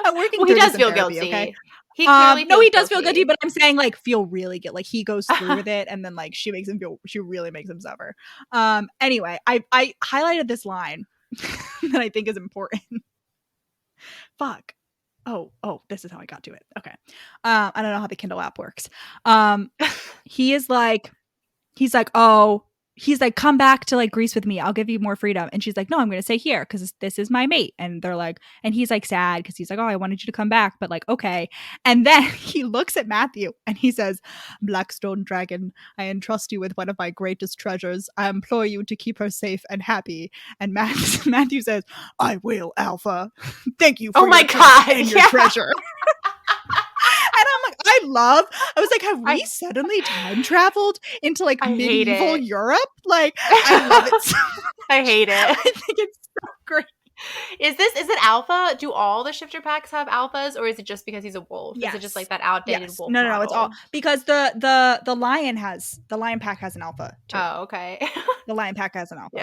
I'm working he does feel therapy, guilty. Okay? He clearly he does feel guilty, but I'm saying like feel really good. Like he goes through with it and then like she really makes him suffer. Anyway, I highlighted this line that I think is important. Fuck. Oh, this is how I got to it. Okay. I don't know how the Kindle app works. He's like, come back to like Greece with me. I'll give you more freedom. And she's like, no, I'm going to stay here because this is my mate. And they're like, and he's like sad because he's like, oh, I wanted you to come back, but like, okay. And then he looks at Matthew and he says, Blackstone Dragon, I entrust you with one of my greatest treasures. I implore you to keep her safe and happy. And Matthew says, I will, Alpha. Thank you for your treasure. And I'm like, I I was like, have we suddenly time traveled into like medieval Europe? Like, I love it so much. I hate it. I think it's so great. Is it alpha? Do all the shifter packs have alphas, or is it just because he's a wolf? Yes. Is it just like that outdated wolf? No, it's all because the lion pack has an alpha too. Oh, okay. The lion pack has an alpha.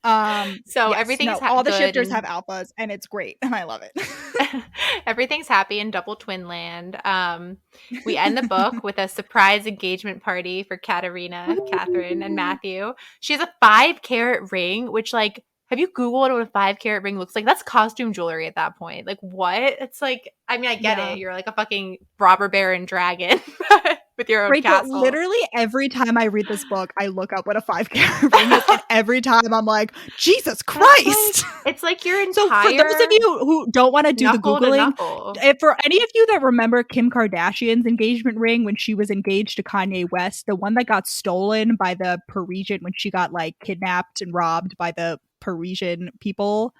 Yeah. So everything's all the shifters have alphas, and it's great, and I love it. Everything's happy in Double Twin Land. We end the book with a surprise engagement party for Katerina, Catherine, and Matthew. She has a 5-carat ring, which like. Have you Googled what a 5-carat ring looks like? That's costume jewelry at that point. Like, what? It's like, I mean, I get it. You're like a fucking robber baron dragon with your own castle. Literally every time I read this book, I look up what a 5-carat ring is. And every time I'm like, Jesus Christ. It's like your entire. So for those of you who don't want to do the Googling, for any of you that remember Kim Kardashian's engagement ring when she was engaged to Kanye West, the one that got stolen by the Parisian when she got like kidnapped and robbed by the Parisian people,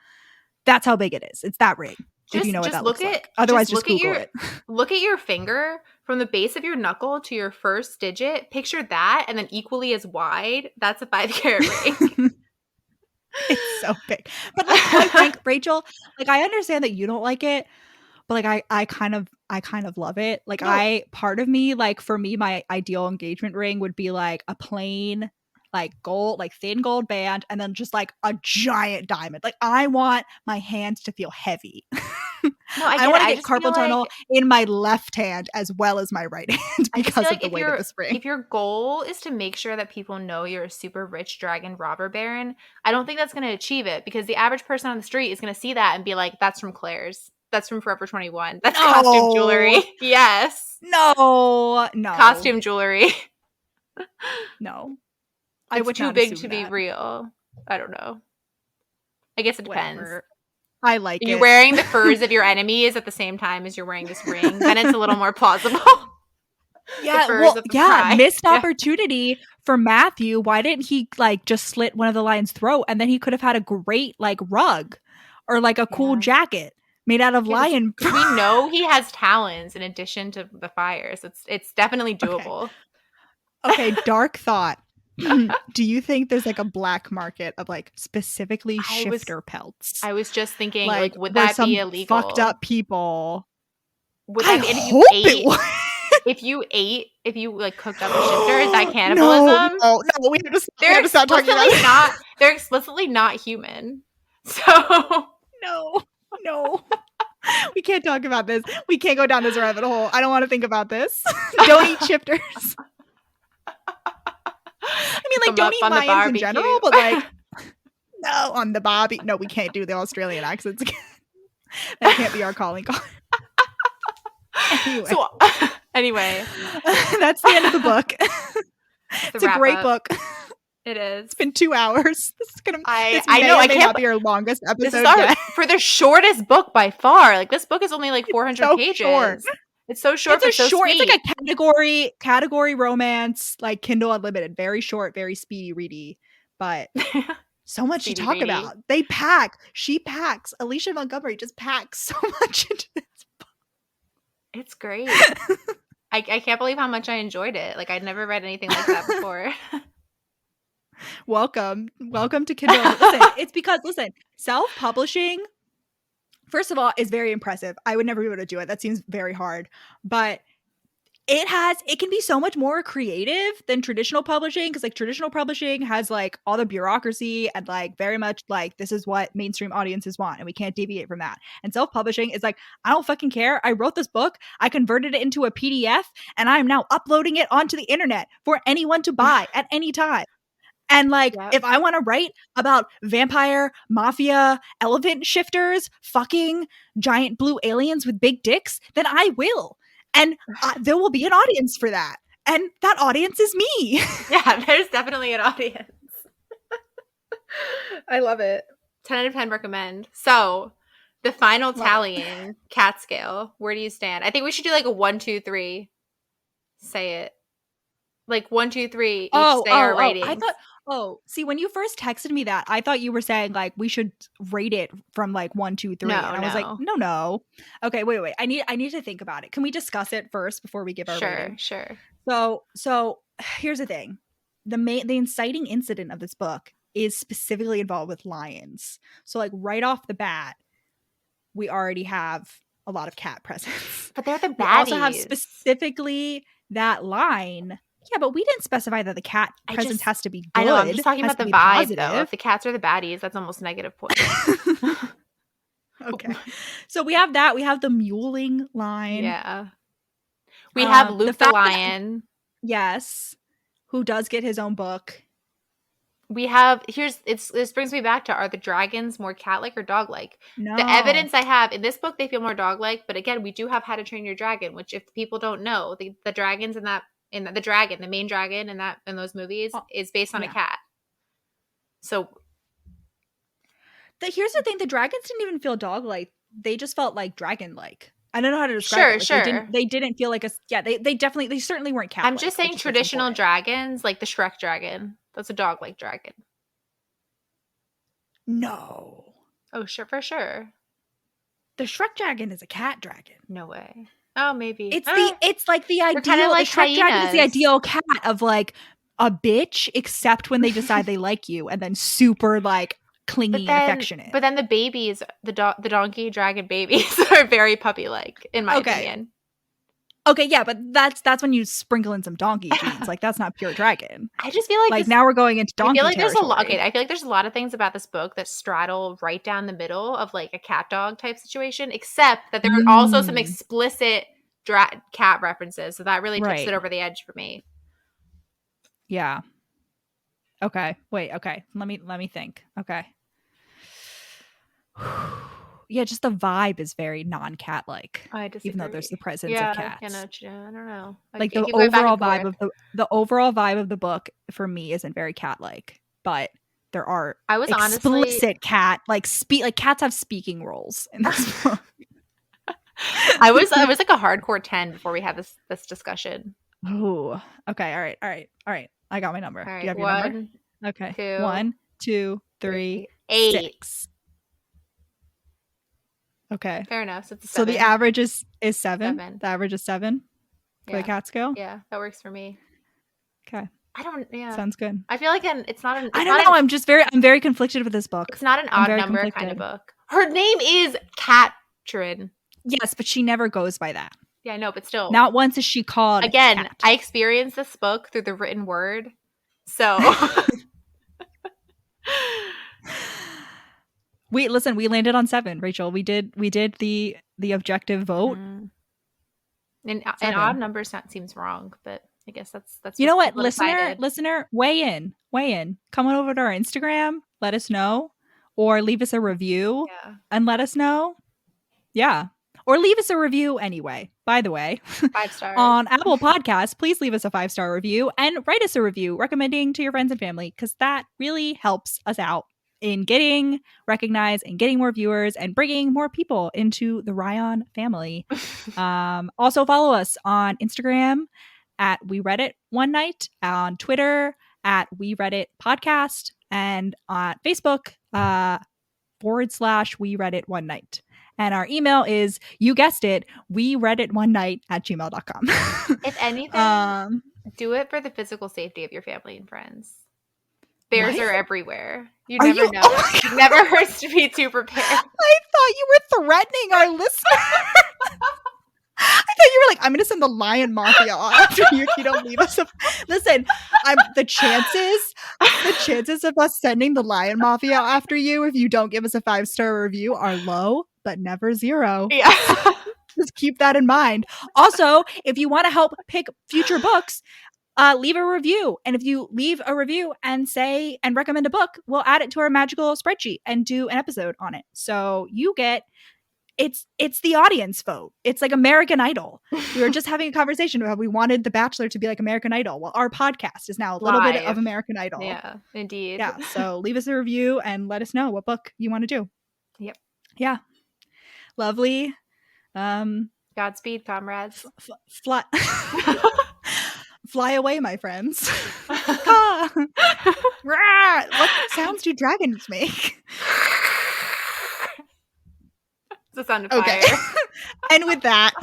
that's how big it is. It's that ring. If you know what that looks like. Otherwise, just Google it. Look at your finger from the base of your knuckle to your first digit. Picture that, and then equally as wide. That's a 5-carat ring. It's so big. But like, I think, Rachel, like I understand that you don't like it, but like I kind of love it. Like part of me, like for me, my ideal engagement ring would be like a plain like gold, like thin gold band, and then just like a giant diamond. Like I want my hands to feel heavy. No, I want to get carpal tunnel in my left hand as well as my right hand because of the weight of this ring. If your goal is to make sure that people know you're a super rich dragon robber baron, I don't think that's going to achieve it, because the average person on the street is going to see that and be like, that's from Claire's. That's from Forever 21. That's costume jewelry. Yes. No. Costume jewelry. No. It's too big to be real. I don't know. I guess it depends. Whatever. I like it. You're wearing the furs of your enemies at the same time as you're wearing this ring. Then it's a little more plausible. Yeah, missed opportunity for Matthew. Why didn't he like just slit one of the lion's throat, and then he could have had a great like rug or like a cool jacket made out of lion. We know he has talons in addition to the fires. It's definitely doable. Okay, dark thought. Do you think there's like a black market of like specifically shifter pelts? I was just thinking, like would that be illegal? Fucked up people. Would that if you like cooked up a shifter, is that cannibalism? No, we have to stop talking about it. They're explicitly not human. So no. We can't talk about this. We can't go down this rabbit hole. I don't want to think about this. Don't eat shifters. I mean, like, don't eat lions in general, but like, no, on the barbie. No, we can't do the Australian accents again. That can't be our calling card. Anyway, that's the end of the book. It's a great book. It is. It's been 2 hours. This is gonna. I know. I can't be our longest episode. This is for the shortest book by far. Like this book is only like 400 pages. Short. It's so short. It's short. It's like a category romance, like Kindle Unlimited. Very short, very speedy, ready, but so much to talk about. She packs. Alicia Montgomery just packs so much into this book. It's great. I can't believe how much I enjoyed it. Like I'd never read anything like that before. Welcome to Kindle. It's because self-publishing, first of all, is very impressive. I would never be able to do it. That seems very hard. But it can be so much more creative than traditional publishing, because like traditional publishing has like all the bureaucracy and like very much like this is what mainstream audiences want and we can't deviate from that. And self-publishing is like, I don't fucking care. I wrote this book, I converted it into a PDF, and I am now uploading it onto the internet for anyone to buy at any time. And like, if I want to write about vampire, mafia, elephant shifters, fucking giant blue aliens with big dicks, then I will. And there will be an audience for that. And that audience is me. Yeah, there's definitely an audience. I love it. 10 out of 10 recommend. So, the final tallying, cat scale, where do you stand? I think we should do like a 1, 2, 3. Say it. Like 1, 2, 3, each say our rating. Oh, see, when you first texted me that, I thought you were saying like we should rate it from like 1, 2, 3, and I was like, no. Okay, wait. I need to think about it. Can we discuss it first before we give our rating? Sure. So here's the thing: the inciting incident of this book is specifically involved with lions. So like right off the bat, we already have a lot of cat presence. But they're the baddies. We also have specifically that line. Yeah, but we didn't specify that the cat presence has to be good. I know, I'm just talking about the vibe, positive. Though. If the cats are the baddies, that's almost negative points. Okay. So we have that. We have the muling line. Yeah. We have Luke the lion. Yes. Who does get his own book. We have, this brings me back to, are the dragons more cat-like or dog-like? No. The evidence I have, in this book, they feel more dog-like, but again, we do have How to Train Your Dragon, which if people don't know, the dragons the main dragon in those movies is based on a cat. So here's the thing: the dragons didn't even feel dog-like; they just felt like dragon-like. I don't know how to describe it. Sure. They didn't feel like they certainly weren't cat-like. I'm just saying traditional dragons, like the Shrek dragon. That's a dog-like dragon. No. Oh, sure, for sure. The Shrek dragon is a cat dragon. No way. Oh, maybe. It's like the ideal. Kind of like the Shrek dragon is the ideal cat of like a bitch, except when they decide they like you, and then super like clingy and affectionate. But then the babies, the donkey dragon babies, are very puppy-like, in my opinion. Okay, yeah, but that's when you sprinkle in some donkey genes. Like that's not pure dragon. I just feel like now we're going into donkey territory. I feel like there's a lot of things about this book that straddle right down the middle of like a cat dog type situation, except that there are also some explicit cat references. So that really tips it over the edge for me. Yeah. Okay. Wait. Okay. Let me think. Okay. Yeah, just the vibe is very non-cat like. I disagree. Even though there's the presence of cats. I don't know. Like the overall vibe of the book for me isn't very cat-like, but there are explicit cat like cats have speaking roles in this book. I was like a hardcore 10 before we had this discussion. Oh, okay. All right. I got my number. All right, do you have your number? Okay. 2, 1, 2, 3, 8. 6. Okay. Fair enough. So, so the average is 7. The average is 7 for the cat scale? Yeah, that works for me. Okay. Yeah. Sounds good. I feel like it's not an... I don't know. I'm very conflicted with this book. It's not an odd number kind of book. Her name is Katrin. Yes, but she never goes by that. Yeah, I know, but still. Not once is she called Again, Cat. I experienced this book through the written word. So... We landed on 7, Rachel. We did the objective vote. An odd number seems wrong, but I guess that's you know what, listener, weigh in. Come on over to our Instagram, let us know, or leave us a review and let us know. Yeah. Or leave us a review anyway. By the way, 5 stars on Apple Podcasts, please leave us a 5-star review and write us a review recommending to your friends and family, because that really helps us out in getting recognized and getting more viewers and bringing more people into the Ryan family. Also follow us on Instagram at We Read It One Night, on Twitter at We Read It Podcast, and on Facebook / We Read It One Night. And our email is, you guessed it, we read it one night @gmail.com. If anything, do it for the physical safety of your family and friends. Bears are everywhere. You never know. It never hurts to be too prepared. I thought you were threatening our listeners. I thought you were like, I'm going to send the lion mafia on after you if you don't leave us. Listen, the chances of us sending the lion mafia after you if you don't give us a 5-star review are low, but never 0. Yeah. Just keep that in mind. Also, if you want to help pick future books, leave a review. And if you leave a review and recommend a book, we'll add it to our magical spreadsheet and do an episode on it. So you get, it's the audience vote. It's like American Idol. We were just having a conversation about we wanted The Bachelor to be like American Idol. Well, our podcast is now a little bit of American Idol. Yeah, indeed. Yeah. So leave us a review and let us know what book you want to do. Yep. Yeah. Lovely. Godspeed, comrades. Fly away, my friends. God. Rah! What sounds do dragons make? It's the sound of Okay. fire. And with that,